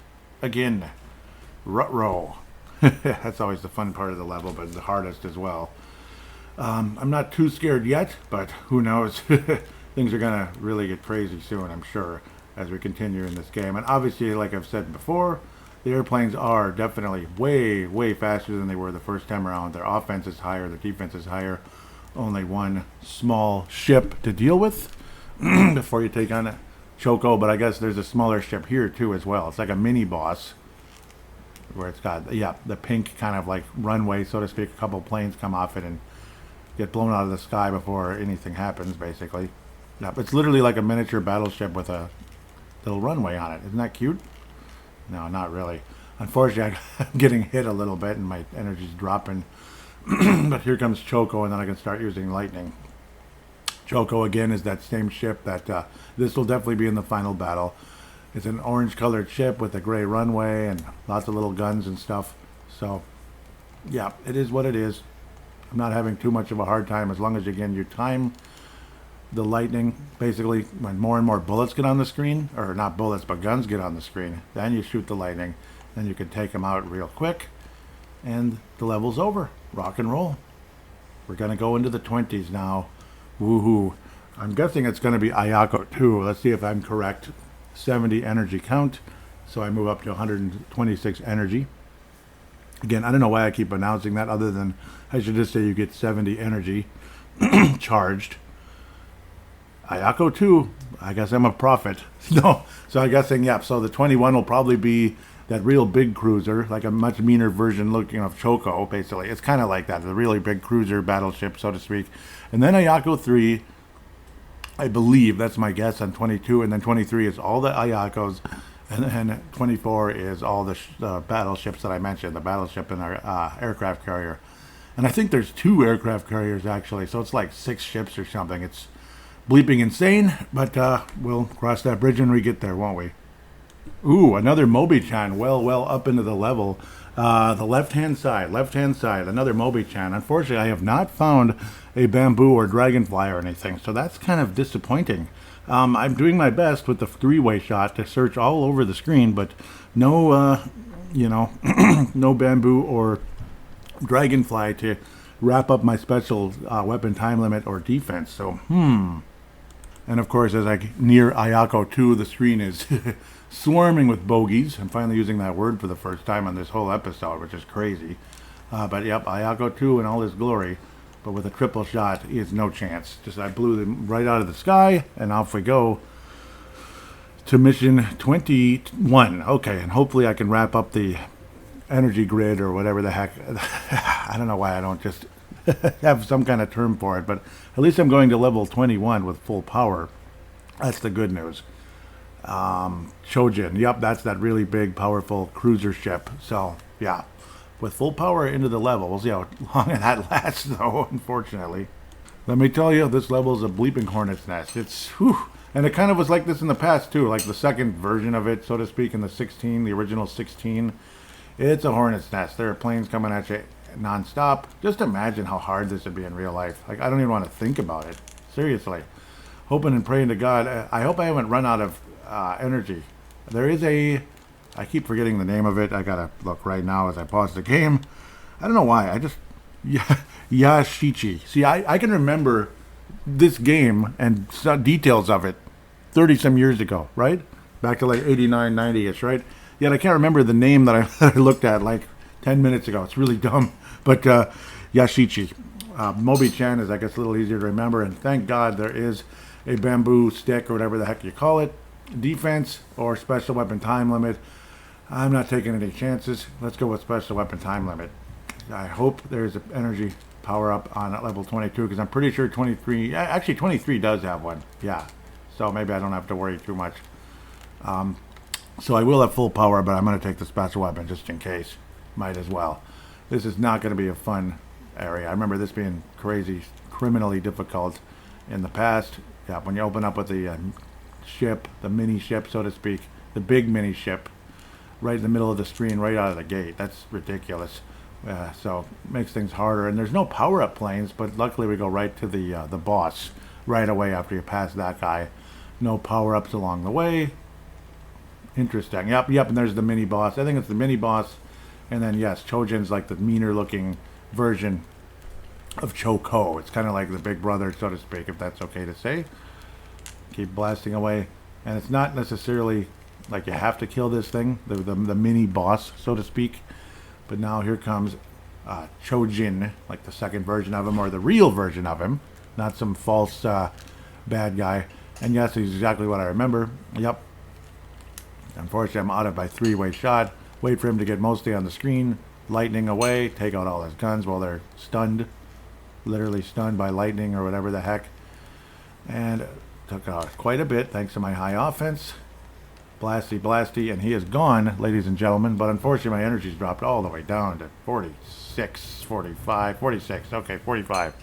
again. Ruh-roh. That's always the fun part of the level, but the hardest as well. I'm not too scared yet, but who knows? Things are going to really get crazy soon, I'm sure, as we continue in this game. And obviously, like I've said before, the airplanes are definitely way, way faster than they were the first time around. Their offense is higher, their defense is higher. Only one small ship to deal with before you take on Choco, but I guess there's a smaller ship here too as well. It's like a mini boss where it's got, the pink kind of like runway, so to speak. A couple planes come off it and get blown out of the sky before anything happens, basically. It's literally like a miniature battleship with a little runway on it. Isn't that cute? No, not really. Unfortunately, I'm getting hit a little bit and my energy's dropping. But here comes Choco, and then I can start using lightning. Choco, again, is that same ship that this will definitely be in the final battle. It's an orange-colored ship with a gray runway and lots of little guns and stuff. So, yeah, it is what it is. I'm not having too much of a hard time as long as, again, you time the lightning. Basically, when more and more bullets get on the screen, or not bullets, but guns get on the screen, then you shoot the lightning. Then you can take them out real quick, and the level's over. Rock and roll. We're going to go into the 20s now. Woohoo. I'm guessing it's going to be Ayako 2. Let's see if I'm correct. 70 energy count. So I move up to 126 energy. Again, I don't know why I keep announcing that, other than I should just say you get 70 energy charged. Ayako 2. I guess I'm a prophet. No. So I'm guessing, so the 21 will probably be that real big cruiser, like a much meaner version looking of Choco, basically. It's kind of like that, the really big cruiser battleship, so to speak. And then Ayako 3, I believe, that's my guess, on 22, and then 23 is all the Ayakos, and then 24 is all the battleships that I mentioned, the battleship and our aircraft carrier. And I think there's 2 aircraft carriers, actually, so it's like 6 ships or something. It's bleeping insane, but we'll cross that bridge when we get there, won't we? Ooh, another Mobi-chan, well up into the level. The left-hand side, another Mobi-chan. Unfortunately, I have not found a bamboo or dragonfly or anything, so that's kind of disappointing. I'm doing my best with the 3-way shot to search all over the screen, but no, no bamboo or dragonfly to wrap up my special weapon time limit or defense, so, And of course, as I near Ayako 2, the screen is swarming with bogeys. I'm finally using that word for the first time on this whole episode, which is crazy. But yep, Ayako 2 in all his glory. But with a triple shot, he has no chance. Just I blew them right out of the sky, and off we go to mission 21. Okay, and hopefully I can wrap up the energy grid or whatever the heck. I don't know why I don't just have some kind of term for it, but at least I'm going to level 21 with full power. That's the good news. Chojin, yep, that's that really big, powerful cruiser ship. So, yeah, with full power into the level. We'll see how long that lasts, though, unfortunately. Let me tell you, this level is a bleeping hornet's nest. It's, whew. And it kind of was like this in the past, too, like the second version of it, so to speak, in the 16, the original 16. It's a hornet's nest. There are planes coming at you non-stop. Just imagine how hard this would be in real life. Like, I don't even want to think about it. Seriously. Hoping and praying to God. I hope I haven't run out of energy. There is I keep forgetting the name of it. I gotta look right now as I pause the game. I don't know why. Yashichi. See, I can remember this game and some details of it 30 some years ago, right? Back to like 89, 90-ish, right? Yet I can't remember the name that I looked at like 10 minutes ago. It's really dumb. But Yashichi. Mobi-chan is, I guess, a little easier to remember. And thank God there is a bamboo stick or whatever the heck you call it. Defense or special weapon time limit. I'm not taking any chances. Let's go with special weapon time limit. I hope there's an energy power up on level 22 because I'm pretty sure 23, actually 23 does have one. Yeah. So maybe I don't have to worry too much. So I will have full power, but I'm going to take the special weapon just in case. Might as well. This is not going to be a fun area. I remember this being crazy, criminally difficult in the past. Yeah, when you open up with the ship, the mini ship, so to speak, the big mini ship, right in the middle of the screen, right out of the gate. That's ridiculous. So makes things harder. And there's no power-up planes, but luckily we go right to the boss right away after you pass that guy. No power-ups along the way. Interesting. Yep. And there's the mini boss. I think it's the mini boss. And then, yes, Chojin's like the meaner-looking version of Choco. It's kind of like the big brother, so to speak, if that's okay to say. Keep blasting away. And it's not necessarily like you have to kill this thing, the mini boss, so to speak. But now here comes Chojin, like the second version of him, or the real version of him, not some false bad guy. And yes, he's exactly what I remember. Yep. Unfortunately, I'm out of by three-way shot. Wait for him to get mostly on the screen. Lightning away. Take out all his guns while they're stunned. Literally stunned by lightning or whatever the heck. And took out quite a bit thanks to my high offense. Blasty, and he is gone, ladies and gentlemen. But unfortunately, my energy's dropped all the way down to 46, 45, 46. Okay, 45.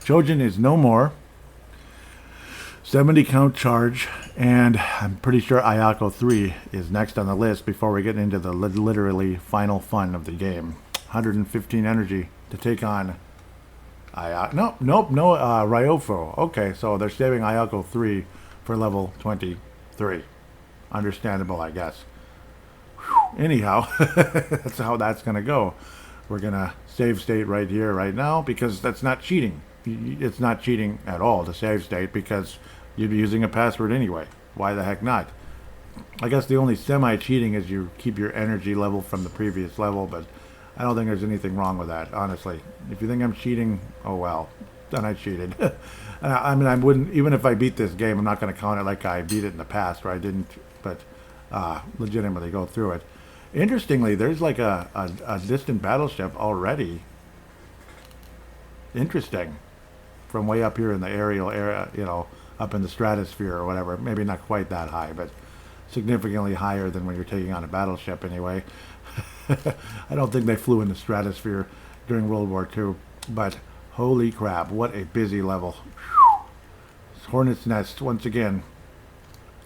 Chojin is no more. 70 count charge, and I'm pretty sure Ayako 3 is next on the list before we get into the literally final fun of the game. 115 energy to take on Ryofo. Okay, so they're saving Ayako 3 for level 23. Understandable, I guess. Whew. Anyhow, that's how that's going to go. We're going to save state right here, right now, because that's not cheating. It's not cheating at all to save state because you'd be using a password anyway. Why the heck not? I guess the only semi-cheating is you keep your energy level from the previous level, but I don't think there's anything wrong with that, honestly. If you think I'm cheating, oh well, then I cheated. I mean, I wouldn't, even if I beat this game, I'm not going to count it like I beat it in the past, or I didn't, but legitimately go through it. Interestingly, there's like a distant battleship already. Interesting. From way up here in the aerial area, you know, up in the stratosphere or whatever. Maybe not quite that high, but significantly higher than when you're taking on a battleship anyway. I don't think they flew in the stratosphere during World War II, but holy crap, what a busy level. Hornet's Nest, once again,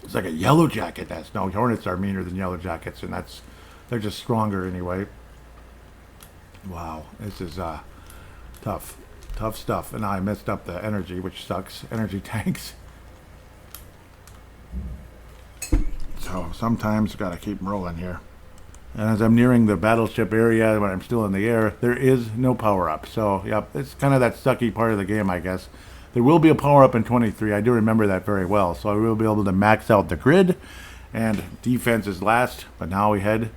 it's like a yellow jacket nest. No, hornets are meaner than yellow jackets, and they're just stronger anyway. Wow, this is tough stuff. And I messed up the energy, which sucks. Energy tanks. So sometimes gotta keep rolling here. And as I'm nearing the battleship area, when I'm still in the air, there is no power-up. So, yep, it's kind of that sucky part of the game, I guess. There will be a power-up in 23. I do remember that very well. So I will be able to max out the grid. And defense is last. But now we head,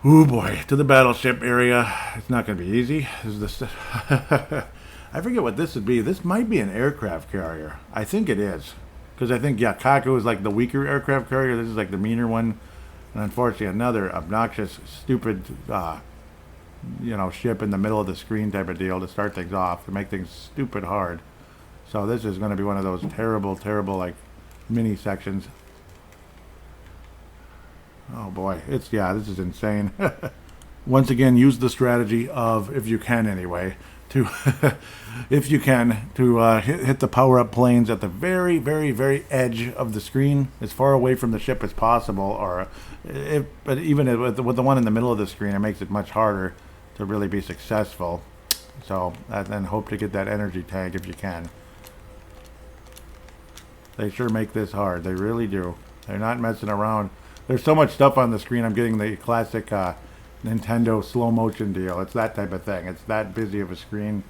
oh boy, to the battleship area. It's not going to be easy. This is I forget what this would be. This might be an aircraft carrier. I think it is. Because I think, yeah, Kaku is like the weaker aircraft carrier. This is like the meaner one. And unfortunately, another obnoxious, stupid, ship in the middle of the screen type of deal to start things off, to make things stupid hard. So this is going to be one of those terrible, like, mini sections. Oh boy, this is insane. Once again, use the strategy of, if you can anyway, to if you can, to hit the power-up planes at the very, very, very edge of the screen, as far away from the ship as possible. But even with the one in the middle of the screen, it makes it much harder to really be successful. So, and then hope to get that energy tag if you can. They sure make this hard. They really do. They're not messing around. There's so much stuff on the screen. I'm getting the classic Nintendo slow motion deal. It's that type of thing. It's that busy of a screen.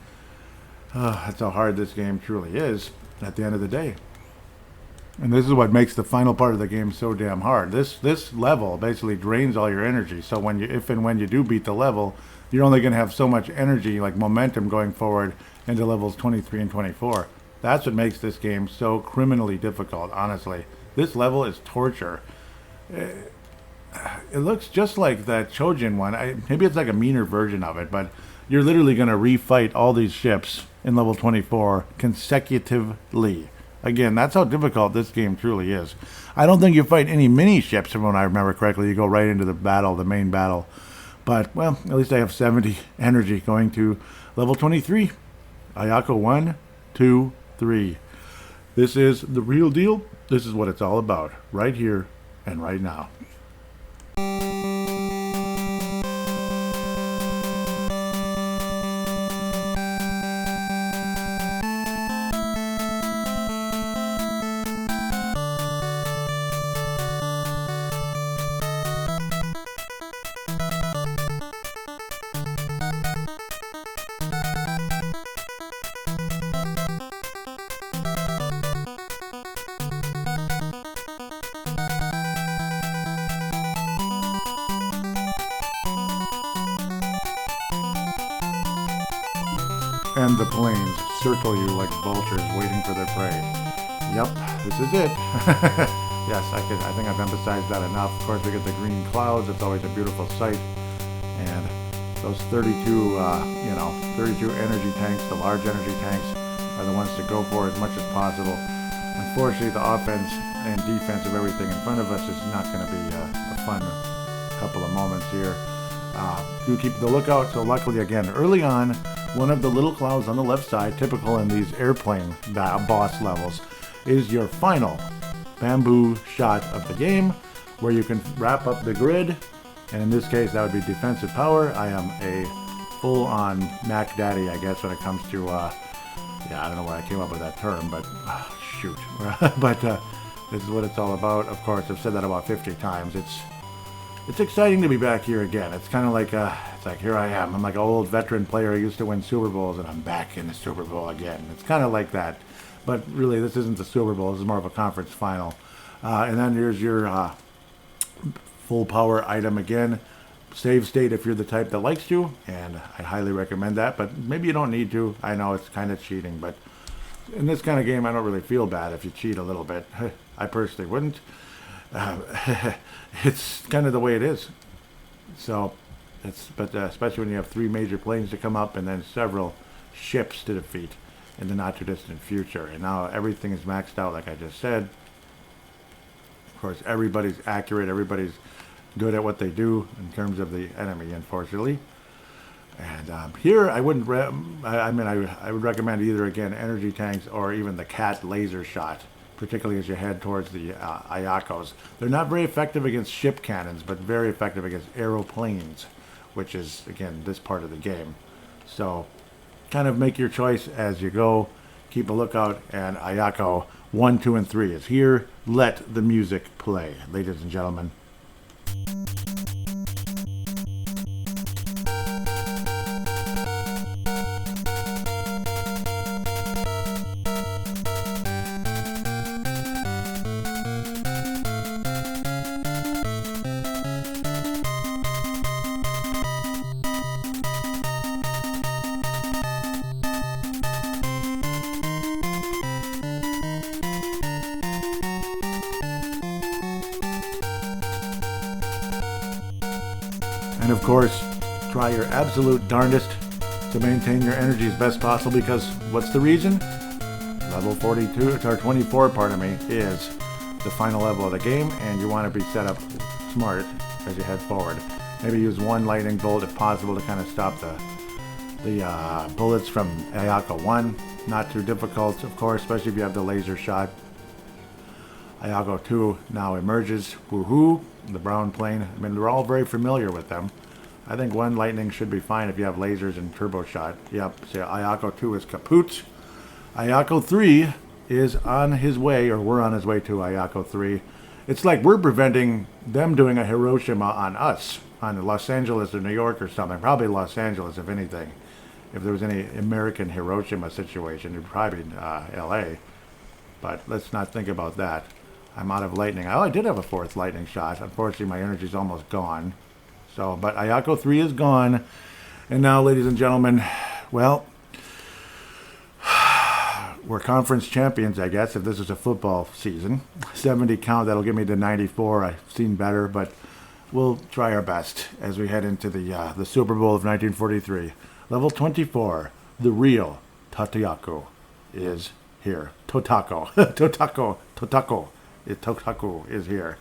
That's how hard this game truly is at the end of the day. And this is what makes the final part of the game so damn hard. This level basically drains all your energy. So if and when you do beat the level, you're only going to have so much energy, like momentum, going forward into levels 23 and 24. That's what makes this game so criminally difficult, honestly. This level is torture. It looks just like that Chojin one. Maybe it's like a meaner version of it, but you're literally going to refight all these ships in level 24 consecutively. Again, that's how difficult this game truly is. I don't think you fight any mini ships, from what I remember correctly. You go right into the battle, the main battle. But, well, at least I have 70 energy going to level 23. Ayako 1, 2, 3. This is the real deal. This is what it's all about, right here and right now. And the planes circle you like vultures waiting for their prey. Yep, this is it. Yes, I think I've emphasized that enough. Of course, we get the green clouds. It's always a beautiful sight. And those 32 energy tanks, the large energy tanks, are the ones to go for as much as possible. Unfortunately, the offense and defense of everything in front of us is not going to be a fun couple of moments here. Do keep the lookout. So luckily, again, early on, one of the little clouds on the left side, typical in these airplane boss levels, is your final bamboo shot of the game, where you can wrap up the grid. And in this case, that would be defensive power. I am a full-on Mac Daddy, I guess, when it comes to, I don't know why I came up with that term, but shoot. But this is what it's all about. Of course, I've said that about 50 times. It's exciting to be back here again. It's kind of like, it's like, here I am. I'm like an old veteran player who used to win Super Bowls, and I'm back in the Super Bowl again. It's kind of like that. But really, this isn't the Super Bowl. This is more of a conference final. And then here's your full power item again. Save state if you're the type that likes to, and I highly recommend that. But maybe you don't need to. I know it's kind of cheating, but in this kind of game, I don't really feel bad if you cheat a little bit. I personally wouldn't. It's kind of the way it is. So, especially when you have 3 major planes to come up and then several ships to defeat in the not too distant future. And now everything is maxed out, like I just said. Of course, everybody's accurate. Everybody's good at what they do in terms of the enemy, unfortunately. And here, I wouldn't. I would recommend either again energy tanks or even the cat laser shot, particularly as you head towards the Ayakos. They're not very effective against ship cannons, but very effective against aeroplanes, which is, again, this part of the game. So kind of make your choice as you go. Keep a lookout, and Ayako 1, 2, and 3 is here. Let the music play, ladies and gentlemen. And of course, try your absolute darndest to maintain your energy as best possible, because what's the reason? Level 42, or 24, pardon me, is the final level of the game, and you want to be set up smart as you head forward. Maybe use 1 lightning bolt if possible to kind of stop the bullets from Ayako 1. Not too difficult, of course, especially if you have the laser shot. Ayako 2 now emerges. Woohoo! The brown plane. I mean, we're all very familiar with them. I think 1 lightning should be fine if you have lasers and turbo shot. Yep, so Ayako 2 is kaput. Ayako 3 is on his way, or we're on his way to Ayako 3. It's like we're preventing them doing a Hiroshima on us, on Los Angeles or New York or something. Probably Los Angeles, if anything. If there was any American Hiroshima situation, it would probably be L.A. But let's not think about that. I'm out of lightning. Oh, I did have a 4th lightning shot. Unfortunately, my energy's almost gone. So, but Ayako 3 is gone. And now, ladies and gentlemen, well, we're conference champions, I guess, if this is a football season. 70 count, that'll get me to 94. I've seen better, but we'll try our best as we head into the Super Bowl of 1943. Level 24, the real Tatayaku is here. Totako. Totako. Totako. Totaku is here.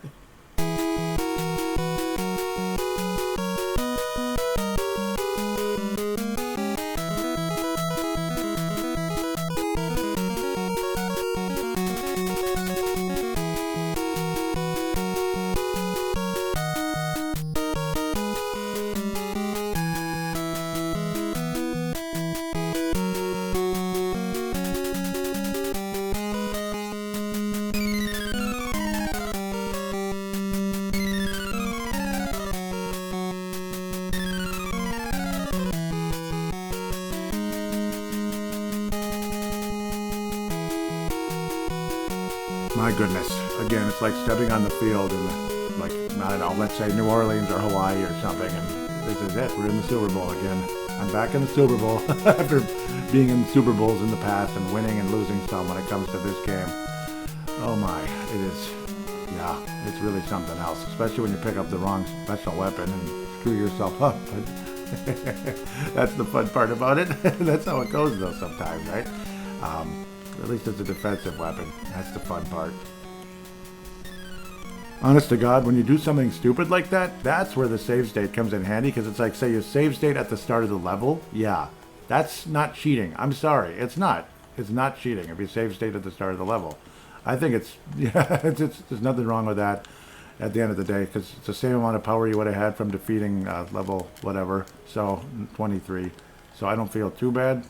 My goodness. Again, it's like stepping on the field in, like, I don't know, let's say New Orleans or Hawaii or something, and this is it. We're in the Super Bowl again. I'm back in the Super Bowl after being in Super Bowls in the past and winning and losing some when it comes to this game. Oh my, it is, yeah, it's really something else, especially when you pick up the wrong special weapon and screw yourself up. But that's the fun part about it. That's how it goes though sometimes, right? At least it's a defensive weapon. That's the fun part. Honest to God, when you do something stupid like that, that's where the save state comes in handy, because it's like, say you save state at the start of the level. Yeah, that's not cheating. I'm sorry, it's not. It's not cheating if you save state at the start of the level. I think it's, yeah, there's nothing wrong with that at the end of the day, because it's the same amount of power you would have had from defeating level whatever, so 23. So I don't feel too bad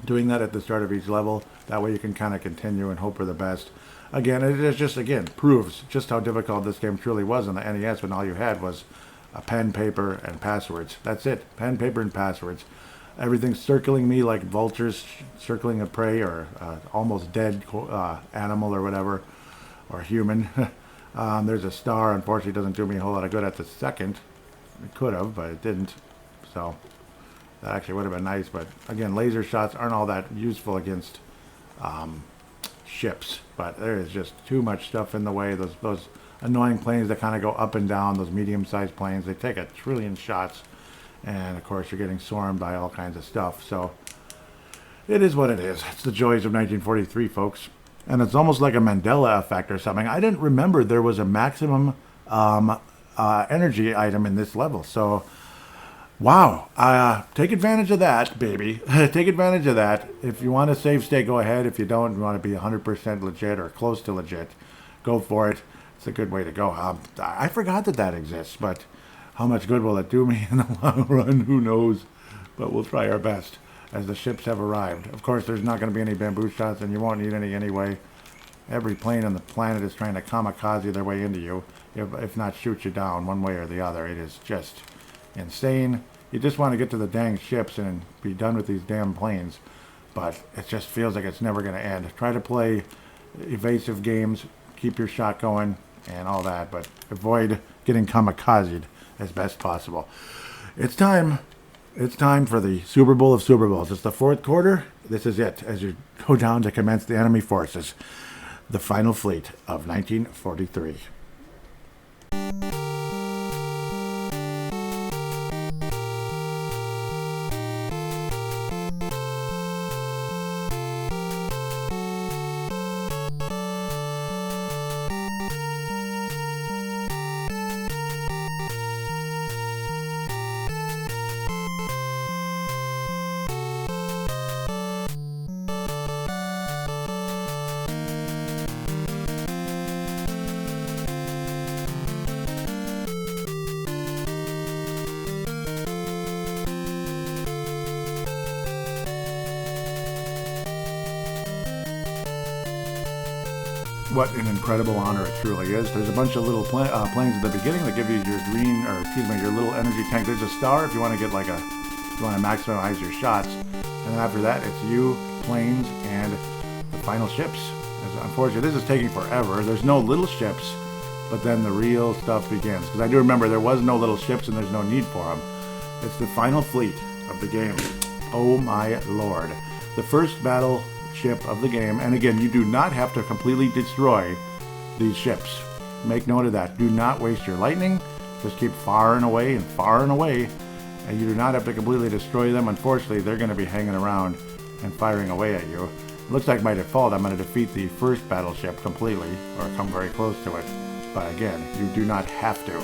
doing that at the start of each level. That way you can kind of continue and hope for the best. Again, it is just, again, proves just how difficult this game truly was on the NES when all you had was a pen, paper, and passwords. That's it. Pen, paper, and passwords. Everything's circling me like vultures circling a prey or almost dead animal or whatever, or human. There's a star. Unfortunately, it doesn't do me a whole lot of good at the second. It could have, but it didn't. So that actually would have been nice. But again, laser shots aren't all that useful against ships, but there is just too much stuff in the way. Those annoying planes that kind of go up and down, those medium-sized planes, they take 1 trillion shots, and of course you're getting swarmed by all kinds of stuff. So it is what it is. It's the joys of 1943, folks. And it's almost like a Mandela effect or something. I didn't remember there was a maximum energy item in this level. So wow, take advantage of that, baby. Take advantage of that. If you want to save state, go ahead. If you don't, you want to be 100% legit or close to legit, go for it. It's a good way to go. I forgot that exists, but how much good will it do me in the long run? Who knows? But we'll try our best as the ships have arrived. Of course, there's not going to be any bamboo shots, and you won't need any anyway. Every plane on the planet is trying to kamikaze their way into you, if not shoot you down one way or the other. It is just insane. You just want to get to the dang ships and be done with these damn planes, but it just feels like it's never going to end. Try to play evasive games, keep your shot going and all that, but avoid getting kamikazed as best possible. It's time. It's time for the Super Bowl of Super Bowls. It's the fourth quarter. This is it as you go down to commence the enemy forces, the final fleet of 1943. What an incredible honor it truly is. There's a bunch of little planes at the beginning that give you your green, or excuse me, your little energy tank. There's a star if you want to get like if you want to maximize your shots. And then after that, it's you, planes, and the final ships. Unfortunately, this is taking forever. There's no little ships, but then the real stuff begins. Because I do remember there was no little ships and there's no need for them. It's the final fleet of the game. Oh my lord. The first battleship of the game, and again, you do not have to completely destroy these ships. Make note of that. Do not waste your lightning. Just keep firing away, and you do not have to completely destroy them. Unfortunately, they're going to be hanging around and firing away at you. It looks like by default I'm going to defeat the first battleship completely, or come very close to it. But again, you do not have to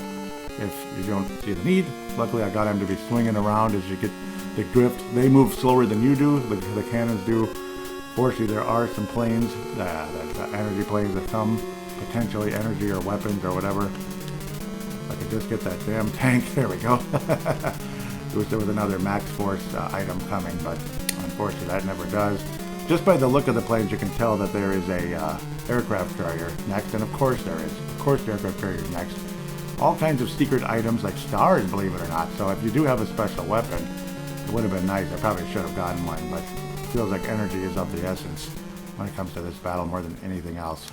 if you don't see the need. Luckily, I got him to be swinging around as you get the drift. They move slower than you do, the cannons do. Fortunately, there are some planes, energy planes that come, potentially energy or weapons or whatever. If I could just get that damn tank, there we go. Wish there was another Max Force item coming, but unfortunately that never does. Just by the look of the planes, you can tell that there is a aircraft carrier next, and of course there is. Of course the aircraft carrier is next. All kinds of secret items like stars, believe it or not. So if you do have a special weapon, it would have been nice. I probably should have gotten one, but feels like energy is of the essence when it comes to this battle more than anything else.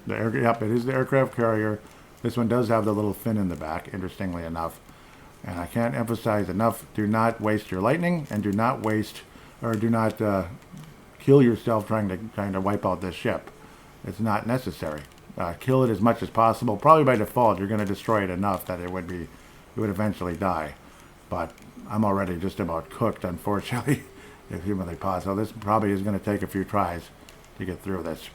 Yep, it is the aircraft carrier. This one does have the little fin in the back, interestingly enough. And I can't emphasize enough, do not waste your lightning, and do not waste, or do not kill yourself trying to wipe out this ship. It's not necessary. Kill it as much as possible. Probably by default, you're going to destroy it enough that it would eventually die. But I'm already just about cooked, unfortunately, if humanly possible. This probably is going to take a few tries to get through this,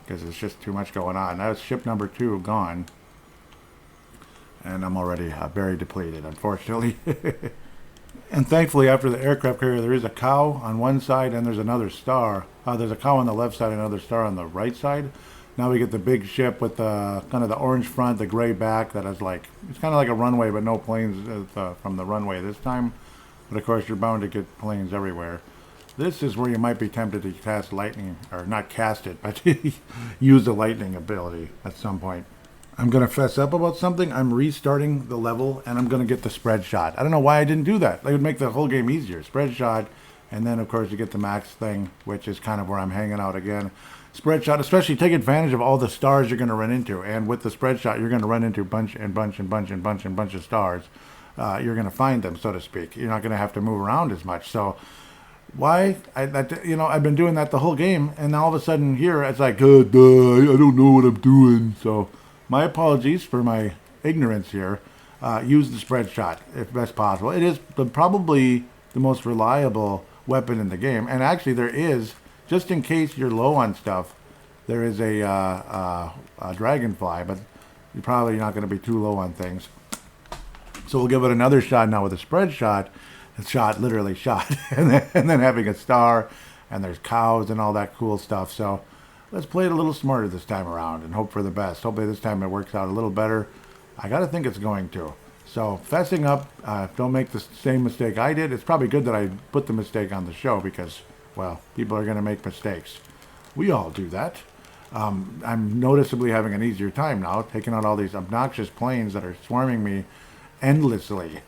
because it's just too much going on. Now it's ship number 2 gone, and I'm already very depleted, unfortunately. And thankfully, after the aircraft carrier, there is a cow on one side, and there's another star. There's a cow on the left side and another star on the right side. Now we get the big ship with the kind of the orange front, the gray back. That is like, it's kind of like a runway, but no planes from the runway this time. But of course, you're bound to get planes everywhere. This is where you might be tempted to cast lightning, or not cast it, but use the lightning ability at some point. I'm going to fess up about something. I'm restarting the level, and I'm going to get the spread shot. I don't know why I didn't do that. It would make the whole game easier. Spread shot, and then, of course, you get the max thing, which is kind of where I'm hanging out again. Spread shot, especially take advantage of all the stars you're going to run into. And with the spread shot, you're going to run into bunch of stars. You're going to find them, so to speak. You're not going to have to move around as much. So why? I've been doing that the whole game, and all of a sudden here, it's like, I don't know what I'm doing. So my apologies for my ignorance here. Use the spread shot if best possible. It is probably the most reliable weapon in the game. And actually there is, just in case you're low on stuff, there is a dragonfly, but you're probably not going to be too low on things. So we'll give it another shot now with a spread shot. It's shot, literally shot. and then having a star, and there's cows and all that cool stuff. So let's play it a little smarter this time around and hope for the best. Hopefully this time it works out a little better. I got to think it's going to. So fessing up, don't make the same mistake I did. It's probably good that I put the mistake on the show because, well, people are going to make mistakes. We all do that. I'm noticeably having an easier time now, taking out all these obnoxious planes that are swarming me endlessly.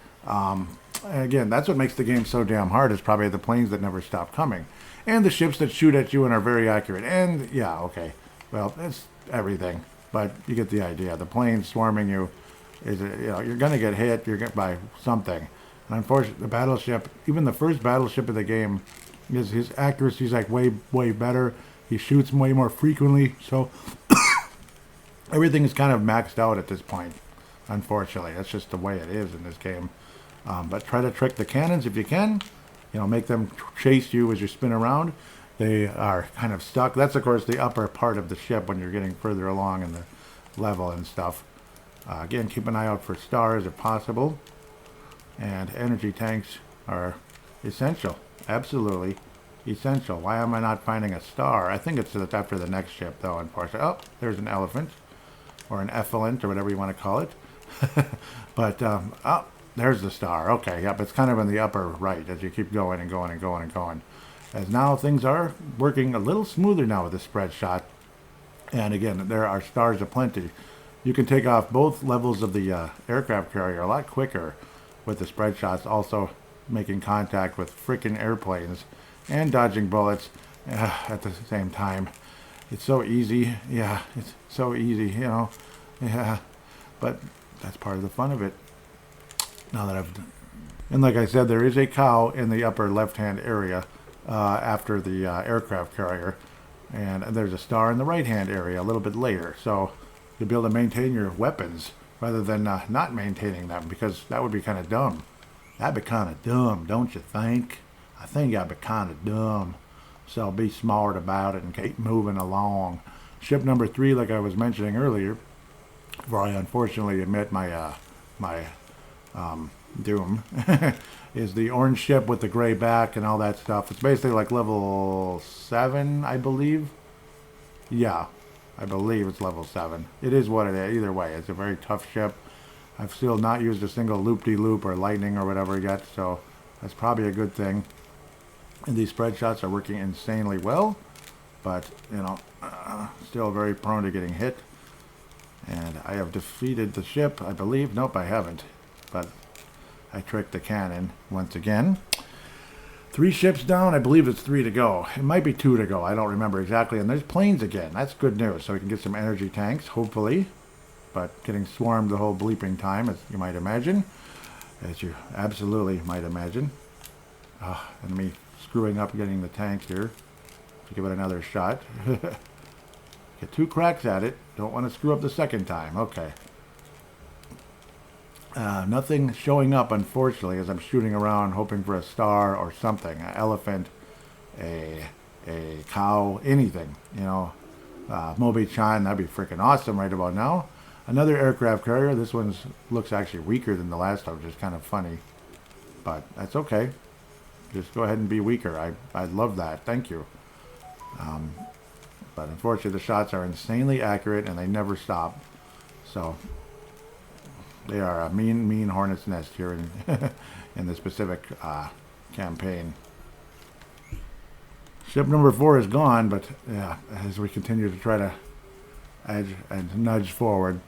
Again, that's what makes the game so damn hard, is probably the planes that never stop coming. And the ships that shoot at you and are very accurate. And, yeah, okay. Well, it's everything. But you get the idea. The planes swarming you, you're going to get hit by something. And unfortunately, the battleship, even the first battleship of the game, his accuracy is like way better. He shoots way more frequently. So everything is kind of maxed out at this point. Unfortunately, that's just the way it is in this game. But try to trick the cannons if you can. Make them chase you as you spin around. They are kind of stuck. That's, of course, the upper part of the ship when you're getting further along in the level and stuff. Again, keep an eye out for stars if possible. And energy tanks are essential. Absolutely essential. Why am I not finding a star? I think it's after the next ship, though, unfortunately. Oh, there's an elephant. Or an effluent, or whatever you want to call it. But, oh, there's the star. Okay, yep, it's kind of in the upper right as you keep going and going and going and going. As now things are working a little smoother now with the spread shot. And again, there are stars aplenty. You can take off both levels of the aircraft carrier a lot quicker with the spread shots, also making contact with freaking airplanes and dodging bullets at the same time. It's so easy. Yeah, it's so easy, Yeah, but that's part of the fun of it. Now that and like I said, there is a cow in the upper left-hand area after the aircraft carrier, and there's a star in the right-hand area a little bit later. So you'll be able to maintain your weapons rather than not maintaining them, because that would be kind of dumb. That'd be kind of dumb, don't you think? I think that'd be kind of dumb. So be smart about it and keep moving along. Ship number 3, like I was mentioning earlier, where I unfortunately admit my doom, is the orange ship with the gray back and all that stuff. It's basically like level 7, I believe. Yeah, I believe it's level 7. It is what it is. Either way, it's a very tough ship. I've still not used a single loop-de-loop or lightning or whatever yet, so that's probably a good thing. And these spread shots are working insanely well, but, still very prone to getting hit. And I have defeated the ship, I believe. Nope, I haven't. But I tricked the cannon once again. 3 ships down. I believe it's 3 to go. It might be 2 to go. I don't remember exactly. And there's planes again. That's good news. So we can get some energy tanks, hopefully. But getting swarmed the whole bleeping time, as you might imagine. As you absolutely might imagine. And me screwing up getting the tank here. To give it another shot. Get 2 cracks at it. Don't want to screw up the second time. Okay. Nothing showing up, unfortunately, as I'm shooting around hoping for a star or something. An elephant, a cow, anything. You know, Mobi-chan, that'd be freaking awesome right about now. Another aircraft carrier. This one looks actually weaker than the last one, which is kind of funny. But that's okay. Just go ahead and be weaker. I love that. Thank you. But unfortunately, the shots are insanely accurate, and they never stop. So they are a mean hornet's nest here in this Pacific campaign. Ship number 4 is gone, but yeah, as we continue to try to edge and nudge forward,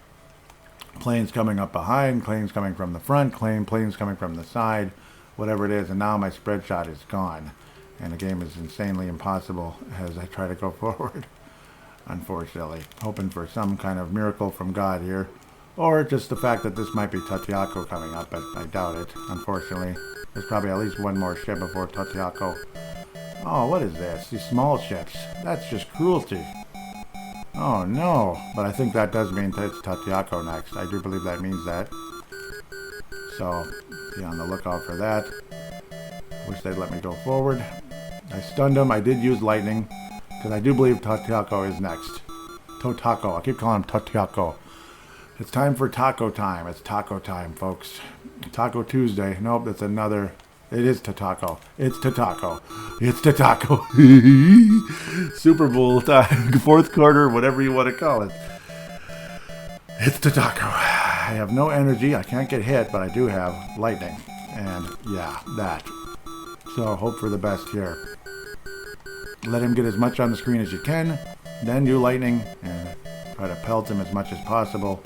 planes coming up behind, planes coming from the front, planes coming from the side, whatever it is, and now my spread shot is gone, and the game is insanely impossible as I try to go forward. Unfortunately, hoping for some kind of miracle from God here. Or just the fact that this might be Tatiako coming up, but I doubt it. Unfortunately, there's probably at least one more ship before Tatiako. Oh, what is this? These small ships. That's just cruelty. Oh, no. But I think that does mean that it's Tatiako next. I do believe that means that. So, be on the lookout for that. Wish they'd let me go forward. I stunned him. I did use lightning, because I do believe Tatiako is next. Totako. I keep calling him Tatiako. It's time for taco time. It's taco time, folks. Taco Tuesday. Nope, that's another. It is Tatako. It's Tatako. It's Tatako. Super Bowl time. 4th quarter, whatever you want to call it. It's Tatako. I have no energy. I can't get hit, but I do have lightning. And yeah, that. So hope for the best here. Let him get as much on the screen as you can. Then do lightning and try to pelt him as much as possible.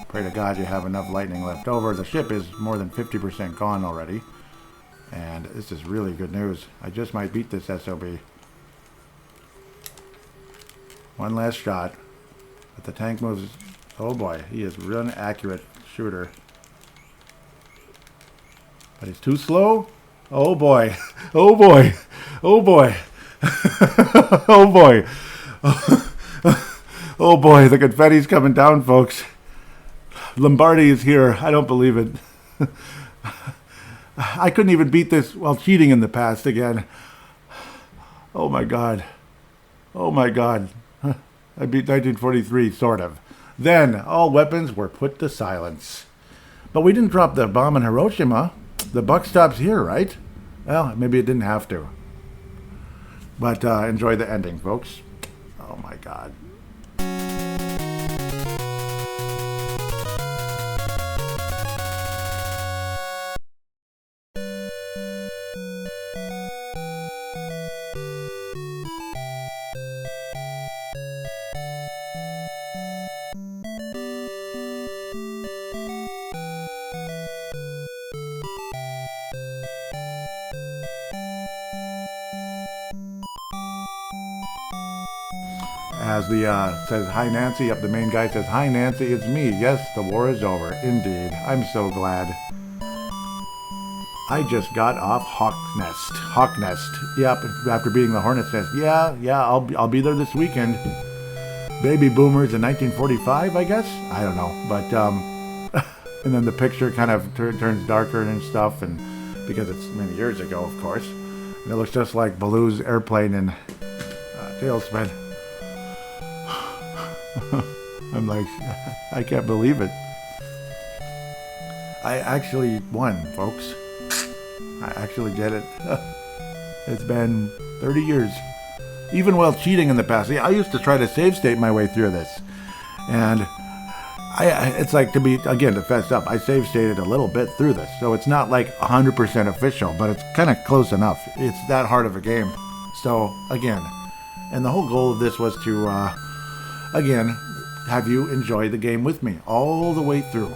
Pray to God you have enough lightning left over. The ship is more than 50% gone already. And this is really good news. I just might beat this SOB. One last shot. But the tank moves. Oh boy, he is really an accurate shooter. But he's too slow. Oh boy. Oh boy. Oh boy. Oh boy. Oh boy, the confetti's coming down, folks. Lombardi is here. I don't believe it. I couldn't even beat this while cheating in the past again. Oh my God. Oh my God. I beat 1943, sort of. Then, all weapons were put to silence. But we didn't drop the bomb in Hiroshima. The buck stops here, right? Well, maybe it didn't have to. But enjoy the ending, folks. Oh my God. As the says, hi Nancy, up the main guy says, hi Nancy, it's me. Yes, the war is over. Indeed. I'm so glad. I just got off Hawk Nest. Yep, after beating the Hornet's Nest. Yeah, I'll be there this weekend. Baby boomers in 1945, I guess? I don't know. But, and then the picture kind of turns darker and stuff, and because it's many years ago, of course. And it looks just like Baloo's airplane in Tailspin. I'm like, I can't believe it. I actually won, folks. I actually did it. It's been 30 years. Even while cheating in the past. See, I used to try to save state my way through this. And it's like, to fess up, I save stated a little bit through this. So it's not like 100% official, but it's kind of close enough. It's that hard of a game. So, again, and the whole goal of this was to, again, have you enjoy the game with me all the way through.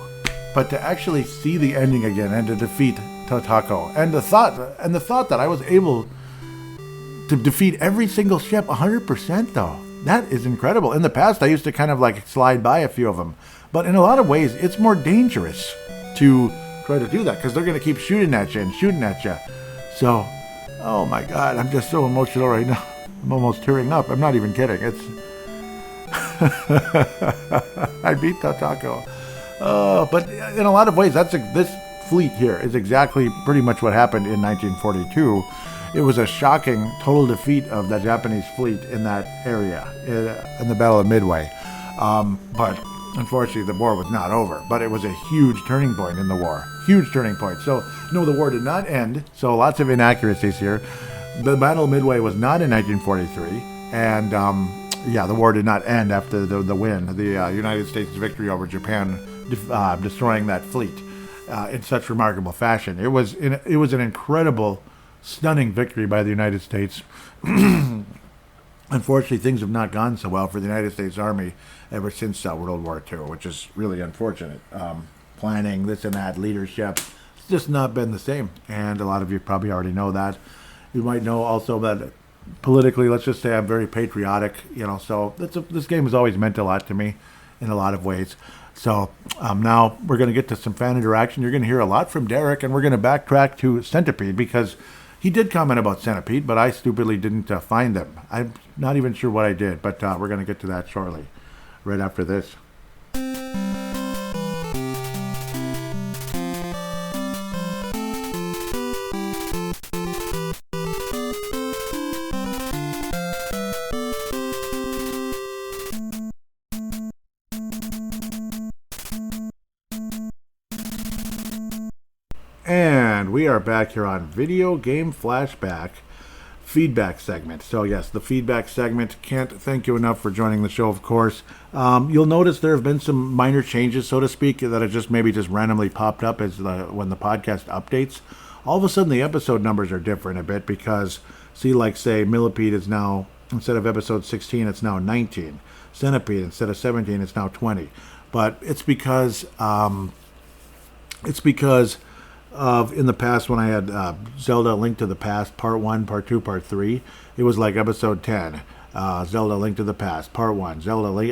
But to actually see the ending again and to defeat Totako. And the thought that I was able to defeat every single ship 100% though. That is incredible. In the past, I used to kind of like slide by a few of them. But in a lot of ways, it's more dangerous to try to do that because they're going to keep shooting at you and shooting at you. So, oh my God, I'm just so emotional right now. I'm almost tearing up. I'm not even kidding. It's I beat Totako. But in a lot of ways, this fleet here is exactly pretty much what happened in 1942. It was a shocking total defeat of the Japanese fleet in that area in the Battle of Midway. But unfortunately, the war was not over. But it was a huge turning point in the war. Huge turning point. So, no, the war did not end. So lots of inaccuracies here. The Battle of Midway was not in 1943. And, the war did not end after the win. The United States' victory over Japan destroying that fleet in such remarkable fashion. It was an incredible, stunning victory by the United States. Unfortunately, things have not gone so well for the United States Army ever since World War II, which is really unfortunate. Planning, this and that, leadership, it's just not been the same. And a lot of you probably already know that. You might know also that politically, let's just say I'm very patriotic, so this game has always meant a lot to me in a lot of ways. So now we're going to get to some fan interaction. You're going to hear a lot from Derek, and we're going to backtrack to Centipede because he did comment about Centipede, but I stupidly didn't find them. I'm not even sure what I did, but we're going to get to that shortly, right after this. And we are back here on Video Game Flashback feedback segment. So yes, the feedback segment. Can't thank you enough for joining the show, of course. You'll notice there have been some minor changes, so to speak, that have just randomly popped up when the podcast updates. All of a sudden, the episode numbers are different a bit because, say, Millipede is now, instead of episode 16, it's now 19. Centipede, instead of 17, it's now 20. But it's because of in the past when I had Zelda Link to the Past Part 1, Part 2, Part 3, it was like episode 10, Zelda Link to the Past Part 1,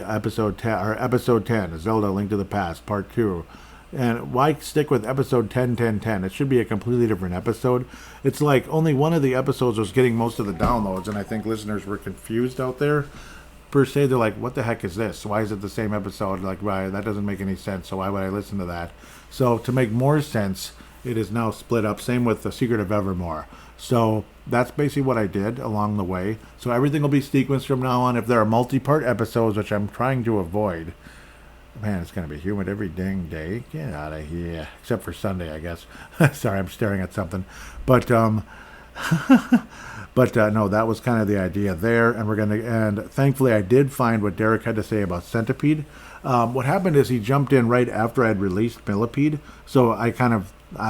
episode 10, Zelda Link to the Past Part 2. And why stick with episode 10, 10, 10? It should be a completely different episode. It's like only one of the episodes was getting most of the downloads, and I think listeners were confused out there. Per se, they're like, what the heck is this? Why is it the same episode? Like, why? That doesn't make any sense, so why would I listen to that? So to make more sense, it is now split up. Same with The Secret of Evermore. So that's basically what I did along the way. So everything will be sequenced from now on. If there are multi-part episodes, which I'm trying to avoid, man, it's going to be humid every dang day. Get out of here. Except for Sunday, I guess. Sorry, I'm staring at something. But no, that was kind of the idea there. And thankfully I did find what Derek had to say about Centipede. What happened is he jumped in right after I'd released Millipede. So I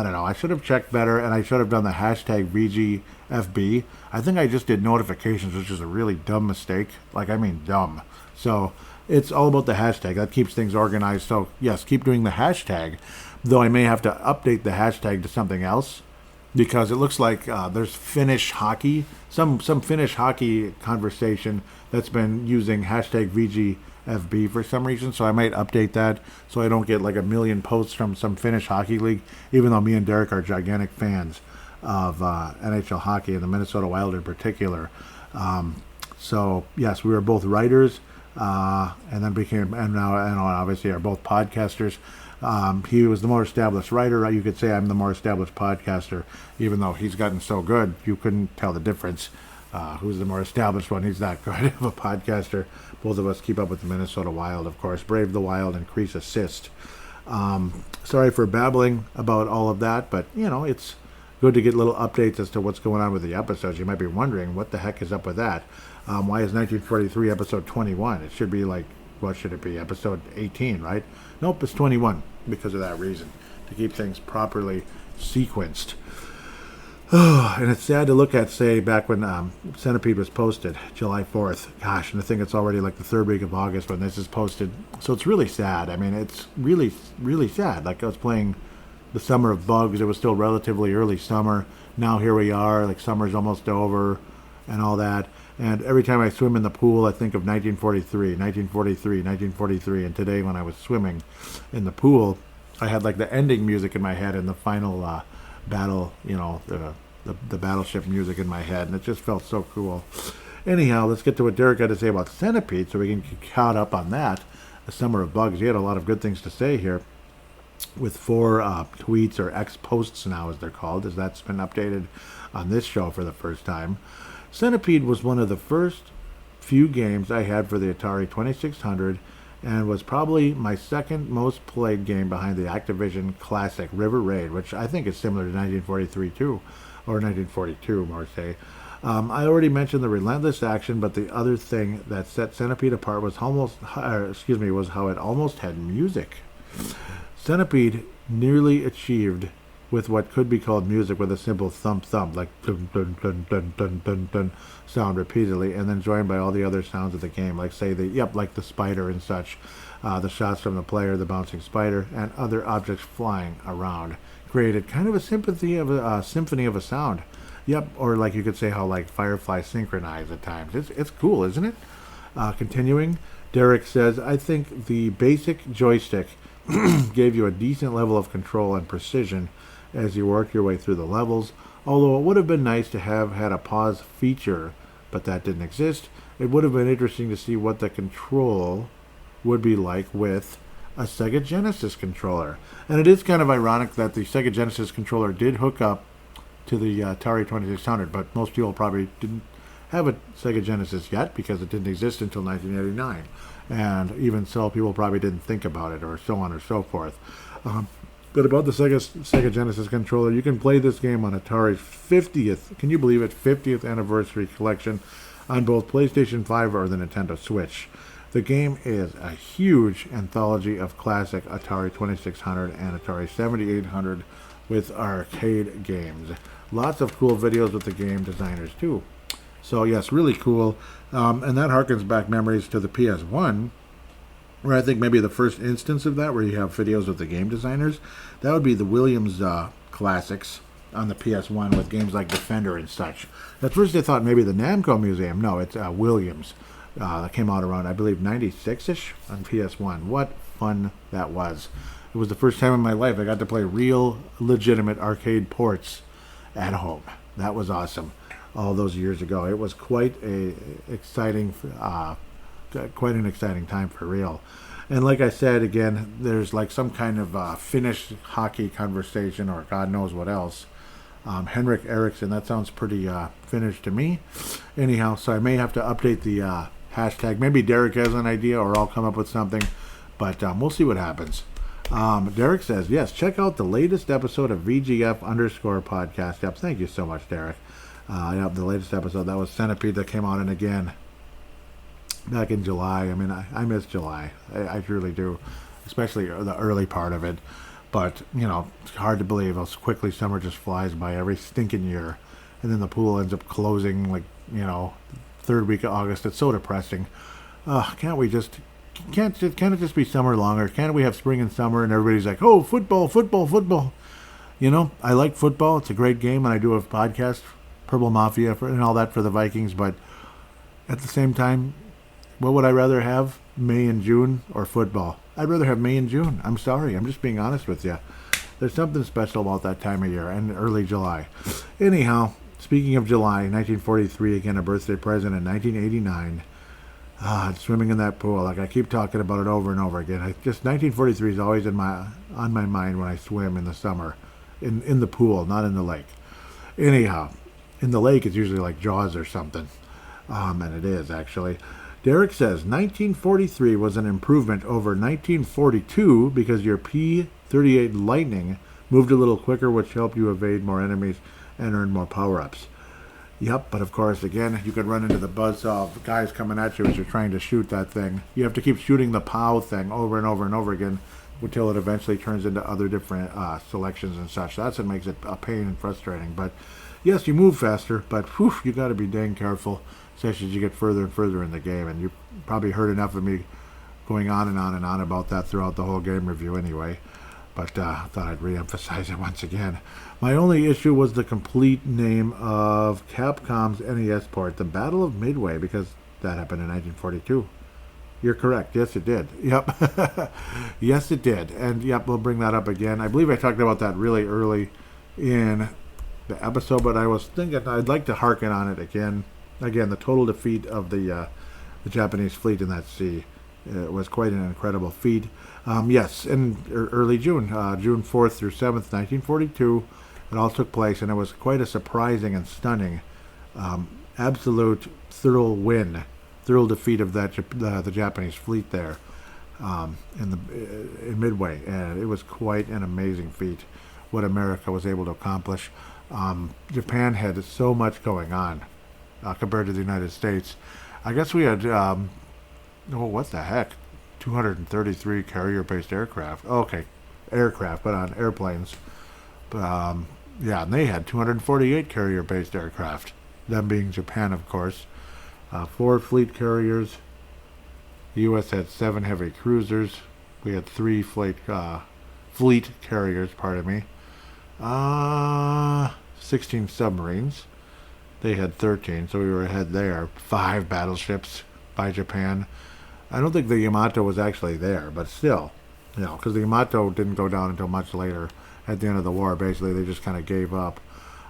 don't know, I should have checked better, and I should have done the hashtag VGFB. I think I just did notifications, which is a really dumb mistake. Dumb. So it's all about the hashtag. That keeps things organized. So yes, keep doing the hashtag, though I may have to update the hashtag to something else, because it looks like there's Finnish hockey, some Finnish hockey conversation that's been using hashtag VGFB for some reason, so I might update that so I don't get like a million posts from some Finnish hockey league, even though me and Derek are gigantic fans of NHL hockey and the Minnesota Wild in particular. So yes, we were both writers, and now obviously are both podcasters. He was the more established writer. You could say I'm the more established podcaster, even though he's gotten so good, you couldn't tell the difference. Who's the more established one? He's that good of a podcaster. Both of us keep up with the Minnesota Wild, of course. Brave the Wild, increase assist. Sorry for babbling about all of that, but, it's good to get little updates as to what's going on with the episodes. You might be wondering, what the heck is up with that? Why is 1943 episode 21? It should be like, what should it be? Episode 18, right? Nope, it's 21 because of that reason, to keep things properly sequenced. And it's sad to look at, say, back when Centipede was posted, July 4th. Gosh, and I think it's already like the third week of August when this is posted. So it's really sad. I mean, it's really, really sad. Like I was playing the summer of bugs. It was still relatively early summer. Now here we are, like summer's almost over and all that. And every time I swim in the pool, I think of 1943, 1943, 1943. And today when I was swimming in the pool, I had like the ending music in my head and the final battle, the battleship music in my head. And it just felt so cool. Anyhow, let's get to what Derek had to say about Centipede so we can get caught up on that. The Summer of Bugs. He had a lot of good things to say here with 4 tweets, or X-posts now as they're called, as that's been updated on this show for the first time. Centipede was one of the first few games I had for the Atari 2600 and was probably my second most played game behind the Activision classic River Raid, which I think is similar to 1943 too, or 1942 more say. I already mentioned the relentless action, but the other thing that set Centipede apart was was how it almost had music. Centipede nearly achieved with what could be called music with a simple thump, like dun dun dun dun dun dun dun sound repeatedly, and then joined by all the other sounds of the game, like say like the spider and such, the shots from the player, the bouncing spider, and other objects flying around, created kind of a symphony of a sound. Yep, or like you could say how like Firefly synchronized at times. It's cool, isn't it? Continuing, Derek says, I think the basic joystick gave you a decent level of control and precision as you work your way through the levels, although it would have been nice to have had a pause feature, but that didn't exist. It would have been interesting to see what the control would be like with a Sega Genesis controller. And it is kind of ironic that the Sega Genesis controller did hook up to the Atari 2600, but most people probably didn't have a Sega Genesis yet because it didn't exist until 1989. And even so, people probably didn't think about it, or so on or so forth. But about the Sega Genesis controller, you can play this game on Atari's 50th, can you believe it, 50th anniversary collection on both PlayStation 5 or the Nintendo Switch. The game is a huge anthology of classic Atari 2600 and Atari 7800 with arcade games. Lots of cool videos with the game designers too. So yes, really cool. And that harkens back memories to the PS1, where I think maybe the first instance of that, where you have videos with the game designers. That would be the Williams classics on the PS1 with games like Defender and such. At first I thought maybe the Namco Museum. No, it's Williams. That came out around, I believe, 96-ish on PS1. What fun that was. It was the first time in my life I got to play real, legitimate arcade ports at home. That was awesome. All those years ago. It was quite an exciting time for real. And like I said, again, there's like some kind of Finnish hockey conversation or God knows what else. Henrik Eriksson, that sounds pretty Finnish to me. Anyhow, so I may have to update the hashtag. Maybe Derek has an idea or I'll come up with something, but we'll see what happens. Derek says, yes, check out the latest episode of VGF _podcast. Yep, thank you so much, Derek. The latest episode, that was Centipede that came out and again back in July. I mean, I miss July. I truly do, especially the early part of it. But, it's hard to believe how quickly summer just flies by every stinking year. And then the pool ends up closing, like, third week of August. It's so depressing. Can't it just be summer longer? Can't we have spring and summer and everybody's like, oh, football, football, football. I like football. It's a great game, and I do a podcast, Purple Mafia, and all that for the Vikings. But at the same time, what would I rather have, May and June or football? I'd rather have May and June. I'm sorry. I'm just being honest with you. There's something special about that time of year and early July. Anyhow, speaking of July, 1943, again, a birthday present in 1989. Swimming in that pool. Like I keep talking about it over and over again. 1943 is always on my mind when I swim in the summer. In the pool, not in the lake. Anyhow, in the lake it's usually like Jaws or something. And it is actually. Derek says 1943 was an improvement over 1942 because your P-38 Lightning moved a little quicker, which helped you evade more enemies and earn more power-ups. Yep, but of course, again, you could run into the buzzsaw of guys coming at you as you're trying to shoot that thing. You have to keep shooting the POW thing over and over and over again until it eventually turns into other different selections and such. That's what makes it a pain and frustrating. But yes, you move faster, but you got to be dang careful, especially as you get further and further in the game. And you probably heard enough of me going on and on and on about that throughout the whole game review anyway. but I thought I'd re-emphasize it once again. My only issue was the complete name of Capcom's NES port, the Battle of Midway, because that happened in 1942. You're correct. Yes, it did. Yep. Yes, it did. And yep, we'll bring that up again. I believe I talked about that really early in the episode, but I was thinking I'd like to harken on it again. Again, the total defeat of the Japanese fleet in that sea. It was quite an incredible feat. Yes, in early June, June 4th through 7th, 1942, it all took place, and it was quite a surprising and stunning, absolute thorough defeat of the Japanese fleet there in Midway, and it was quite an amazing feat what America was able to accomplish. Japan had so much going on compared to the United States. I guess we had what the heck, 233 carrier-based aircraft. Okay, aircraft, but on airplanes. Yeah, and they had 248 carrier-based aircraft. Them being Japan, of course. 4 fleet carriers. The U.S. had 7 heavy cruisers. We had 3 fleet carriers, pardon me. 16 submarines. They had 13, so we were ahead there. 5 battleships by Japan. I don't think the Yamato was actually there, but still, because the Yamato didn't go down until much later at the end of the war. Basically, they just kind of gave up.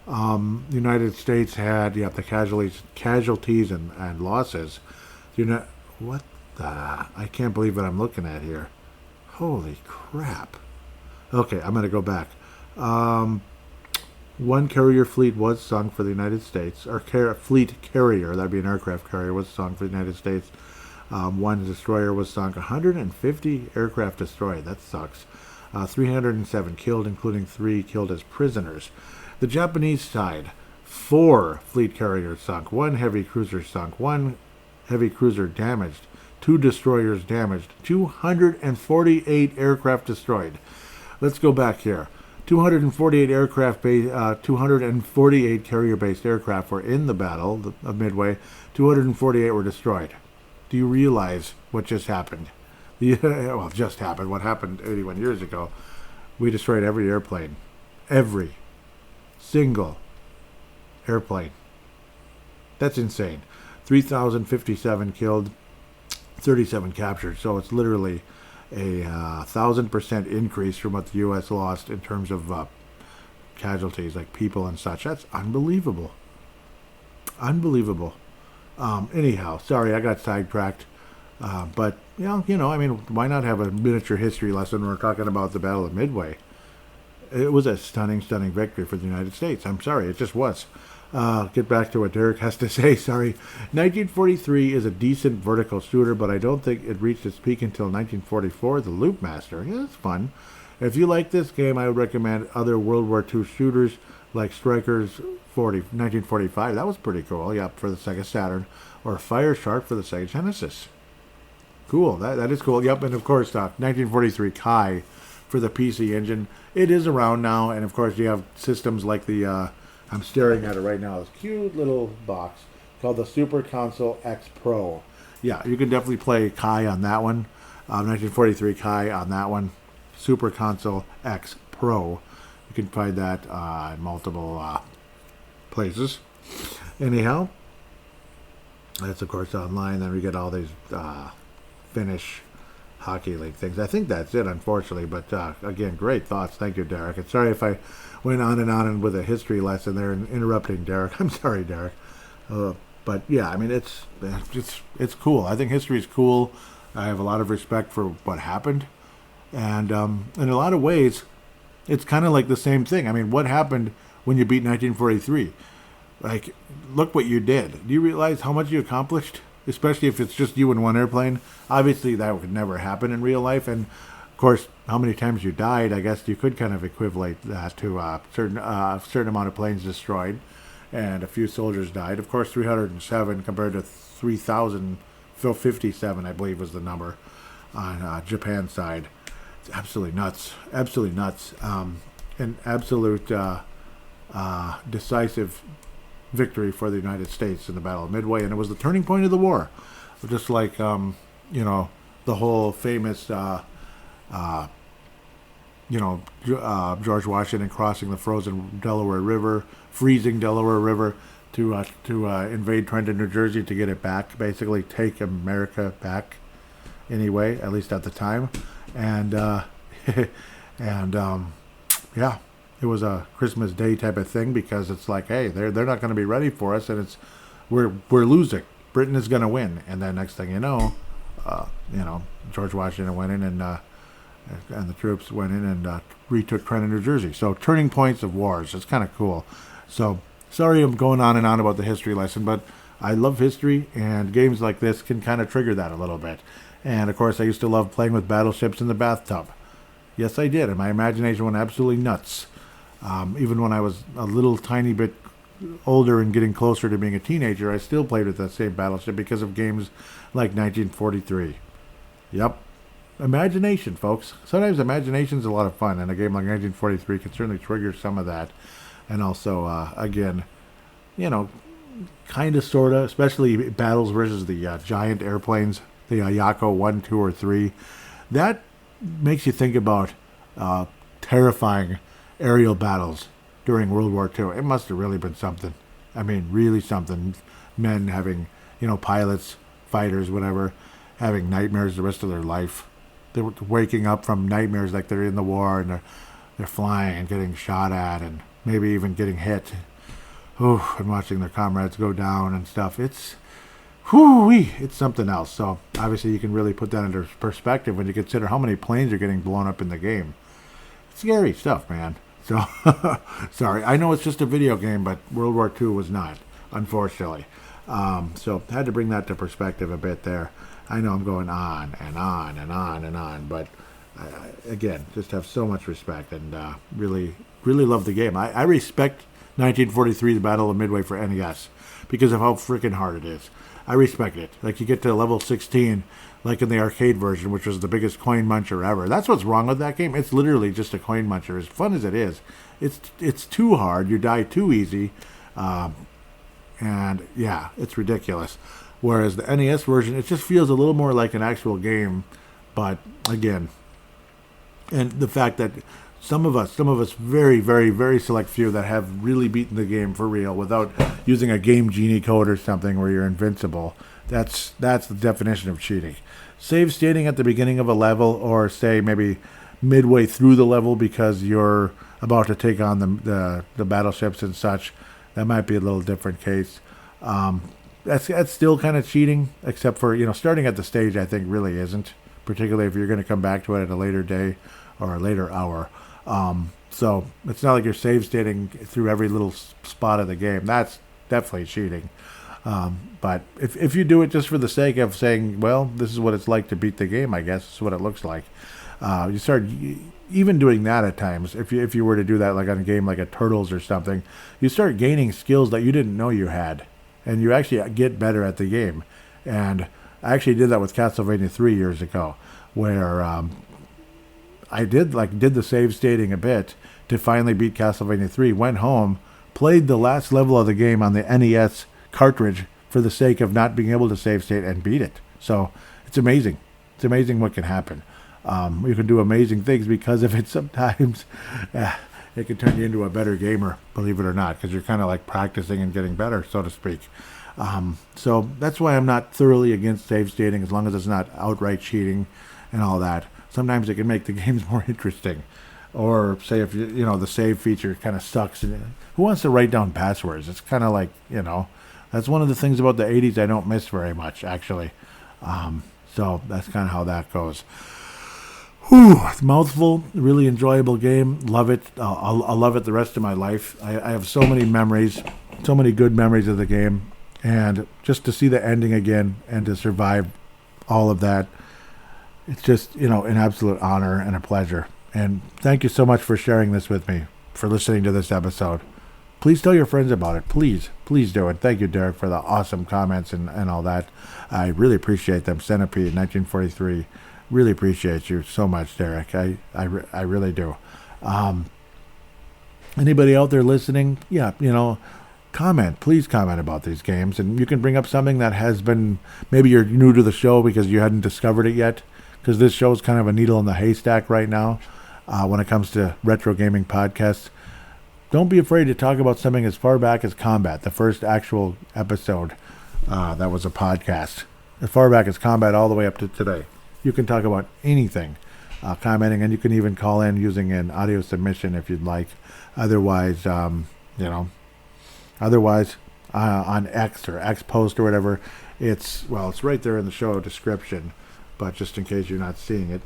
The United States had the casualties and losses. What the? I can't believe what I'm looking at here. Holy crap. Okay, I'm going to go back. 1 carrier fleet was sunk for the United States, or fleet carrier, that'd be an aircraft carrier, was sunk for the United States. 1 destroyer was sunk. 150 aircraft destroyed. That sucks. 307 killed, including 3 killed as prisoners. The Japanese side, 4 fleet carriers sunk, 1 heavy cruiser sunk, 1 heavy cruiser damaged, 2 destroyers damaged, 248 aircraft destroyed. Let's go back here. 248 248 carrier-based aircraft were in the Battle of Midway. 248 were destroyed. Do you realize what just happened? Well, just happened. What happened 81 years ago? We destroyed every airplane. Every single airplane. That's insane. 3,057 killed, 37 captured. So it's literally a 1,000% increase from what the U.S. lost in terms of casualties, like people and such. That's unbelievable. Unbelievable. Anyhow, sorry, I got sidetracked. But, I mean, why not have a miniature history lesson when we're talking about the Battle of Midway? It was a stunning victory for the United States. I'm sorry, it just was. Get back to what Derek has to say, sorry. 1943 is a decent vertical shooter, but I don't think it reached its peak until 1944, the Loop Master. Yeah, it's fun. If you like this game, I would recommend other World War II shooters like Strikers 1945. That was pretty cool, for the Sega Saturn. Or Fire Shark for the Sega Genesis. Cool, that is cool. Yep, and of course, 1943 Kai for the PC Engine. It is around now, and of course you have systems like the, I'm staring at it right now, this cute little box called the Super Console X Pro. Yeah, you can definitely play Kai on that one. 1943 Kai on that one. Super Console X Pro. You can find that in multiple places. Anyhow, that's of course online. Then we get all these Finnish Hockey League things. I think that's it, unfortunately. But again, great thoughts. Thank you, Derek. And sorry if I went on and with a history lesson there and interrupting Derek. I'm sorry, Derek. But yeah, I mean, it's cool. I think history is cool. I have a lot of respect for what happened, and in a lot of ways, it's kind of like the same thing. I mean, what happened when you beat 1943? Like, look what you did. Do you realize how much you accomplished? Especially if it's just you in one airplane. Obviously, that would never happen in real life. And, of course, how many times you died, I guess you could kind of equivalent that to a certain amount of planes destroyed. And a few soldiers died. Of course, 307 compared to 3,057, I believe was the number on Japan's side. It's absolutely nuts. Absolutely nuts. An absolute decisive victory for the United States in the Battle of Midway, and it was the turning point of the war. Just like the whole famous George Washington crossing the frozen Delaware River, freezing Delaware River to invade Trenton, New Jersey to get it back, basically take America back anyway, at least at the time. And yeah, it was a Christmas Day type of thing because it's like, hey, they're not going to be ready for us, and it's we're losing. Britain is going to win, and then next thing you know, George Washington went in and the troops went in and retook Trenton, New Jersey. So turning points of wars. It's kind of cool. So sorry I'm going on and on about the history lesson, but I love history, and games like this can kind of trigger that a little bit. And of course, I used to love playing with battleships in the bathtub. Yes, I did, and my imagination went absolutely nuts. Even when I was a little tiny bit older and getting closer to being a teenager, I still played with that same battleship because of games like 1943. Yep. Imagination, folks. Sometimes imagination's a lot of fun, and a game like 1943 can certainly trigger some of that. And also, again, kind of, sort of, especially battles versus the giant airplanes, the Ayako 1, 2, or 3. That makes you think about terrifying aerial battles during World War II. It must have really been something. I mean, really something. Men having, pilots, fighters, whatever, having nightmares the rest of their life. They were waking up from nightmares like they're in the war and they're flying and getting shot at and maybe even getting hit. And watching their comrades go down and stuff. It's something else. So obviously you can really put that into perspective when you consider how many planes are getting blown up in the game. It's scary stuff, man. So, sorry. I know it's just a video game, but World War II was not, unfortunately. So had to bring that to perspective a bit there. I know I'm going on and on and on and on, but again, just have so much respect and really, really love the game. I respect 1943, the Battle of Midway for NES, because of how freaking hard it is. I respect it. Like, you get to level 16, like in the arcade version, which was the biggest coin muncher ever. That's what's wrong with that game. It's literally just a coin muncher. As fun as it is, it's too hard. You die too easy, and yeah, it's ridiculous. Whereas the NES version, it just feels a little more like an actual game. But again, and the fact that some of us, very, very, very select few that have really beaten the game for real without using a Game Genie code or something where you're invincible. That's the definition of cheating. Save stating at the beginning of a level, or say maybe midway through the level because you're about to take on the battleships and such. That might be a little different case. That's still kind of cheating, except for, starting at the stage, I think really isn't, particularly if you're going to come back to it at a later day or a later hour. So it's not like you're save stating through every little spot of the game. That's definitely cheating. But if you do it just for the sake of saying, well, this is what it's like to beat the game, I guess is what it looks like. You start even doing that at times. If you were to do that like on a game like a Turtles or something, you start gaining skills that you didn't know you had, and you actually get better at the game. And I actually did that with Castlevania 3 years ago, where I did the save stating a bit to finally beat Castlevania 3. Went home, played the last level of the game on the NES cartridge for the sake of not being able to save state, and beat it. So it's amazing. It's amazing what can happen. You can do amazing things because of it sometimes. It can turn you into a better gamer, believe it or not, because you're kind of like practicing and getting better, so to speak. So that's why I'm not thoroughly against save stating, as long as it's not outright cheating and all that. Sometimes it can make the games more interesting. Or say if the save feature kind of sucks. Who wants to write down passwords? It's kind of like, that's one of the things about the 80s I don't miss very much, actually. So that's kind of how that goes. Whew, mouthful. Really enjoyable game. Love it. I'll love it the rest of my life. I have so many memories, so many good memories of the game. And just to see the ending again and to survive all of that, it's just, an absolute honor and a pleasure. And thank you so much for sharing this with me, for listening to this episode. Please tell your friends about it. Please do it. Thank you, Derek, for the awesome comments and all that. I really appreciate them. Centipede 1943. Really appreciate you so much, Derek. I really do. Anybody out there listening? Yeah, comment. Please comment about these games. And you can bring up something that has been, maybe you're new to the show because you hadn't discovered it yet, because this show is kind of a needle in the haystack right now. when it comes to retro gaming podcasts. Don't be afraid to talk about something as far back as Combat, the first actual episode that was a podcast. As far back as Combat all the way up to today. You can talk about anything, commenting, and you can even call in using an audio submission if you'd like. Otherwise, on X or X post or whatever, it's right there in the show description, but just in case you're not seeing it,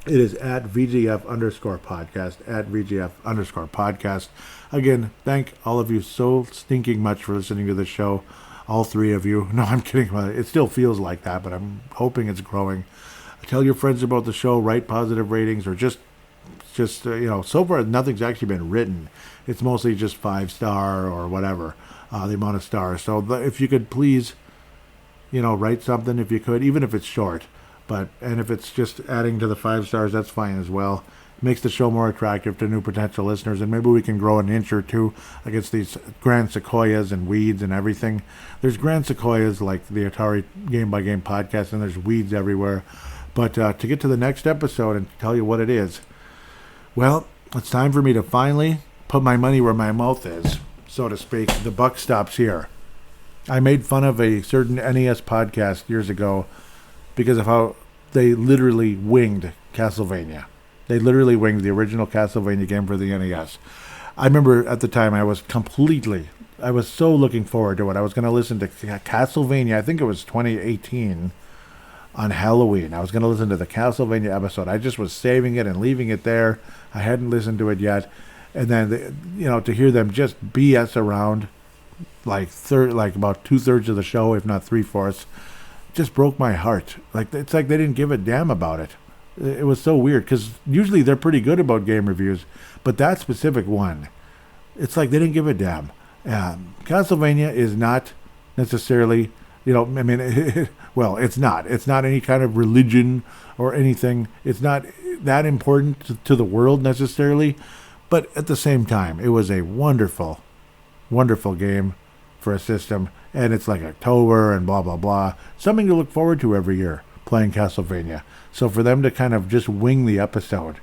it is at VGF_podcast, at VGF_podcast. Again, thank all of you so stinking much for listening to the show. All three of you. No, I'm kidding. It still feels like that, but I'm hoping it's growing. Tell your friends about the show, write positive ratings, or just so far nothing's actually been written. It's mostly just 5-star or whatever, the amount of stars. So if you could please, write something if you could, even if it's short. And if it's just adding to the 5 stars, that's fine as well. It makes the show more attractive to new potential listeners, and maybe we can grow an inch or two against these grand sequoias and weeds and everything. There's grand sequoias like the Atari Game by Game podcast, and there's weeds everywhere. But to get to the next episode and tell you what it is, well, it's time for me to finally put my money where my mouth is, so to speak. The buck stops here. I made fun of a certain NES podcast years ago because of how they literally winged Castlevania. They literally winged the original Castlevania game for the NES. I remember at the time I was so looking forward to it. I was going to listen to Castlevania, I think it was 2018, on Halloween. I was going to listen to the Castlevania episode. I just was saving it and leaving it there. I hadn't listened to it yet. And then, to hear them just BS around like about 2/3 of the show, if not 3/4, just broke my heart. It's like they didn't give a damn about it. It was so weird because usually they're pretty good about game reviews, but that specific one, it's like they didn't give a damn. Castlevania is not necessarily, it's not. It's not any kind of religion or anything. It's not that important to the world necessarily, but at the same time, it was a wonderful, wonderful game for a system, and it's like October and blah, blah, blah. Something to look forward to every year, playing Castlevania. So for them to kind of just wing the episode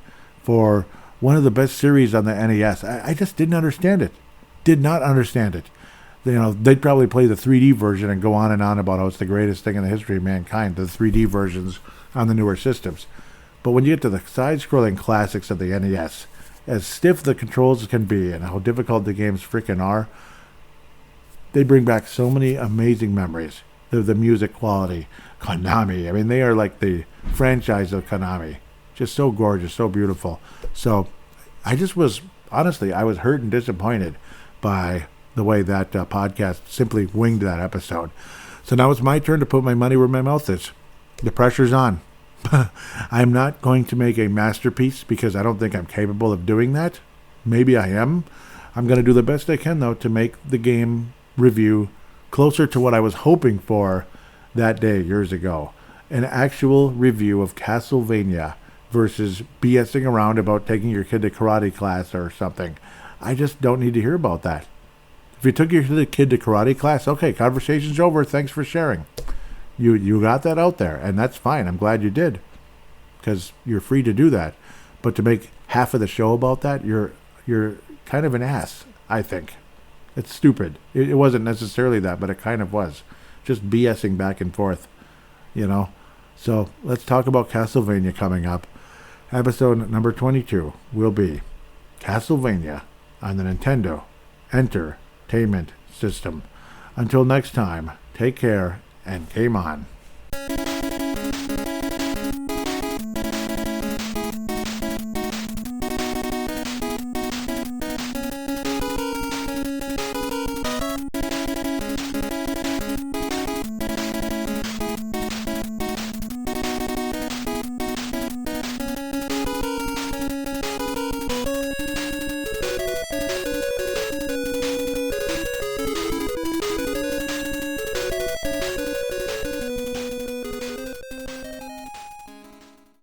for one of the best series on the NES, I just didn't understand it. Did not understand it. They'd probably play the 3D version and go on and on about how it's the greatest thing in the history of mankind, the 3D versions on the newer systems. But when you get to the side-scrolling classics of the NES, as stiff the controls can be and how difficult the games freaking are, they bring back so many amazing memories. The music quality, Konami. I mean, they are like the franchise of Konami. Just so gorgeous, so beautiful. So I was hurt and disappointed by the way that podcast simply winged that episode. So now it's my turn to put my money where my mouth is. The pressure's on. I'm not going to make a masterpiece because I don't think I'm capable of doing that. Maybe I am. I'm going to do the best I can, though, to make the game review closer to what I was hoping for that day years ago. An actual review of Castlevania versus BSing around about taking your kid to karate class or something. I just don't need to hear about that. If you took your kid to karate class, okay, conversation's over. Thanks for sharing. You got that out there, and that's fine. I'm glad you did, because you're free to do that. But to make half of the show about that, you're kind of an ass, I think. It's stupid. It wasn't necessarily that, but it kind of was. Just BSing back and forth, So let's talk about Castlevania coming up. Episode number 22 will be Castlevania on the Nintendo Entertainment System. Until next time, take care and game on.